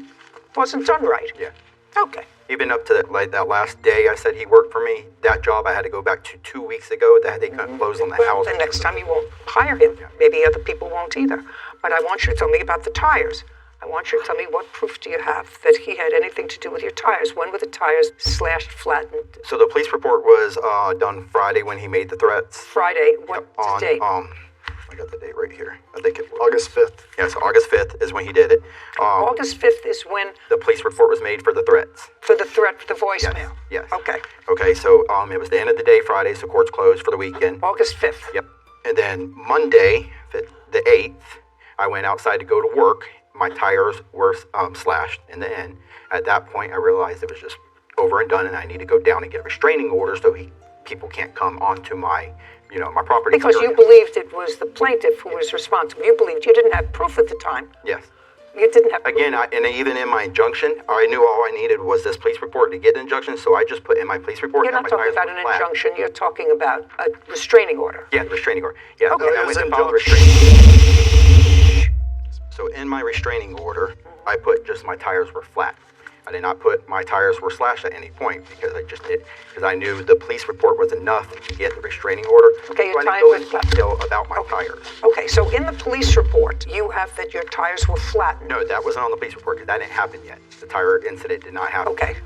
Speaker 2: wasn't done right.
Speaker 19: Yeah.
Speaker 2: Okay.
Speaker 19: Even up to that last day I said he worked for me, that job I had to go back to 2 weeks ago. That they couldn't close on the house.
Speaker 2: The next time you won't hire him. Yeah. Maybe other people won't either. But I want you to tell me about the tires. I want you to tell me what proof do you have that he had anything to do with your tires? When were the tires slashed, flattened?
Speaker 19: So the police report was done Friday when he made the threats.
Speaker 2: Friday? What date?
Speaker 19: I got the date right here. I think it was
Speaker 20: August 5th.
Speaker 19: Yeah, so August 5th is when he did it.
Speaker 2: August 5th is when...
Speaker 19: The police report was made for the threats.
Speaker 2: For the threat, for the voicemail?
Speaker 19: Yes.
Speaker 2: Okay.
Speaker 19: Okay, so it was the end of the day Friday, so court's closed for the weekend.
Speaker 2: August 5th.
Speaker 19: Yep. And then Monday, the 8th, I went outside to go to work. My tires were slashed in the end. At that point, I realized it was just over and done, and I need to go down and get a restraining order so people can't come onto my property.
Speaker 2: Because you believed it was the plaintiff who was responsible. You believed you didn't have proof at the time.
Speaker 19: Yes.
Speaker 2: You didn't have proof.
Speaker 19: Again, and even in my injunction, I knew all I needed was this police report to get an injunction, so I just put in my police report.
Speaker 2: You're not talking about an injunction. You're talking about a restraining order.
Speaker 19: Yeah, the restraining order. Yeah.
Speaker 2: Okay.
Speaker 19: I went to file the restraining. So in my restraining order, I put just my tires were flat. I did not put my tires were slashed at any point because I knew the police report was enough to get the restraining order.
Speaker 2: Okay, your
Speaker 19: so I
Speaker 2: tires
Speaker 19: didn't
Speaker 2: were
Speaker 19: go
Speaker 2: flat.
Speaker 19: into detail about my tires.
Speaker 2: Okay, so in the police report, you have that your tires were flattened.
Speaker 19: No, that wasn't on the police report because that didn't happen yet. The tire incident did not happen.
Speaker 2: Okay.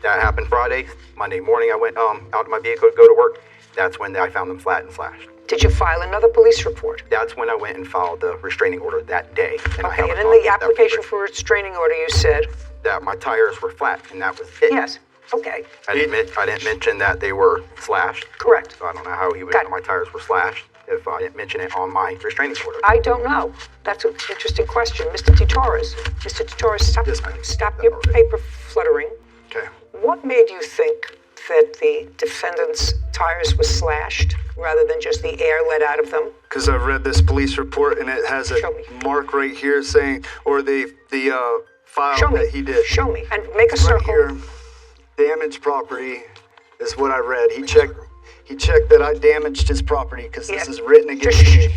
Speaker 19: That happened Friday. Monday morning, I went out to my vehicle to go to work. That's when I found them flat and slashed.
Speaker 2: Did you file another police report?
Speaker 19: That's when I went and filed the restraining order that day.
Speaker 2: Okay, and in the application for a restraining order, you said?
Speaker 19: That my tires were flat, and that was it.
Speaker 2: Yes, okay.
Speaker 19: I didn't mention that they were slashed.
Speaker 2: Correct.
Speaker 19: So I don't know how he would know my tires were slashed if I didn't mention it on my restraining order.
Speaker 2: I don't know. That's an interesting question. Mr. DeTorres. Mr. DeTorres, stop your paper fluttering.
Speaker 20: Okay.
Speaker 2: What made you think that the defendant's tires were slashed rather than just the air let out of them?
Speaker 20: Because I read this police report and it has a mark right here saying, or the file that he did.
Speaker 2: Show me. And make a circle.
Speaker 20: Here, damaged property is what I read. He checked that I damaged his property because this is written against me.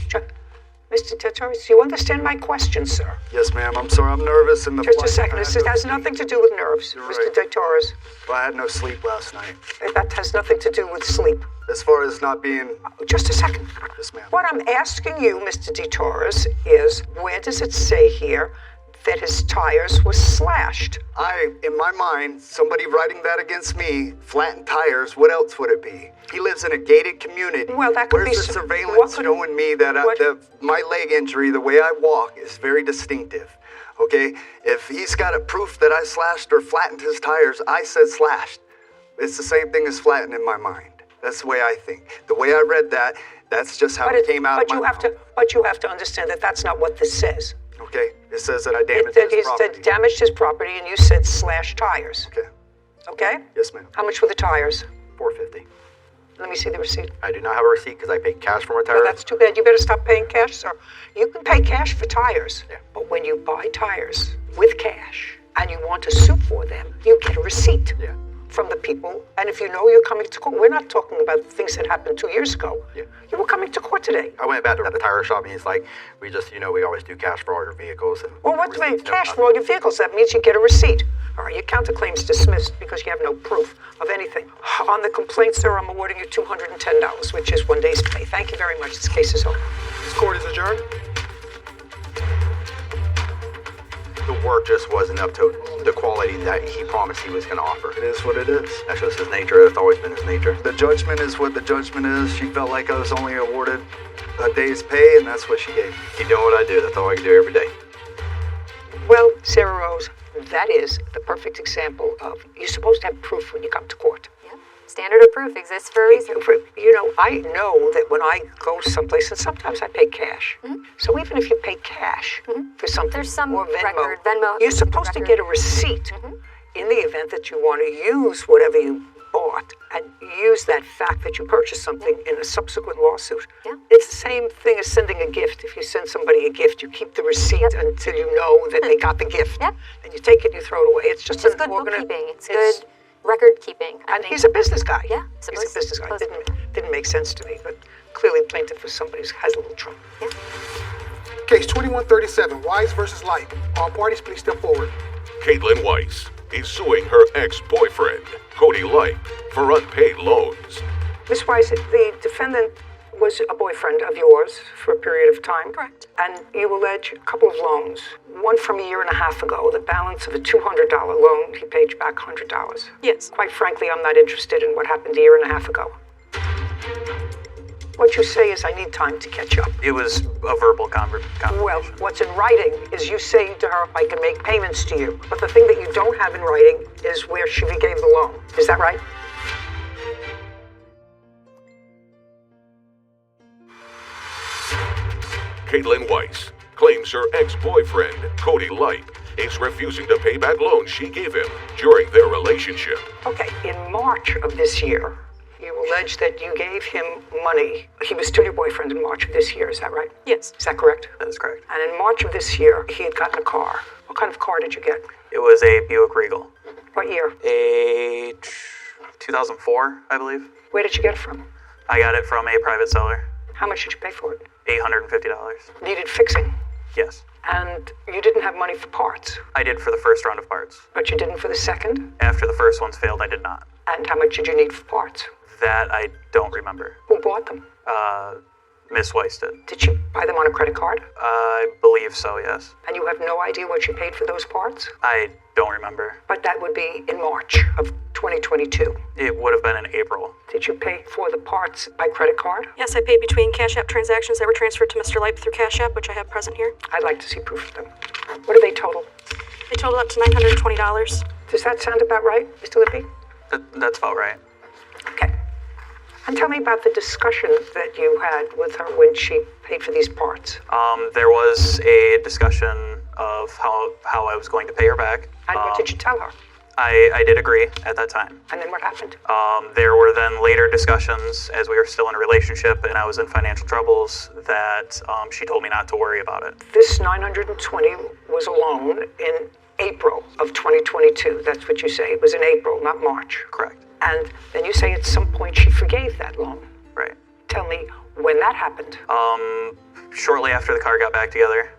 Speaker 2: Mr. DeTorres, do you understand my question, sir?
Speaker 20: Yes, ma'am. I'm sorry. I'm nervous. And
Speaker 2: Just a second. This has nothing to do with nerves, Mr. DeTorres.
Speaker 20: Well, I had no sleep last night.
Speaker 2: That has nothing to do with sleep.
Speaker 20: As far as not being...
Speaker 2: Just a second.
Speaker 20: Yes, ma'am.
Speaker 2: What I'm asking you, Mr. DeTorres, is where does it say here that his tires were slashed?
Speaker 20: In my mind, somebody writing that against me, flattened tires, what else would it be? He lives in a gated community.
Speaker 2: Well, that could be...
Speaker 20: Where's the surveillance showing me that my leg injury, the way I walk, is very distinctive? Okay? If he's got a proof that I slashed or flattened his tires, I said slashed. It's the same thing as flattened in my mind. That's the way I think. The way I read that, that's just how it came out of my mouth.
Speaker 2: But you have to understand that that's not what this says.
Speaker 20: Okay, it says that I damaged his property.
Speaker 2: He damaged his property, and you said slash tires.
Speaker 20: Okay.
Speaker 2: Okay?
Speaker 20: Yes, ma'am.
Speaker 2: How much were the tires?
Speaker 19: $450.
Speaker 2: Let me see the receipt.
Speaker 19: I do not have a receipt because I paid cash for my tires.
Speaker 2: Well, that's too bad. You better stop paying cash, sir. You can pay cash for tires, but when you buy tires with cash and you want to sue for them, you get a receipt from the people. And if you know you're coming to court, we're not talking about things that happened 2 years ago.
Speaker 19: Yeah.
Speaker 2: You were coming to court today.
Speaker 19: I went back to the tire shop and he's like, we always do cash for all your vehicles. And
Speaker 2: well, what do you mean cash for all your vehicles? That means you get a receipt. All right, your counterclaim's dismissed because you have no proof of anything. On the complaint, sir, I'm awarding you $210, which is 1 day's pay. Thank you very much. This case is over.
Speaker 11: This court is adjourned.
Speaker 19: The work just wasn't up to the quality that he promised he was going to offer.
Speaker 20: It is what it is.
Speaker 19: That's just his nature. That's always been his nature.
Speaker 20: The judgment is what the judgment is. She felt like I was only awarded a day's pay, and that's what she gave me.
Speaker 19: Keep doing what I do. That's all I can do every day.
Speaker 2: Well, Sarah Rose, that is the perfect example of you're supposed to have proof when you come to court.
Speaker 7: Yeah. Standard of proof exists for a reason.
Speaker 2: You know, I know that when I go someplace, and sometimes I pay cash.
Speaker 7: Mm-hmm.
Speaker 2: So even if you pay cash for something,
Speaker 7: there's some
Speaker 2: or Venmo,
Speaker 7: Venmo,
Speaker 2: you're supposed to get a receipt in the event that you want to use whatever you bought and use that fact that you purchased something in a subsequent lawsuit.
Speaker 7: Yeah.
Speaker 2: It's the same thing as sending a gift. If you send somebody a gift, you keep the receipt until you know that they got the gift.
Speaker 7: Yep.
Speaker 2: And you take it and you throw it away. It's just
Speaker 7: good bookkeeping. It's good record keeping.
Speaker 2: And he's a business guy.
Speaker 7: Yeah.
Speaker 2: He's a business guy. Didn't make sense to me, but clearly plaintiff was somebody who has a little trouble.
Speaker 7: Yeah.
Speaker 11: Case 2137, Wise versus Light. All parties, please step forward.
Speaker 12: Caitlin Weiss is suing her ex-boyfriend, Cody Light, for unpaid loans.
Speaker 2: Ms. Weiss, the defendant was a boyfriend of yours for a period of time.
Speaker 14: Correct.
Speaker 2: And you allege a couple of loans. One from a year and a half ago, the balance of a $200 loan, he paid you back $100.
Speaker 14: Yes.
Speaker 2: Quite frankly, I'm not interested in what happened a year and a half ago. What you say is I need time to catch up.
Speaker 21: It was a verbal conversation.
Speaker 2: Well, what's in writing is you saying to her, I can make payments to you. But the thing that you don't have in writing is where she gave the loan. Is that right?
Speaker 12: Caitlin Weiss claims her ex-boyfriend, Cody Light, is refusing to pay back loans she gave him during their relationship.
Speaker 2: Okay, in March of this year, you allege that you gave him money. He was still your boyfriend in March of this year, is that right?
Speaker 14: Yes.
Speaker 2: Is that correct?
Speaker 21: That is correct.
Speaker 2: And in March of this year, he had gotten a car. What kind of car did you get?
Speaker 21: It was a Buick Regal.
Speaker 2: What year?
Speaker 21: A 2004, I believe.
Speaker 2: Where did you get it from?
Speaker 21: I got it from a private seller.
Speaker 2: How much did you pay for it?
Speaker 21: $850.
Speaker 2: Needed fixing.
Speaker 21: Yes.
Speaker 2: And you didn't have money for parts.
Speaker 21: I did for the first round of parts.
Speaker 2: But you didn't for the second?
Speaker 21: After the first ones failed, I did not.
Speaker 2: And how much did you need for parts?
Speaker 21: That I don't remember.
Speaker 2: Who bought them?
Speaker 21: Miss Weiss did.
Speaker 2: Did she buy them on a credit card?
Speaker 21: I believe so, yes.
Speaker 2: And you have no idea what she paid for those parts?
Speaker 21: I don't remember.
Speaker 2: But that would be in March of 2022.
Speaker 21: It would have been in April.
Speaker 2: Did you pay for the parts by credit card?
Speaker 14: Yes, I paid between Cash App transactions that were transferred to Mr. Light through Cash App, which I have present here.
Speaker 2: I'd like to see proof of them. What do they total?
Speaker 14: They totaled up to $920.
Speaker 2: Does that sound about right, Mr. Lippy?
Speaker 21: That's about right.
Speaker 2: Okay. And tell me about the discussion that you had with her when she paid for these parts.
Speaker 21: There was a discussion of how I was going to pay her back.
Speaker 2: And what did you tell her?
Speaker 21: I did agree at that time.
Speaker 2: And then what happened?
Speaker 21: There were then later discussions as we were still in a relationship and I was in financial troubles that she told me not to worry about it.
Speaker 2: This $920 was a loan in April of 2022. That's what you say. It was in April, not March.
Speaker 21: Correct.
Speaker 2: And then you say at some point she forgave that loan.
Speaker 21: Right.
Speaker 2: Tell me when that happened.
Speaker 21: Shortly after the car got back together,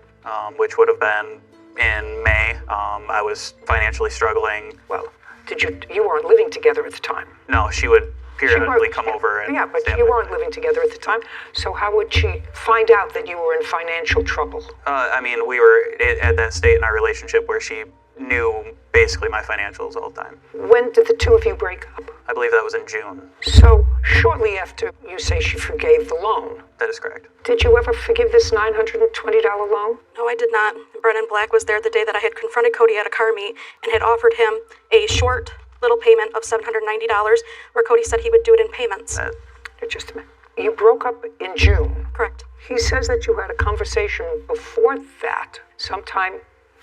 Speaker 21: which would have been in May. I was financially struggling.
Speaker 2: Well, you weren't living together at the time?
Speaker 21: No, she would periodically come over and...
Speaker 2: Yeah, but you weren't living together at the time, so how would she find out that you were in financial trouble?
Speaker 21: I mean, we were at that state in our relationship where she knew basically my financials all the time.
Speaker 2: When did the two of you break up?
Speaker 21: I believe that was in June.
Speaker 2: So, shortly after you say she forgave the loan.
Speaker 21: That is correct.
Speaker 2: Did you ever forgive this $920 loan?
Speaker 14: No, I did not. Brennan Black was there the day that I had confronted Cody at a car meet and had offered him a short little payment of $790 where Cody said he would do it in payments.
Speaker 2: Just a minute. You broke up in June.
Speaker 14: Correct.
Speaker 2: He says that you had a conversation before that, sometime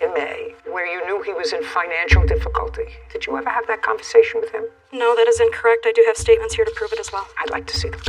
Speaker 2: in May, where you knew he was in financial difficulty. Did you ever have that conversation with him?
Speaker 14: No, that is incorrect. I do have statements here to prove it as well.
Speaker 2: I'd like to see them.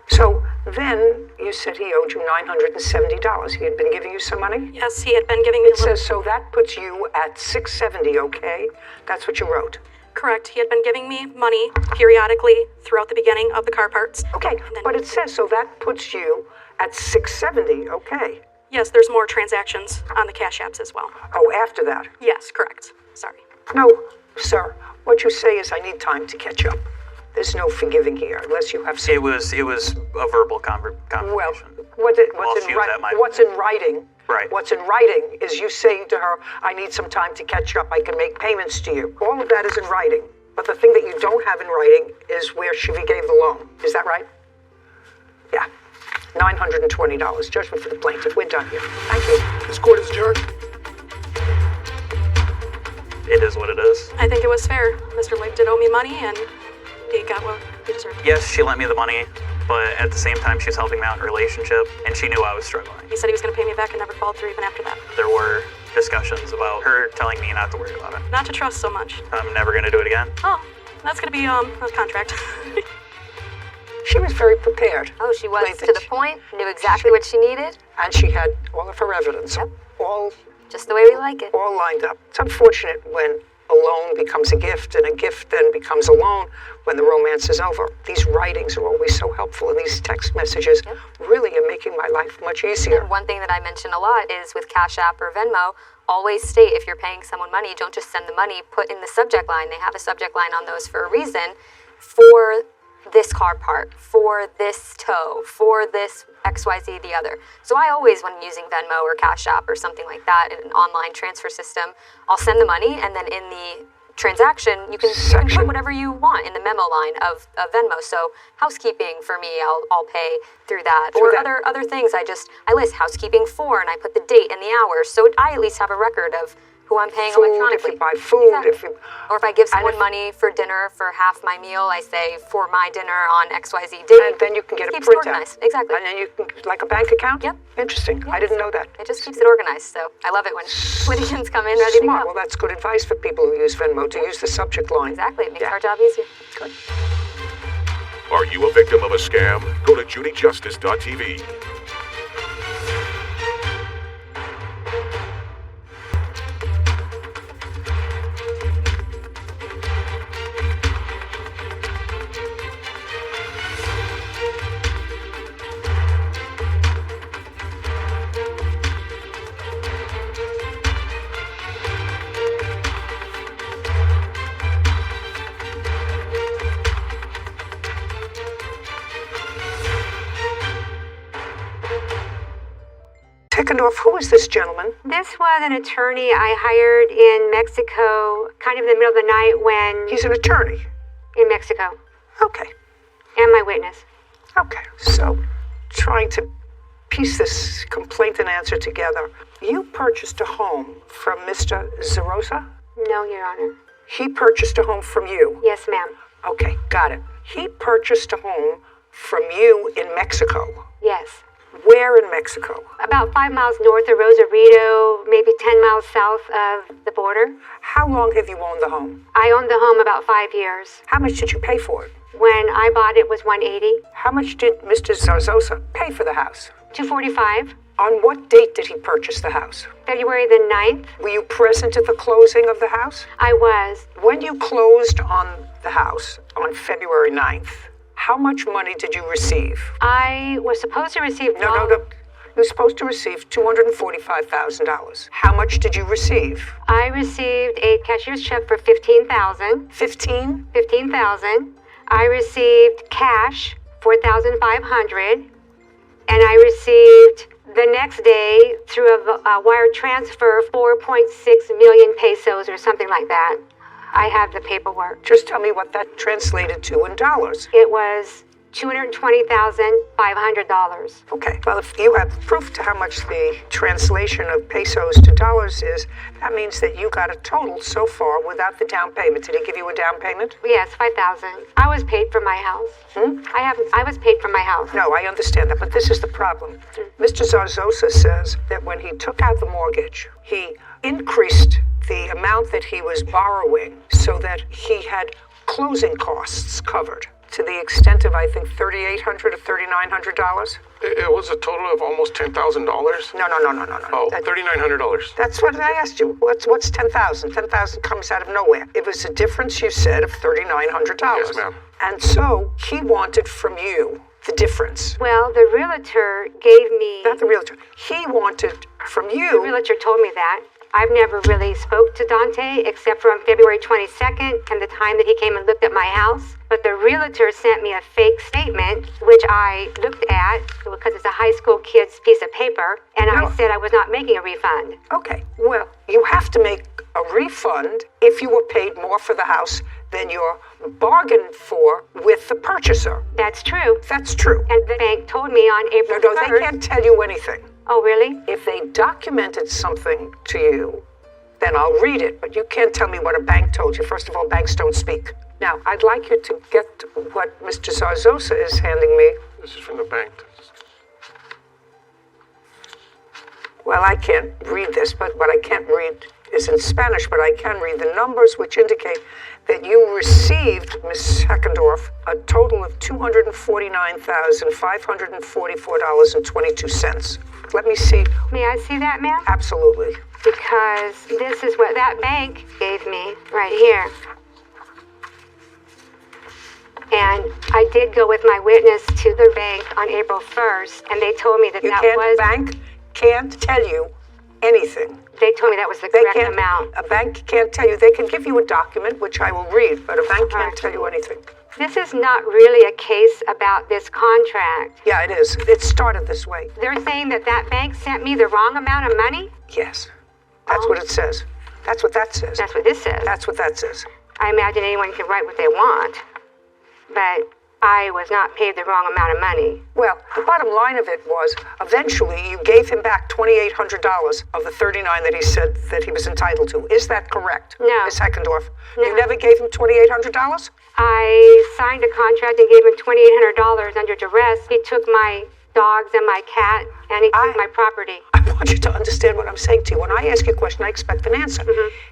Speaker 2: So then you said he owed you $970. He had been giving you some money?
Speaker 14: Yes, he had been giving me...
Speaker 2: It says, so that puts you at $670, okay? That's what you wrote.
Speaker 14: Correct. He had been giving me money periodically throughout the beginning of the car parts.
Speaker 2: Okay, but it says, so that puts you at $670, okay?
Speaker 14: Yes, there's more transactions on the Cash Apps as well.
Speaker 2: Oh, after that?
Speaker 14: Yes, correct. Sorry.
Speaker 2: No, sir. What you say is I need time to catch up. There's no forgiving here unless you have some...
Speaker 21: It was a verbal conversation.
Speaker 2: Well, what's in writing?
Speaker 21: Right.
Speaker 2: What's in writing is you saying to her, I need some time to catch up. I can make payments to you. All of that is in writing. But the thing that you don't have in writing is where she gave the loan. Is that right? Yeah. $920. Judgment for the plaintiff. We're done here. Thank you.
Speaker 11: This court is adjourned.
Speaker 21: It is what it is.
Speaker 14: I think it was fair. Mr. Lake did owe me money, and he got what he deserved.
Speaker 21: Yes, she lent me the money, but at the same time, she was helping me out in a relationship, and she knew I was struggling.
Speaker 14: He said he was going to pay me back and never followed through even after that.
Speaker 21: There were discussions about her telling me not to worry about it.
Speaker 14: Not to trust so much.
Speaker 21: I'm never going to do it again.
Speaker 14: Oh, that's going to be a contract.
Speaker 2: She was very prepared.
Speaker 7: Oh, she was to the point, knew exactly what she needed.
Speaker 2: And she had all of her evidence. Yep. All
Speaker 7: just the way we like it.
Speaker 2: All lined up. It's unfortunate when a loan becomes a gift and a gift then becomes a loan when the romance is over. These writings are always so helpful, and these text messages really are making my life much easier.
Speaker 7: And one thing that I mention a lot is with Cash App or Venmo, always state if you're paying someone money, don't just send the money, put in the subject line. They have a subject line on those for a reason. For this car part, for this tow, for this XYZ the other. So I always, when using Venmo or Cash App or something like that in an online transfer system, I'll send the money, and then in the transaction, you can put whatever you want in the memo line of Venmo. So housekeeping for me, I'll pay through that. Or other things, I list housekeeping for, and I put the date and the hours. So I at least have a record of who I'm paying electronically.
Speaker 2: If you buy food,
Speaker 7: or if I give someone money for dinner for half my meal, I say for my dinner on XYZ date.
Speaker 2: And then you can get a
Speaker 7: keeps
Speaker 2: printout.
Speaker 7: It organized. Exactly.
Speaker 2: And then you can, like a bank account?
Speaker 7: Yep.
Speaker 2: Interesting. Yep. I didn't know that.
Speaker 7: It just keeps it organized, so I love it when litigants come in ready to go.
Speaker 2: Well, that's good advice for people who use Venmo, to use the subject line.
Speaker 7: Exactly. It makes our job easier.
Speaker 2: Good.
Speaker 12: Are you a victim of a scam? Go to judyjustice.tv.
Speaker 2: Who is this gentleman?
Speaker 3: This was an attorney I hired in Mexico, kind of in the middle of the night when...
Speaker 2: He's an attorney?
Speaker 3: In Mexico.
Speaker 2: Okay.
Speaker 3: And my witness.
Speaker 2: Okay, so trying to piece this complaint and answer together. You purchased a home from Mr. Zarosa?
Speaker 3: No, Your Honor.
Speaker 2: He purchased a home from you?
Speaker 3: Yes, ma'am.
Speaker 2: Okay, got it. He purchased a home from you in Mexico?
Speaker 3: Yes.
Speaker 2: Where in Mexico?
Speaker 3: About 5 miles north of Rosarito, maybe 10 miles south of the border.
Speaker 2: How long have you owned the home?
Speaker 3: I owned the home about 5 years.
Speaker 2: How much did you pay for it?
Speaker 3: When I bought it was $180.
Speaker 2: How much did Mr. Zarzosa pay for the house?
Speaker 3: $245.
Speaker 2: On what date did he purchase the house?
Speaker 3: February the 9th.
Speaker 2: Were you present at the closing of the house?
Speaker 3: I was.
Speaker 2: When you closed on the house on February 9th, how much money did you receive?
Speaker 3: I was supposed to receive...
Speaker 2: No. You were supposed to receive $245,000. How much did you receive?
Speaker 3: I received a cashier's check for $15,000.
Speaker 2: 15?
Speaker 3: $15,000. I received cash, $4,500. And I received the next day through a wire transfer 4.6 million pesos or something like that. I have the paperwork.
Speaker 2: Just tell me what that translated to in dollars.
Speaker 3: It was $220,500.
Speaker 2: Okay. Well, if you have proof to how much the translation of pesos to dollars is, that means that you got a total so far without the down payment. Did he give you a down payment?
Speaker 3: Yes, $5,000. I was paid for my house. I was paid for my house.
Speaker 2: No, I understand that, but this is the problem. Mr. Zarzosa says that when he took out the mortgage, he increased the amount that he was borrowing so that he had closing costs covered to the extent of, I think, $3,800 or $3,900.
Speaker 10: It was a total of almost $10,000.
Speaker 2: No.
Speaker 10: Oh, $3,900.
Speaker 2: That's what I asked you. What's 10,000? 10,000 comes out of nowhere. It was a difference, you said, of $3,900.
Speaker 10: Yes, ma'am.
Speaker 2: And so he wanted from you the difference.
Speaker 3: Well, the realtor gave me...
Speaker 2: Not the realtor. He wanted from you...
Speaker 3: The realtor told me that. I've never really spoke to Dante except for on February 22nd and the time that he came and looked at my house. But the realtor sent me a fake statement, which I looked at because it's a high school kid's piece of paper, and I said I was not making a refund.
Speaker 2: Okay, well, you have to make a refund if you were paid more for the house than you're bargained for with the purchaser.
Speaker 3: That's true.
Speaker 2: That's true.
Speaker 3: And the bank told me on April 1st.
Speaker 2: No, they can't tell you anything.
Speaker 3: Oh, really?
Speaker 2: If they documented something to you, then I'll read it, but you can't tell me what a bank told you. First of all, banks don't speak. Now, I'd like you to get what Mr. Zarzosa is handing me.
Speaker 17: This is from the bank.
Speaker 2: Well, I can't read this, but what I can't read is in Spanish, but I can read the numbers which indicate that you received, Ms. Heckendorf, a total of $249,544.22. Let me see.
Speaker 3: May I see that, ma'am?
Speaker 2: Absolutely.
Speaker 3: Because this is what that bank gave me right here. And I did go with my witness to the bank on April 1st, and they told me that
Speaker 2: The bank can't tell you anything.
Speaker 3: They told me that was the correct amount.
Speaker 2: A bank can't tell you. They can give you a document, which I will read, but a bank can't tell you anything.
Speaker 3: This is not really a case about this contract.
Speaker 2: Yeah, it is. It started this way.
Speaker 3: They're saying that that bank sent me the wrong amount of money?
Speaker 2: Yes. That's what it says. That's what that says.
Speaker 3: That's what this says.
Speaker 2: That's what that says.
Speaker 3: I imagine anyone can write what they want, but I was not paid the wrong amount of money.
Speaker 2: Well, the bottom line of it was, eventually you gave him back $2,800 of the $39 that he said that he was entitled to. Is that correct,
Speaker 3: No.
Speaker 2: Ms. Heckendorf?
Speaker 3: No.
Speaker 2: You never gave him $2,800?
Speaker 3: I signed a contract and gave him $2,800 under duress. He took my dogs and my cat, and he took my property.
Speaker 2: I want you to understand what I'm saying to you. When I ask you a question, I expect an answer.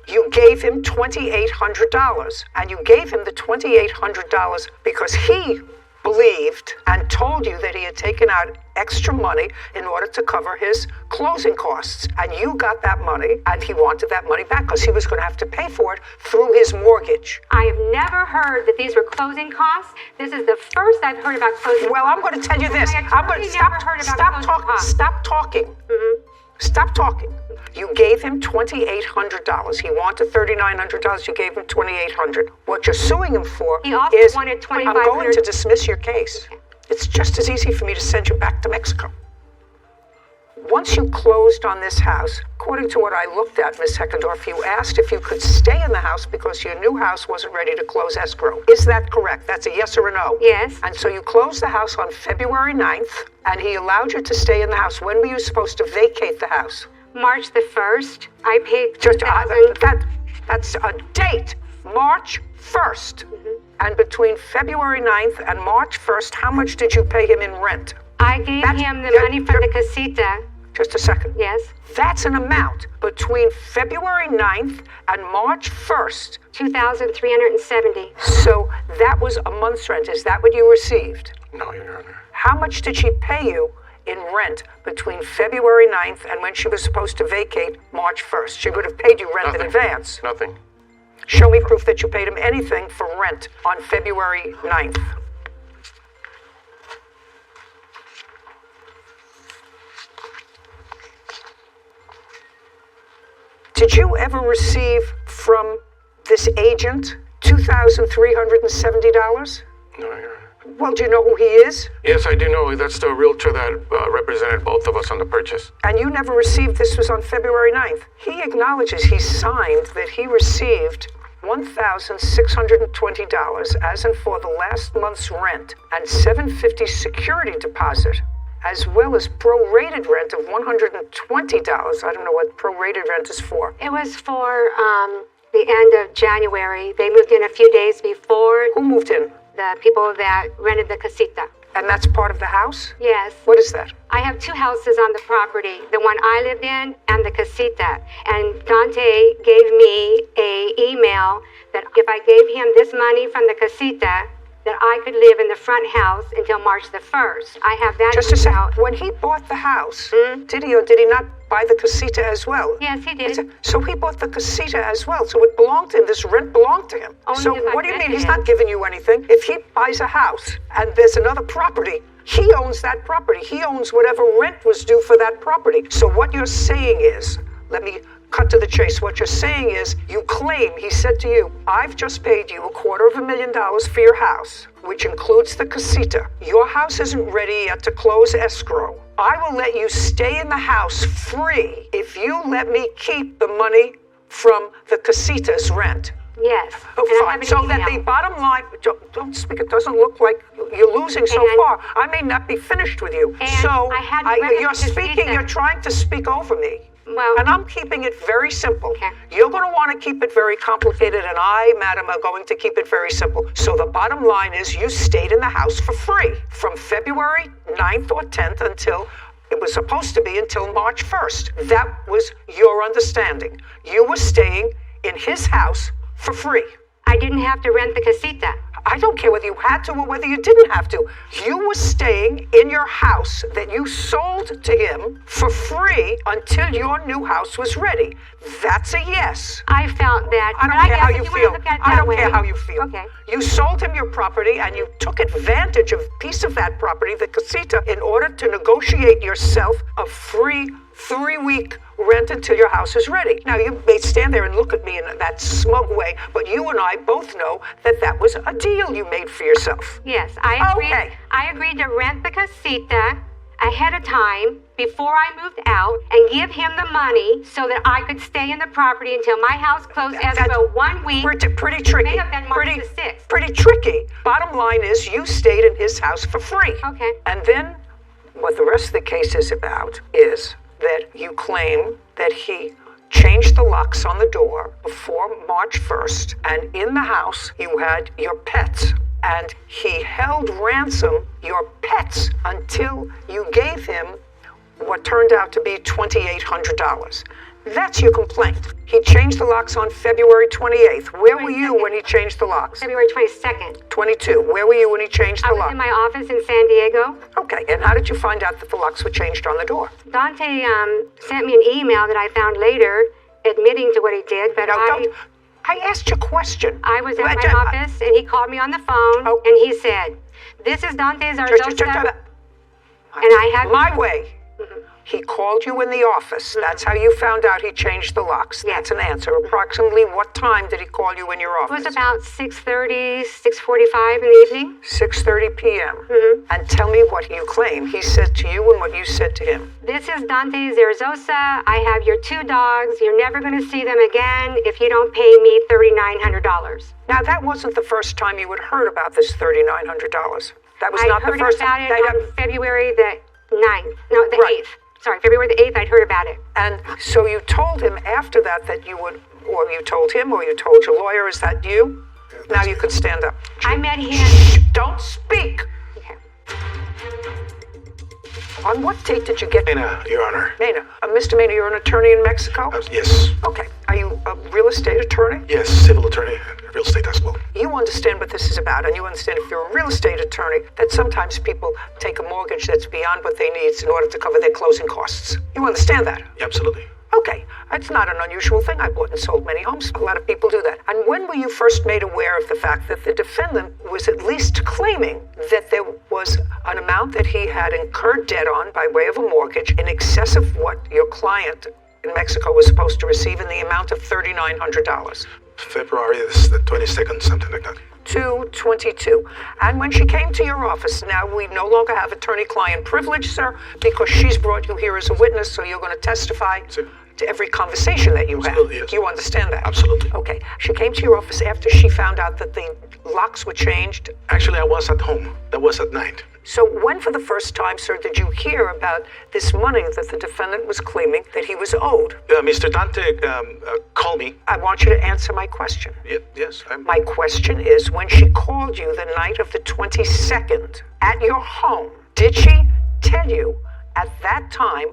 Speaker 2: You gave him $2,800, and you gave him the $2,800 because he believed and told you that he had taken out extra money in order to cover his closing costs. And you got that money, and he wanted that money back because he was going to have to pay for it through his mortgage.
Speaker 3: I have never heard that these were closing costs. This is the first I've heard about closing
Speaker 2: Well, I'm going to tell you this. I'm going to stop talking. Stop talking. You gave him $2,800. He wanted $3,900. You gave him $2,800. What you're suing him for
Speaker 3: He also
Speaker 2: is
Speaker 3: wanted
Speaker 2: I'm
Speaker 3: $2,500.
Speaker 2: going to dismiss your case. It's just as easy for me to send you back to Mexico. Once you closed on this house, according to what I looked at, Ms. Heckendorf, you asked if you could stay in the house because your new house wasn't ready to close escrow. Is that correct? That's a yes or a no?
Speaker 3: Yes.
Speaker 2: And so you closed the house on February 9th, and he allowed you to stay in the house. When were you supposed to vacate the house?
Speaker 3: March the 1st. I paid
Speaker 2: That's a date. March 1st. And between February 9th and March 1st, how much did you pay him in rent?
Speaker 3: I gave him the money from the casita.
Speaker 2: Just a second.
Speaker 3: Yes.
Speaker 2: That's an amount between February 9th and March 1st.
Speaker 3: $2,370.
Speaker 2: So that was a month's rent. Is that what you received?
Speaker 17: No, Your Honor.
Speaker 2: How much did she pay you in rent between February 9th and when she was supposed to vacate March 1st? She would have paid you rent in advance.
Speaker 17: Nothing.
Speaker 2: Show me proof that you paid him anything for rent on February 9th. Did you ever receive from this agent $2,370?
Speaker 17: No, Your Honor.
Speaker 2: Well, do you know who he is?
Speaker 17: Yes, I do know. That's the realtor that represented both of us on the purchase.
Speaker 2: And you never received, this was on February 9th. He acknowledges, he signed that he received $1,620 as in for the last month's rent and $750 security deposit, as well as prorated rent of $120. I don't know what prorated rent is for.
Speaker 3: It was for the end of January. They moved in a few days before.
Speaker 2: Who moved in?
Speaker 3: The people that rented the casita.
Speaker 2: And that's part of the house?
Speaker 3: Yes.
Speaker 2: What is that?
Speaker 3: I have two houses on the property, the one I lived in and the casita. And Dante gave me an email that if I gave him this money from the casita, that I could live in the front house until March the 1st. I have that
Speaker 2: Just a second. When he bought the house, did he or did he not buy the casita as well?
Speaker 3: Yes, he did.
Speaker 2: So he bought the casita as well. So it belonged to him. This rent belonged to him. So what do you mean? He's not giving you anything. If he buys a house and there's another property, he owns that property. He owns whatever rent was due for that property. So what you're saying is, let me cut to the chase. What you're saying is, you claim he said to you, I've just paid you $250,000 for your house, which includes the casita. Your house isn't ready yet to close escrow. I will let you stay in the house free if you let me keep the money from the casita's rent.
Speaker 3: Yes.
Speaker 2: Fine. So that the bottom line, don't speak, it doesn't look like you're losing so far. I may not be finished with you. So you're trying to speak over me.
Speaker 3: Well,
Speaker 2: and I'm keeping it very simple. Okay. You're going to want to keep it very complicated, and I, madam, are going to keep it very simple. So the bottom line is you stayed in the house for free from February 9th or 10th until it was supposed to be until March 1st. That was your understanding. You were staying in his house for free.
Speaker 3: I didn't have to rent the casita.
Speaker 2: I don't care whether you had to or whether you didn't have to. You were staying in your house that you sold to him for free until your new house was ready. That's a yes.
Speaker 3: I felt that.
Speaker 2: I don't care how you feel. I don't care how you feel.
Speaker 3: Okay.
Speaker 2: You sold him your property and you took advantage of a piece of that property, the casita, in order to negotiate yourself a free 3-week rent until your house is ready. Now, you may stand there and look at me in that smug way, but you and I both know that that was a deal you made for yourself.
Speaker 3: Yes, I agreed.
Speaker 2: Okay.
Speaker 3: I agreed to rent the casita ahead of time before I moved out and give him the money so that I could stay in the property until my house closed escrow 1 week.
Speaker 2: Pretty tricky.
Speaker 3: May have been March the 6th.
Speaker 2: Pretty tricky. Bottom line is you stayed in his house for free.
Speaker 3: Okay.
Speaker 2: And then what the rest of the case is about is that you claim that he changed the locks on the door before March 1st, and in the house you had your pets, and he held ransom your pets until you gave him what turned out to be $2,800. That's your complaint. He changed the locks on February 28th. Where were you when he changed the locks?
Speaker 3: February 22nd.
Speaker 2: 22. Where were you when he changed the locks?
Speaker 3: I was in my office in San Diego.
Speaker 2: Okay, and how did you find out that the locks were changed on the door?
Speaker 3: Dante sent me an email that I found later admitting to what he did, but
Speaker 2: I asked you a question.
Speaker 3: I was at my office, and he called me on the phone, and he said, this is Dante Zarzosa, and I have...
Speaker 2: My way. Mm-hmm. He called you in the office. That's how you found out he changed the locks. That's an answer. Approximately what time did he call you in your office?
Speaker 3: It was about 6:30, 6:45 in the evening.
Speaker 2: 6:30 p.m.
Speaker 3: Mm-hmm.
Speaker 2: And tell me what you claim he said to you and what you said to him.
Speaker 3: This is Dante Zarzosa. I have your 2 dogs. You're never going to see them again if you don't pay me $3,900.
Speaker 2: Now, that wasn't the first time you had heard about this $3,900. That was not the first time.
Speaker 3: I heard about it on February the 9th. No, the 8th. Sorry, February the 8th, I'd heard about it.
Speaker 2: And so you told him after that you would, or you told him, or you told your lawyer, is that you? Now you could stand up.
Speaker 3: I met him.
Speaker 2: Shh, don't speak.
Speaker 3: Okay.
Speaker 2: On what date did you get...
Speaker 17: Mena, Your Honor.
Speaker 2: Mena. Mr. Mena, you're an attorney in Mexico?
Speaker 17: Yes.
Speaker 2: Okay. Are you a real estate attorney?
Speaker 17: Yes, civil attorney, real estate as well.
Speaker 2: You understand what this is about, and you understand if you're a real estate attorney that sometimes people take a mortgage that's beyond what they need in order to cover their closing costs. You understand that?
Speaker 17: Yeah, absolutely.
Speaker 2: Okay. It's not an unusual thing. I bought and sold many homes. A lot of people do that. And when were you first made aware of the fact that the defendant was at least claiming that there was an amount that he had incurred debt on by way of a mortgage in excess of what your client in Mexico was supposed to receive in the amount of $3,900?
Speaker 17: February the 22nd, something like that.
Speaker 2: 2/22. And when she came to your office, now we no longer have attorney-client privilege, sir, because she's brought you here as a witness, so you're going to testify to every conversation that you have.
Speaker 17: Yes.
Speaker 2: You understand that?
Speaker 17: Absolutely.
Speaker 2: Okay. She came to your office after she found out that the locks were changed?
Speaker 17: Actually, I was at home. That was at night.
Speaker 2: So when for the first time, sir, did you hear about this money that the defendant was claiming that he was owed?
Speaker 17: Mr. Dante called me.
Speaker 2: I want you to answer my question.
Speaker 17: Yes.
Speaker 2: My question is, when she called you the night of the 22nd at your home, did she tell you at that time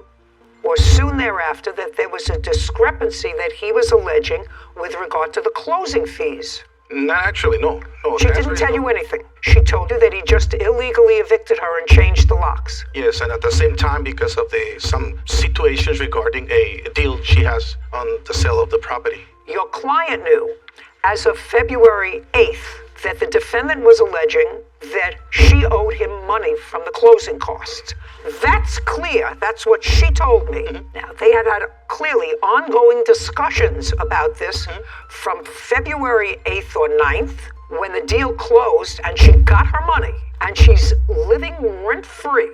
Speaker 2: or soon thereafter that there was a discrepancy that he was alleging with regard to the closing fees?
Speaker 17: No, actually, no.
Speaker 2: She didn't tell you anything. She told you that he just illegally evicted her and changed the locks.
Speaker 17: Yes, and at the same time, because of some situations regarding a deal she has on the sale of the property.
Speaker 2: Your client knew, as of February 8th, that the defendant was alleging that she owed him money from the closing costs. That's clear. That's what she told me. Now, they had clearly ongoing discussions about this from February 8th or 9th, when the deal closed and she got her money and she's living rent-free.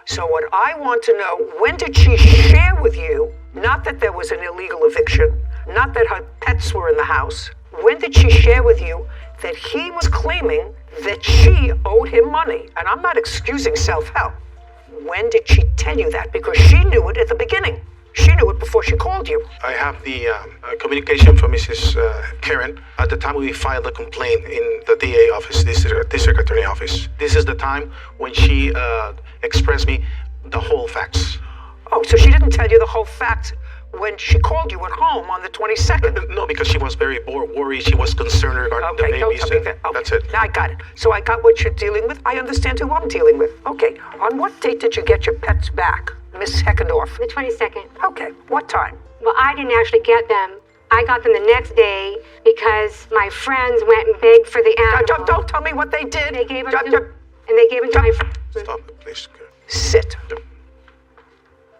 Speaker 2: So what I want to know, when did she share with you, not that there was an illegal eviction, not that her pets were in the house, when did she share with you that he was claiming that she owed him money? And I'm not excusing self-help. When did she tell you that? Because she knew it at the beginning. She knew it before she called you.
Speaker 4: I have the communication from Mrs. Karen at the time we filed the complaint in the DA office, district attorney office. This is the time when she expressed me the whole facts.
Speaker 2: Oh, so she didn't tell you the whole facts when she called you at home on the 22nd?
Speaker 4: No, because she was very worried. She was concerned regarding the babies. That's it.
Speaker 2: Now I got it. So I got what you're dealing with. I understand who I'm dealing with. Okay. On what date did you get your pets back, Miss Heckendorf?
Speaker 3: The 22nd.
Speaker 2: Okay. What time?
Speaker 3: Well, I didn't actually get them. I got them the next day because my friends went and begged for the animals.
Speaker 2: Don't tell me what they did.
Speaker 3: They gave them to my friends.
Speaker 4: Stop it, please.
Speaker 2: Sit.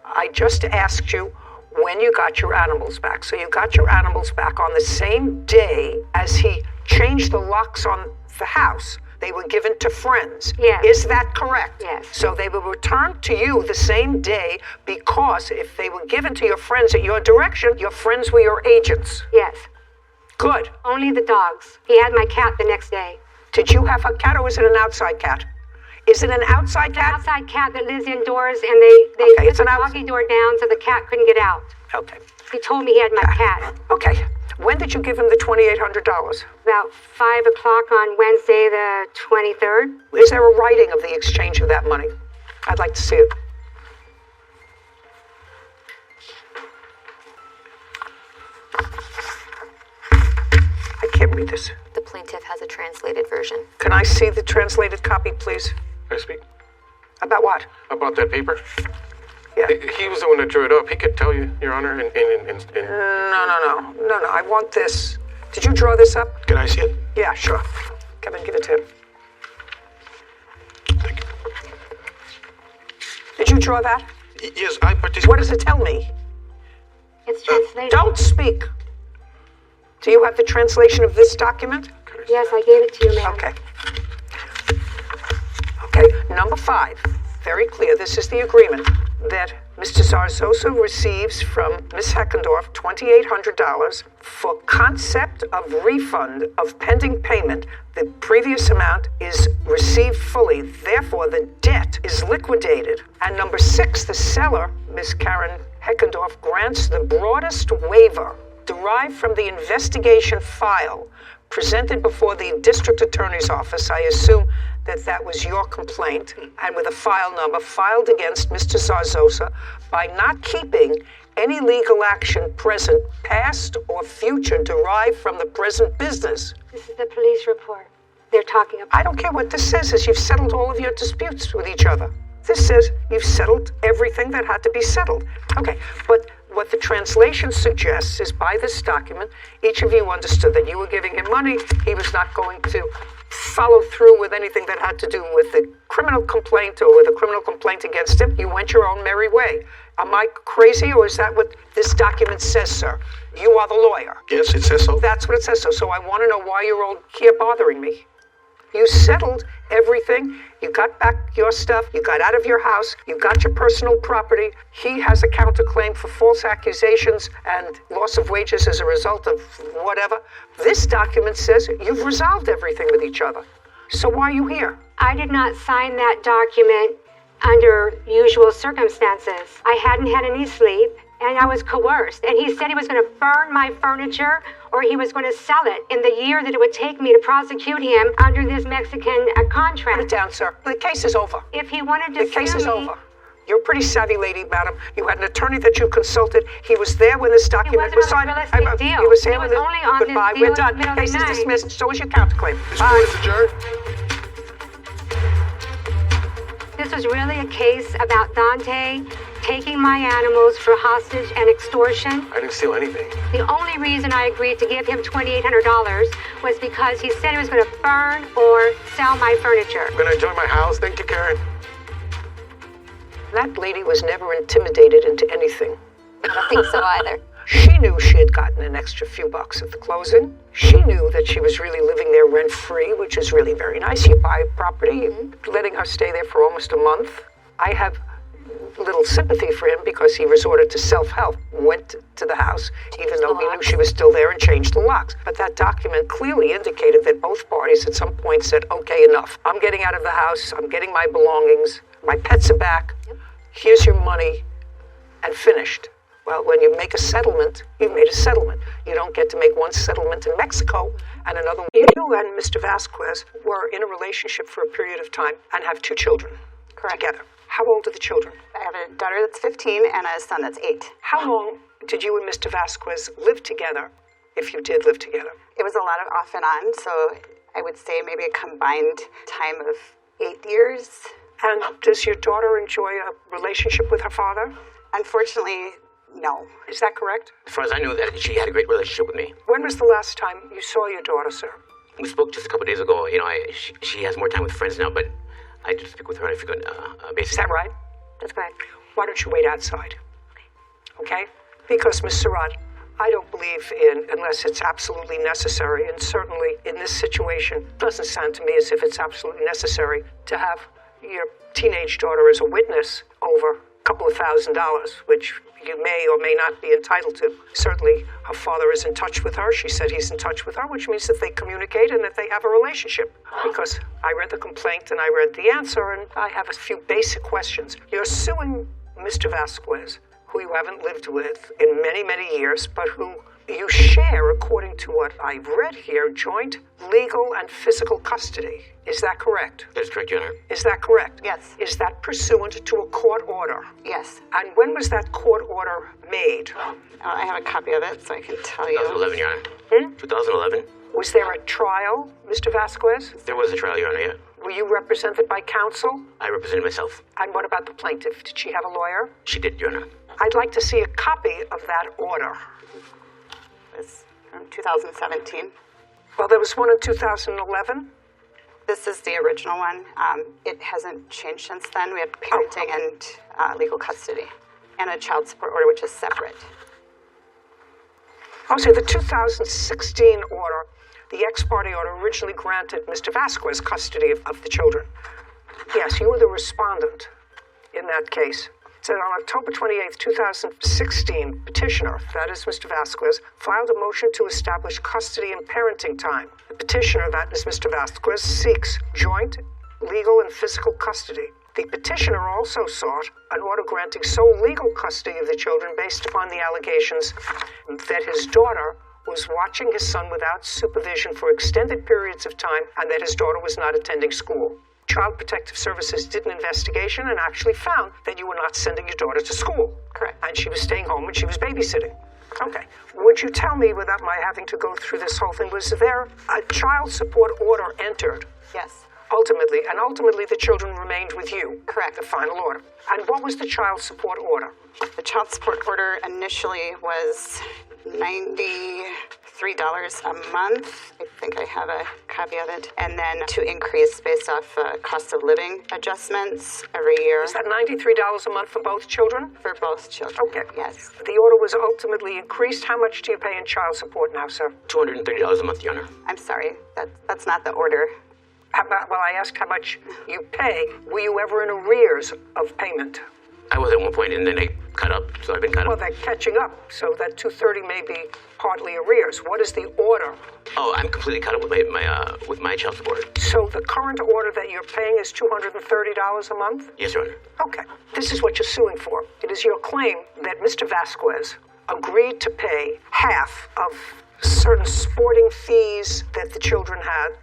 Speaker 2: I just asked you when you got your animals back. So you got your animals back on the same day as he changed the locks on the house. They were given to friends.
Speaker 3: Yes.
Speaker 2: Is that correct?
Speaker 3: Yes.
Speaker 2: So they were returned to you the same day because if they were given to your friends at your direction, your friends were your agents.
Speaker 3: Yes.
Speaker 2: Good.
Speaker 3: Only the dogs. He had my cat the next day.
Speaker 2: Did you have a cat or was it an outside cat? Is it an outside cat?
Speaker 3: An outside cat that lives indoors, and they put the doggy door down so the cat couldn't get out.
Speaker 2: Okay.
Speaker 3: He told me he had my cat.
Speaker 2: Okay. When did you give him the $2,800?
Speaker 3: About 5 o'clock on Wednesday the 23rd.
Speaker 2: Is there a writing of the exchange of that money? I'd like to see it. I can't read this.
Speaker 7: The plaintiff has a translated version.
Speaker 2: Can I see the translated copy, please?
Speaker 4: Can I speak?
Speaker 2: About what?
Speaker 4: About that paper?
Speaker 2: Yeah.
Speaker 4: He was the one that drew it up. He could tell you, Your Honor.
Speaker 2: No. I want this. Did you draw this up?
Speaker 4: Can I see it?
Speaker 2: Yeah, sure. Kevin, give it to him.
Speaker 4: Thank you.
Speaker 2: Did you draw that?
Speaker 4: Yes, I participated.
Speaker 2: What does it tell me?
Speaker 3: It's translated.
Speaker 2: Don't speak. Do you have the translation of this document?
Speaker 3: Yes, I gave it to you, ma'am.
Speaker 2: Okay, number 5. Very clear. This is the agreement that Mr. Zarzosa receives from Ms. Heckendorf $2,800 for concept of refund of pending payment. The previous amount is received fully. Therefore, the debt is liquidated. And number 6, the seller, Ms. Karen Heckendorf, grants the broadest waiver derived from the investigation file presented before the district attorney's office. I assume that was your complaint, and with a file number filed against Mr. Zarzosa by not keeping any legal action present, past, or future derived from the present business.
Speaker 3: This is the police report. They're talking about.
Speaker 2: I don't care what this says, is you've settled all of your disputes with each other. This says you've settled everything that had to be settled. Okay, but what the translation suggests is by this document, each of you understood that you were giving him money. He was not going to follow through with anything that had to do with the criminal complaint or with a criminal complaint against him. You went your own merry way. Am I crazy, or is that what this document says, sir? You are the lawyer.
Speaker 4: Yes, it says so.
Speaker 2: That's what it says so. So I want to know why you're all here bothering me. You settled everything. You got back your stuff. You got out of your house. You got your personal property. He has a counterclaim for false accusations and loss of wages as a result of whatever. This document says you've resolved everything with each other. So why are you here?
Speaker 3: I did not sign that document under usual circumstances. I hadn't had any sleep, and I was coerced. And he said he was going to burn my furniture or he was going to sell it in the year that it would take me to prosecute him under this Mexican contract.
Speaker 2: Put it down, sir. The case is over.
Speaker 3: If he wanted to
Speaker 2: The case
Speaker 3: sue
Speaker 2: is
Speaker 3: me,
Speaker 2: over. You're a pretty savvy lady, madam. You had an attorney that you consulted. He was there when this document was signed.
Speaker 3: It wasn't on a real estate deal.
Speaker 2: He was here
Speaker 3: It
Speaker 2: when
Speaker 3: was only on this
Speaker 2: Goodbye.
Speaker 3: deal
Speaker 2: We're
Speaker 3: in the
Speaker 2: done.
Speaker 3: middle of the
Speaker 2: Case is
Speaker 3: night.
Speaker 2: dismissed. So is your counterclaim.
Speaker 11: This court is adjourned.
Speaker 3: this was really a case about Dante taking my animals for hostage and extortion.
Speaker 17: I didn't steal anything.
Speaker 3: The only reason I agreed to give him $2,800 was because he said he was going to burn or sell my furniture.
Speaker 17: I'm gonna enjoy my house. Thank you, Karen.
Speaker 2: That lady was never intimidated into anything.
Speaker 7: I don't think so either.
Speaker 2: She knew she had gotten an extra few bucks at the closing. She knew that she was really living there rent-free, which is really very nice. You buy property, letting her stay there for almost a month. I have little sympathy for him because he resorted to self-help, went to the house, even though he knew she was still there, and changed the locks. But that document clearly indicated that both parties at some point said, okay, enough. I'm getting out of the house. I'm getting my belongings. My pets are back. Here's your money, and finished. Well, when you make a settlement, you've made a settlement. You don't get to make one settlement in Mexico and another one. You and Mr. Vasquez were in a relationship for a period of time and have 2 children together. How old are the children?
Speaker 1: I have a daughter that's 15 and a son that's 8.
Speaker 2: How long did you and Mr. Vasquez live together, if you did live together?
Speaker 1: It was a lot of off and on, so I would say maybe a combined time of 8 years.
Speaker 2: And does your daughter enjoy a relationship with her father?
Speaker 1: Unfortunately, no.
Speaker 2: Is that correct?
Speaker 22: As far as I knew, that she had a great relationship with me.
Speaker 2: When was the last time you saw your daughter, sir?
Speaker 22: We spoke just a couple of days ago. You know, she has more time with friends now, but I did speak with her on a frequent basis.
Speaker 2: Is that right?
Speaker 3: That's correct.
Speaker 2: Why don't you wait outside? Okay? Because, Miss Surratt, I don't believe in, unless it's absolutely necessary, and certainly in this situation, it doesn't sound to me as if it's absolutely necessary to have your teenage daughter as a witness over a couple of $1,000s, which you may or may not be entitled to. Certainly, her father is in touch with her. She said he's in touch with her, which means that they communicate and that they have a relationship. Because I read the complaint and I read the answer, and I have a few basic questions. You're suing Mr. Vasquez, who you haven't lived with in many, many years, but who you share, according to what I've read here, joint legal and physical custody. Is that correct?
Speaker 22: That is correct, Your Honor.
Speaker 2: Is that correct?
Speaker 1: Yes.
Speaker 2: Is that pursuant to a court order?
Speaker 1: Yes.
Speaker 2: And when was that court order made?
Speaker 1: I have a copy of it, so I can tell you.
Speaker 22: 2011, Your Honor. 2011.
Speaker 2: Was there a trial, Mr. Vasquez?
Speaker 22: There was a trial, Your Honor, yeah.
Speaker 2: Were you represented by counsel?
Speaker 22: I represented myself.
Speaker 2: And what about the plaintiff? Did she have a lawyer?
Speaker 22: She did, Your Honor.
Speaker 2: I'd like to see a copy of that order.
Speaker 1: It's from 2017.
Speaker 2: Well, there was one in 2011.
Speaker 1: This is the original one. It hasn't changed since then. We have parenting and legal custody, and a child support order, which is separate.
Speaker 2: Oh, so the 2016 order, the ex parte order, originally granted Mr. Vasquez custody of the children. Yes, you were the respondent in that case. So on October 28th, 2016, petitioner, that is Mr. Vasquez, filed a motion to establish custody and parenting time. The petitioner, that is Mr. Vasquez, seeks joint legal and physical custody. The petitioner also sought an order granting sole legal custody of the children based upon the allegations that his daughter was watching his son without supervision for extended periods of time and that his daughter was not attending school. Child Protective Services did an investigation and actually found that you were not sending your daughter to school.
Speaker 1: Correct.
Speaker 2: And she was staying home and she was babysitting. Okay. Would you tell me, without my having to go through this whole thing, was there a child support order entered?
Speaker 1: Yes.
Speaker 2: Ultimately the children remained with you.
Speaker 1: Correct.
Speaker 2: The final order. And what was the child support order?
Speaker 1: The child support order initially was $93 a month. I think I have a copy of it. And then to increase based off cost of living adjustments every year.
Speaker 2: Is that $93 a month for both children?
Speaker 1: For both children.
Speaker 2: Okay.
Speaker 1: Yes.
Speaker 2: The order was ultimately increased. How much do you pay in child support now, sir?
Speaker 22: $230 a month, Your Honor.
Speaker 1: I'm sorry. That's not the order.
Speaker 2: Well, I asked how much you pay. Were you ever in arrears of payment?
Speaker 22: I was at one point, and then they cut up, so I've been cut up.
Speaker 2: Well, they're catching up, so that $230 may be partly arrears. What is the order?
Speaker 22: Oh, I'm completely cut up with my child support.
Speaker 2: So the current order that you're paying is $230 a month?
Speaker 22: Yes, Your Honor.
Speaker 2: Okay. This is what you're suing for. It is your claim that Mr. Vasquez agreed to pay half of certain sporting fees that the children had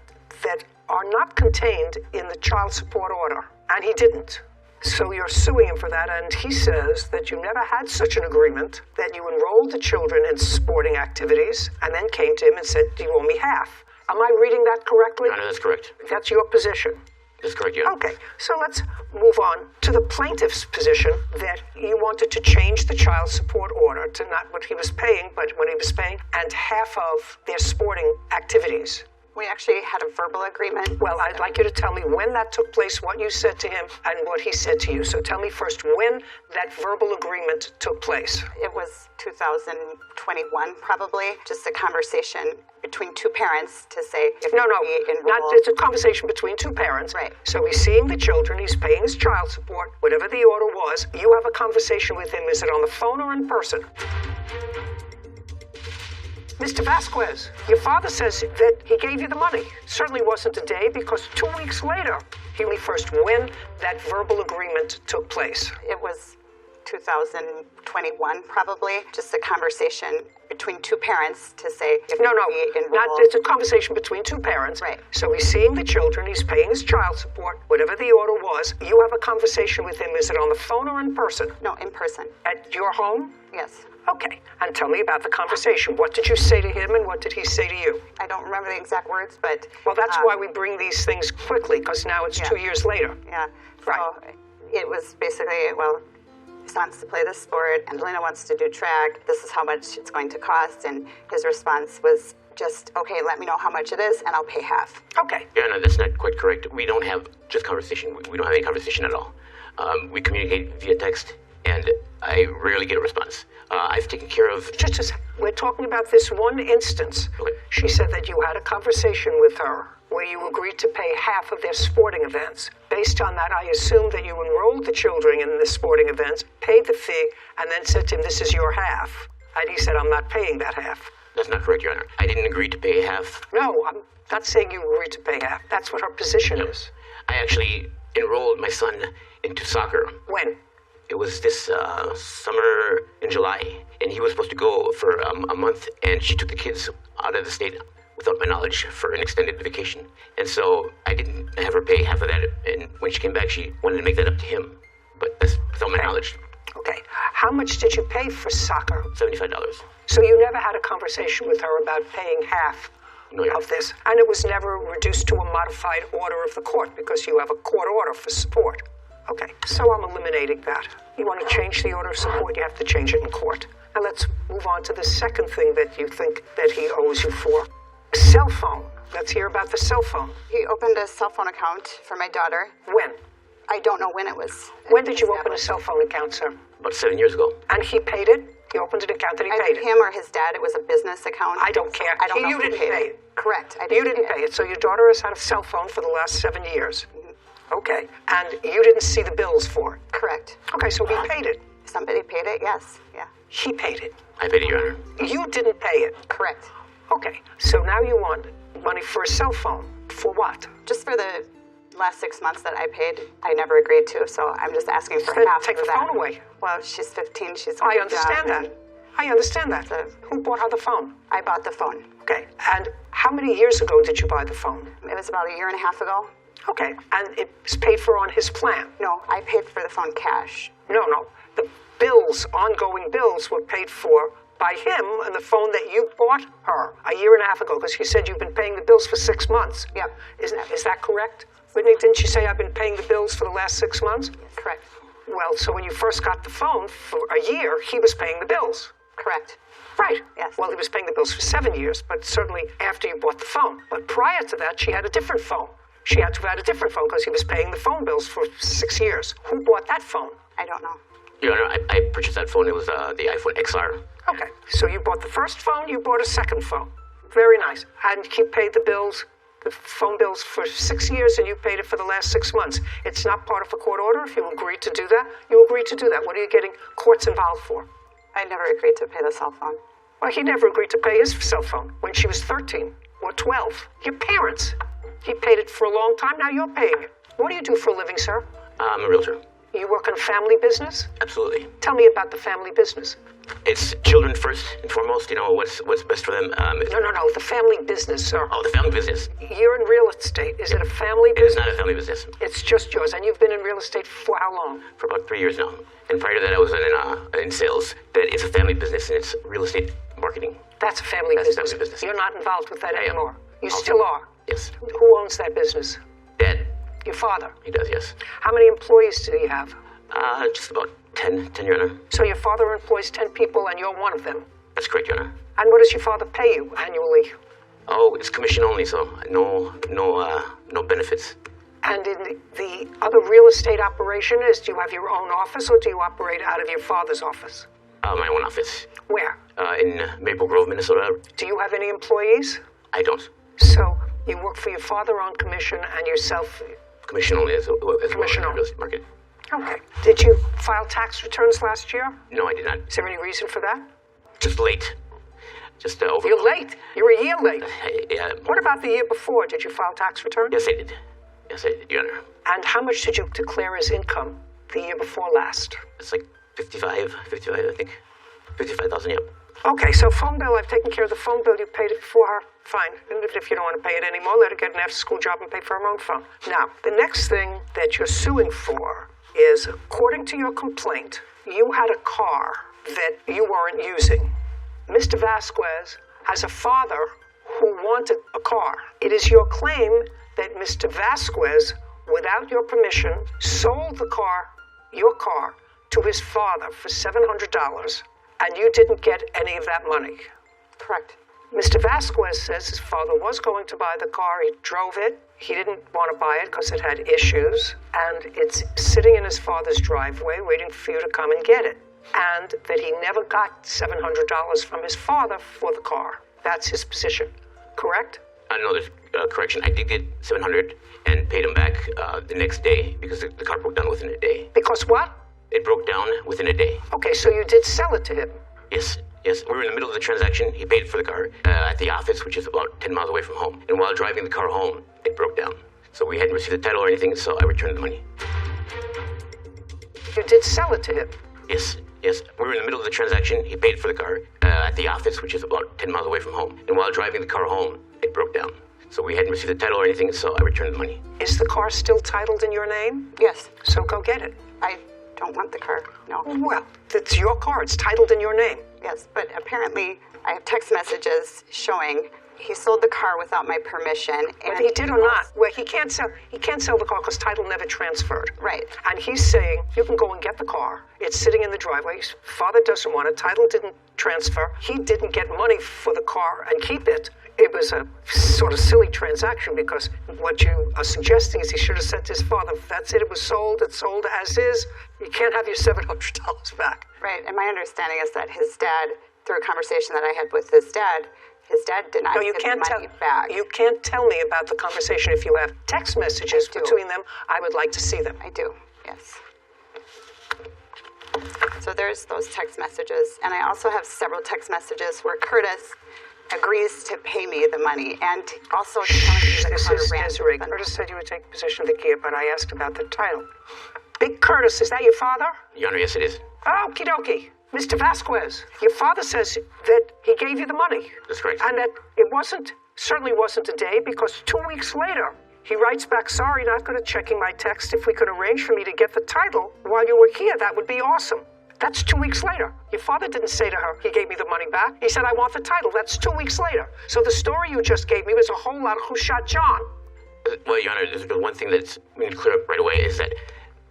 Speaker 2: that are not contained in the child support order, and he didn't. So you're suing him for that, and he says that you never had such an agreement, that you enrolled the children in sporting activities, and then came to him and said, do you owe me half? Am I reading that correctly?
Speaker 22: Your Honor, that's correct.
Speaker 2: That's your position.
Speaker 22: That's correct, Your Honor.
Speaker 2: Okay, so let's move on to the plaintiff's position that you wanted to change the child support order to not what he was paying, but what he was paying, and half of their sporting activities.
Speaker 1: We actually had a verbal agreement.
Speaker 2: Well, I'd like you to tell me when that took place, what you said to him, and what he said to you. So tell me first when that verbal agreement took place.
Speaker 1: It was 2021, probably. Just a conversation between two parents to say if
Speaker 2: No,
Speaker 1: we enroll.
Speaker 2: not, it's a conversation between two parents.
Speaker 1: Right.
Speaker 2: So he's seeing the children, he's paying his child support, whatever the order was. You have a conversation with him. Is it on the phone or in person? Mr. Vasquez, your father says that he gave you the money. Certainly wasn't a day, because 2 weeks later, tell me first when that verbal agreement took place.
Speaker 1: It was 2021, probably. Just a conversation between two parents to say if we enroll.
Speaker 2: Not, it's a conversation between two parents.
Speaker 1: Right.
Speaker 2: So he's seeing the children, he's paying his child support, whatever the order was. You have a conversation with him. Is it on the phone or in person?
Speaker 1: No, in person.
Speaker 2: At your home?
Speaker 1: Yes.
Speaker 2: Okay, and tell me about the conversation. What did you say to him and what did he say to you?
Speaker 1: I don't remember the exact words, but...
Speaker 2: Well, that's why we bring these things quickly, because now it's 2 years later.
Speaker 1: Yeah.
Speaker 2: Right.
Speaker 1: So it was basically, well, he wants to play this sport, Angelina wants to do track, this is how much it's going to cost, and his response was just, okay, let me know how much it is, and I'll pay half.
Speaker 2: Okay.
Speaker 22: Yeah, no, that's not quite correct. We don't have just conversation. We don't have any conversation at all. We communicate via text, and I rarely get a response. I've taken care of...
Speaker 2: Just a second. We're talking about this one instance.
Speaker 22: Okay.
Speaker 2: She said that you had a conversation with her where you agreed to pay half of their sporting events. Based on that, I assume that you enrolled the children in the sporting events, paid the fee, and then said to him, this is your half. And he said, I'm not paying that half.
Speaker 22: That's not correct, Your Honor. I didn't agree to pay half.
Speaker 2: No, I'm not saying you agreed to pay half. That's what her position is.
Speaker 22: I actually enrolled my son into soccer.
Speaker 2: When?
Speaker 22: It was this summer in July, and he was supposed to go for a month, and she took the kids out of the state without my knowledge for an extended vacation. And so I didn't have her pay half of that, and when she came back, she wanted to make that up to him, but that's without my knowledge.
Speaker 2: Okay. How much did you pay for soccer?
Speaker 22: $75.
Speaker 2: So you never had a conversation with her about paying half of this, and it was never reduced to a modified order of the court because you have a court order for support. Okay, so I'm eliminating that. You want to change the order of support, you have to change it in court. Now let's move on to the second thing that you think that he owes you for. Cell phone. Let's hear about the cell phone.
Speaker 1: He opened a cell phone account for my daughter.
Speaker 2: When?
Speaker 1: I don't know when it was.
Speaker 2: When did you open a cell phone account, sir?
Speaker 22: About 7 years ago.
Speaker 2: And he paid it? He opened an account and he paid it?
Speaker 1: Him or his dad, it was a business account.
Speaker 2: I don't care.
Speaker 1: I don't know
Speaker 2: You
Speaker 1: who
Speaker 2: didn't
Speaker 1: paid
Speaker 2: pay
Speaker 1: it.
Speaker 2: it.
Speaker 1: Correct.
Speaker 2: You didn't pay it. So your daughter has had a cell phone for the last 7 years. Okay. And you didn't see the bills for it?
Speaker 1: Correct.
Speaker 2: Okay, so he paid it.
Speaker 1: Somebody paid it, yes. Yeah.
Speaker 2: He paid it.
Speaker 22: I paid it, Your Honor.
Speaker 2: You didn't pay it.
Speaker 1: Correct.
Speaker 2: Okay, so now you want money for a cell phone. For what?
Speaker 1: Just for the last 6 months that I paid, I never agreed to, so I'm just asking for
Speaker 2: Then
Speaker 1: half
Speaker 2: take
Speaker 1: of
Speaker 2: the
Speaker 1: that.
Speaker 2: phone away.
Speaker 1: Well, she's 15, she's
Speaker 2: I understand that. I understand that. Who bought her the phone?
Speaker 1: I bought the phone.
Speaker 2: Okay, and how many years ago did you buy the phone?
Speaker 1: It was about a year and a half ago.
Speaker 2: Okay, and it was paid for on his plan?
Speaker 1: No, I paid for the phone cash.
Speaker 2: No. The bills, ongoing bills, were paid for by him and the phone that you bought her a year and a half ago, because you said you've been paying the bills for 6 months.
Speaker 1: Yep.
Speaker 2: Is that correct? Whitney, didn't you say I've been paying the bills for the last 6 months?
Speaker 1: Correct.
Speaker 2: Well, so when you first got the phone for a year, he was paying the bills.
Speaker 1: Correct.
Speaker 2: Right.
Speaker 1: Yes.
Speaker 2: Well, he was paying the bills for 7 years, but certainly after you bought the phone. But prior to that, she had a different phone. She had to have had a different phone because he was paying the phone bills for 6 years. Who bought that phone?
Speaker 1: I don't know.
Speaker 22: Your Honor, I purchased that phone. It was the iPhone XR.
Speaker 2: Okay, so you bought the first phone, you bought a second phone. Very nice. And he paid the bills, the phone bills for 6 years, and you paid it for the last 6 months. It's not part of a court order. If you agreed to do that, you agreed to do that. What are you getting courts involved for?
Speaker 1: I never agreed to pay the cell phone.
Speaker 2: Well, he never agreed to pay his cell phone when she was 13 or 12. Your parents. He paid it for a long time, now you're paying it. What do you do for a living, sir?
Speaker 22: I'm a realtor.
Speaker 2: You work in a family business?
Speaker 22: Absolutely.
Speaker 2: Tell me about the family business.
Speaker 22: It's children first and foremost, what's best for them.
Speaker 2: No, the family business, sir.
Speaker 22: Oh, the family business.
Speaker 2: You're in real estate. Is it a family
Speaker 22: It
Speaker 2: business?
Speaker 22: is not a family business.
Speaker 2: It's just yours, and you've been in real estate for how long?
Speaker 22: For about 3 years now. And prior to that, I was in sales. That it's a family business, and it's real estate marketing.
Speaker 2: That's a family
Speaker 22: That's
Speaker 2: business.
Speaker 22: family business.
Speaker 2: You're not involved with that
Speaker 22: I am.
Speaker 2: anymore. You
Speaker 22: Also.
Speaker 2: still are?
Speaker 22: Yes.
Speaker 2: Who owns that business?
Speaker 22: Dad.
Speaker 2: Your father?
Speaker 22: He does, yes.
Speaker 2: How many employees do you have?
Speaker 22: Just about 10, Your Honor.
Speaker 2: So your father employs 10 people and you're one of them?
Speaker 22: That's correct, Your Honor.
Speaker 2: And what does your father pay you annually?
Speaker 22: Oh, it's commission only, so no benefits.
Speaker 2: And in the other real estate operation do you have your own office or do you operate out of your father's office?
Speaker 22: My own office.
Speaker 2: Where?
Speaker 22: In Maple Grove, Minnesota.
Speaker 2: Do you have any employees?
Speaker 22: I don't.
Speaker 2: So you work for your father on commission and yourself?
Speaker 22: Commission only as well in the real estate market.
Speaker 2: Okay. Did you file tax returns last year?
Speaker 22: No, I did not.
Speaker 2: Is there any reason for that?
Speaker 22: Just late. Just over.
Speaker 2: You're late. You're a year late.
Speaker 22: Yeah.
Speaker 2: What about the year before? Did you file tax returns?
Speaker 22: Yes, I did. Yes, I did, Your Honor.
Speaker 2: And how much did you declare as income the year before last?
Speaker 22: It's like 55, I think. 55,000, yep.
Speaker 2: Okay, so phone bill, I've taken care of the phone bill. You paid it for her. Fine. And if you don't want to pay it anymore, let her get an after-school job and pay for her own phone. Now, the next thing that you're suing for is, according to your complaint, you had a car that you weren't using. Mr. Vasquez has a father who wanted a car. It is your claim that Mr. Vasquez, without your permission, sold your car, to his father for $700, and you didn't get any of that money.
Speaker 1: Correct.
Speaker 2: Mr. Vasquez says his father was going to buy the car. He drove it. He didn't want to buy it because it had issues, and it's sitting in his father's driveway waiting for you to come and get it. And that he never got $700 from his father for the car. That's his position. Correct?
Speaker 22: No, there's correction. I did get $700 and paid him back the next day because the car broke down within a day.
Speaker 2: Because what?
Speaker 22: It broke down within a day.
Speaker 2: Okay, so you did sell it to him?
Speaker 22: Yes. We were in the middle of the transaction. He paid for the car at the office, which is about 10 miles away from home. And while driving the car home, it broke down. So we hadn't received the title or anything, so I returned the money.
Speaker 2: You did sell it to him?
Speaker 22: Yes. We were in the middle of the transaction. He paid for the car at the office, which is about 10 miles away from home. And while driving the car home, it broke down. So we hadn't received the title or anything, so I returned the money.
Speaker 2: Is the car still titled in your name?
Speaker 1: Yes.
Speaker 2: So go get it.
Speaker 1: I don't want the car, no.
Speaker 2: Well, it's your car. It's titled in your name.
Speaker 1: Yes, but apparently I have text messages showing he sold the car without my permission. And
Speaker 2: he did or not? Well, he can't sell the car because title never transferred.
Speaker 1: Right.
Speaker 2: And he's saying you can go and get the car. It's sitting in the driveway. His father doesn't want it. Title didn't transfer. He didn't get money for the car and keep it. It was a sort of silly transaction because what you are suggesting is he should have said to his father, that's it, it's sold as is. You can't have your $700 back.
Speaker 1: Right, and my understanding is that his dad, through a conversation that I had with his dad did not get the money back.
Speaker 2: You can't tell me about the conversation. If you have text messages between them, I would like to see them.
Speaker 1: I do, yes. So there's those text messages, and I also have several text messages where Curtis agrees to pay me the money, and also telling me the car ran.
Speaker 2: Desiree. Curtis said you would take possession of the Kia, but I asked about the title. Big Curtis, is that your father?
Speaker 22: Your Honor, yes, it is.
Speaker 2: Okie dokie. Mr. Vasquez, your father says that he gave you the money.
Speaker 22: That's correct.
Speaker 2: And that it certainly wasn't a day, because 2 weeks later, he writes back, sorry, not good at checking my text. If we could arrange for me to get the title while you were here, that would be awesome. That's 2 weeks later. Your father didn't say to her, he gave me the money back. He said, I want the title. That's 2 weeks later. So the story you just gave me was a whole lot of who shot John.
Speaker 22: Well, Your Honor, there's one thing that's we need to clear up right away is that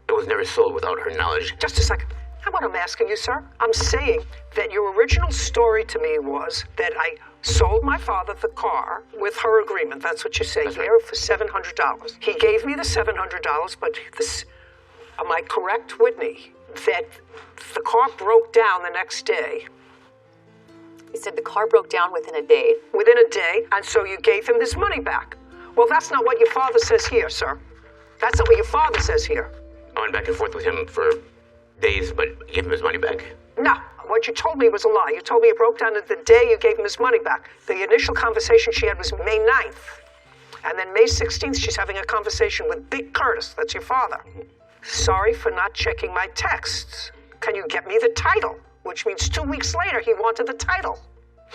Speaker 22: it was never sold without her knowledge.
Speaker 2: Just a second. Now what I'm asking you, sir, I'm saying that your original story to me was that I sold my father the car with her agreement. That's what you say here, for $700. He gave me the $700, but am I correct, Whitney, that the car broke down the next day?
Speaker 7: He said the car broke down within a day.
Speaker 2: Within a day, and so you gave him his money back. Well, that's not what your father says here, sir. That's not what your father says here.
Speaker 22: I went back and forth with him for days, but gave him his money back.
Speaker 2: No, what you told me was a lie. You told me it broke down the day you gave him his money back. The initial conversation she had was May 9th. And then May 16th, she's having a conversation with Big Curtis. That's your father. Sorry for not checking my texts. Can you get me the title? Which means 2 weeks later, he wanted the title.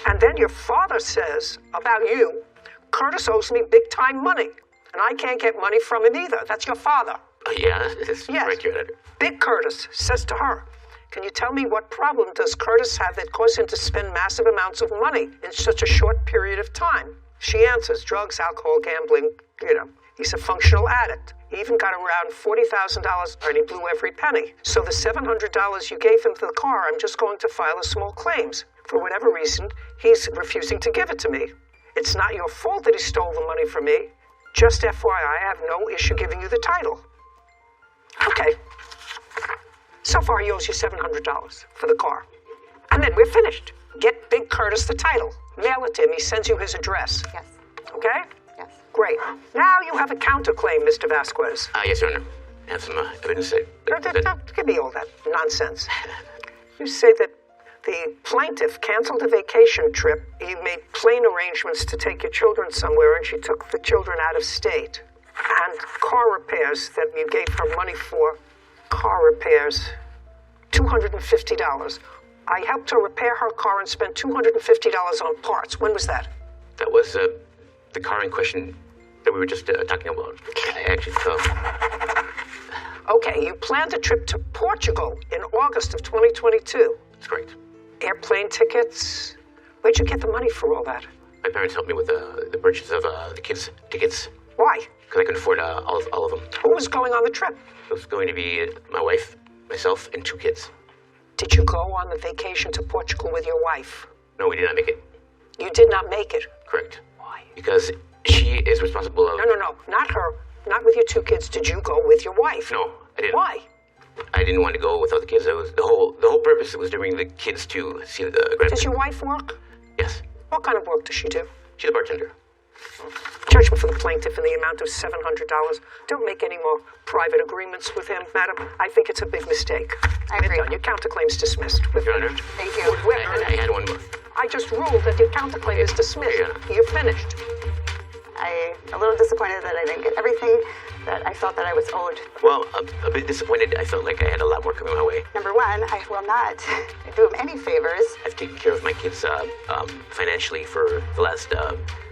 Speaker 2: And then your father says about you, Curtis owes me big time money. And I can't get money from him either. That's your father.
Speaker 22: Yeah, that's correct, Your Honor.
Speaker 2: Big Curtis says to her, can you tell me what problem does Curtis have that caused him to spend massive amounts of money in such a short period of time? She answers, drugs, alcohol, gambling, he's a functional addict. He even got around $40,000 and he blew every penny. So the $700 you gave him for the car, I'm just going to file a small claims. For whatever reason, he's refusing to give it to me. It's not your fault that he stole the money from me. Just FYI, I have no issue giving you the title. Okay. So far, he owes you $700 for the car. And then we're finished. Get Big Curtis the title. Mail it to him. He sends you his address.
Speaker 1: Yes.
Speaker 2: Okay?
Speaker 1: Yes.
Speaker 2: Great. Now you have a counterclaim, Mr. Vasquez.
Speaker 22: Yes, Your Honor. I have some evidence
Speaker 2: Don't give me all that nonsense. You say that the plaintiff canceled a vacation trip. You made plane arrangements to take your children somewhere, and she took the children out of state. And car repairs that you gave her money for. Car repairs. $250. I helped her repair her car and spent $250 on parts. When was that?
Speaker 22: That was the car in question that we were just talking about. I actually
Speaker 2: Okay, you planned a trip to Portugal in August of 2022.
Speaker 22: That's correct.
Speaker 2: Airplane tickets. Where'd you get the money for all that?
Speaker 22: My parents helped me with the purchase of the kids' tickets.
Speaker 2: Why?
Speaker 22: Because I couldn't afford all of them.
Speaker 2: Who was going on the trip?
Speaker 22: It was going to be my wife, myself, and 2 kids.
Speaker 2: Did you go on the vacation to Portugal with your wife?
Speaker 22: No, we did not make it.
Speaker 2: You did not make it?
Speaker 22: Correct. Why? Because she is responsible of...
Speaker 2: No, not her. Not with your 2 kids. Did you go with your wife?
Speaker 22: No, I didn't.
Speaker 2: Why?
Speaker 22: I didn't want to go without the kids. It was the whole purpose was to bring the kids to see the grandparents.
Speaker 2: Does your wife work?
Speaker 22: Yes.
Speaker 2: What kind of work does she do?
Speaker 22: She's a bartender.
Speaker 2: Judgment for the plaintiff in the amount of $700. Don't make any more private agreements with him, madam. I think it's a big mistake.
Speaker 1: I agree.
Speaker 2: Your counterclaim's dismissed.
Speaker 22: Your Honor.
Speaker 1: Thank you.
Speaker 22: I had one more.
Speaker 2: I just ruled that your counterclaim is dismissed. You're finished.
Speaker 1: I'm a little disappointed that I didn't get everything that I felt that I was owed.
Speaker 22: Well, a bit disappointed. I felt like I had a lot more coming my way.
Speaker 1: Number one, I will not do him any favors.
Speaker 22: I've taken care of my kids financially for the last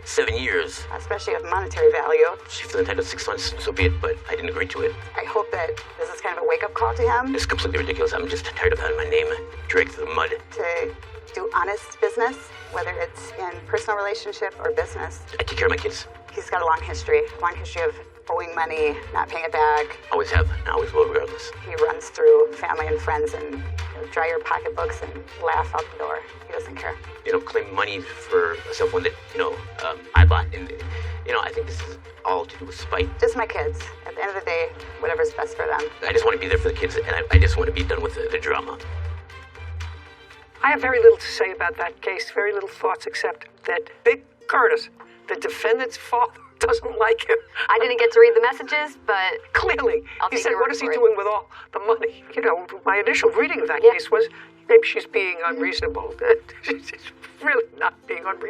Speaker 22: 7 years.
Speaker 1: Especially of monetary value.
Speaker 22: She feels entitled 6 months, so be it, but I didn't agree to it.
Speaker 1: I hope that this is kind of a wake-up call to him.
Speaker 22: It's completely ridiculous. I'm just tired of having my name dragged through the mud.
Speaker 1: To do honest business, whether it's in personal relationship or business.
Speaker 22: I take care of my kids.
Speaker 1: He's got a long history of owing money, not paying it back.
Speaker 22: Always have, and always will, regardless.
Speaker 1: He runs through family and friends and dry your pocketbooks and laugh out the door. He doesn't care.
Speaker 22: Claim money for a cell phone that, I bought. And, I think this is all to do with spite.
Speaker 1: Just my kids. At the end of the day, whatever's best for them.
Speaker 22: I just want to be there for the kids, and I just want to be done with the drama.
Speaker 2: I have very little to say about that case, very little thoughts except that Big Curtis, the defendant's father, doesn't like him.
Speaker 7: I didn't get to read the messages, but...
Speaker 2: Clearly.
Speaker 7: I'll
Speaker 2: He
Speaker 7: take
Speaker 2: said,
Speaker 7: your
Speaker 2: what
Speaker 7: word
Speaker 2: is he
Speaker 7: for it."
Speaker 2: doing with all the money? My initial reading of that case was, maybe she's being unreasonable. She's really not being unreasonable.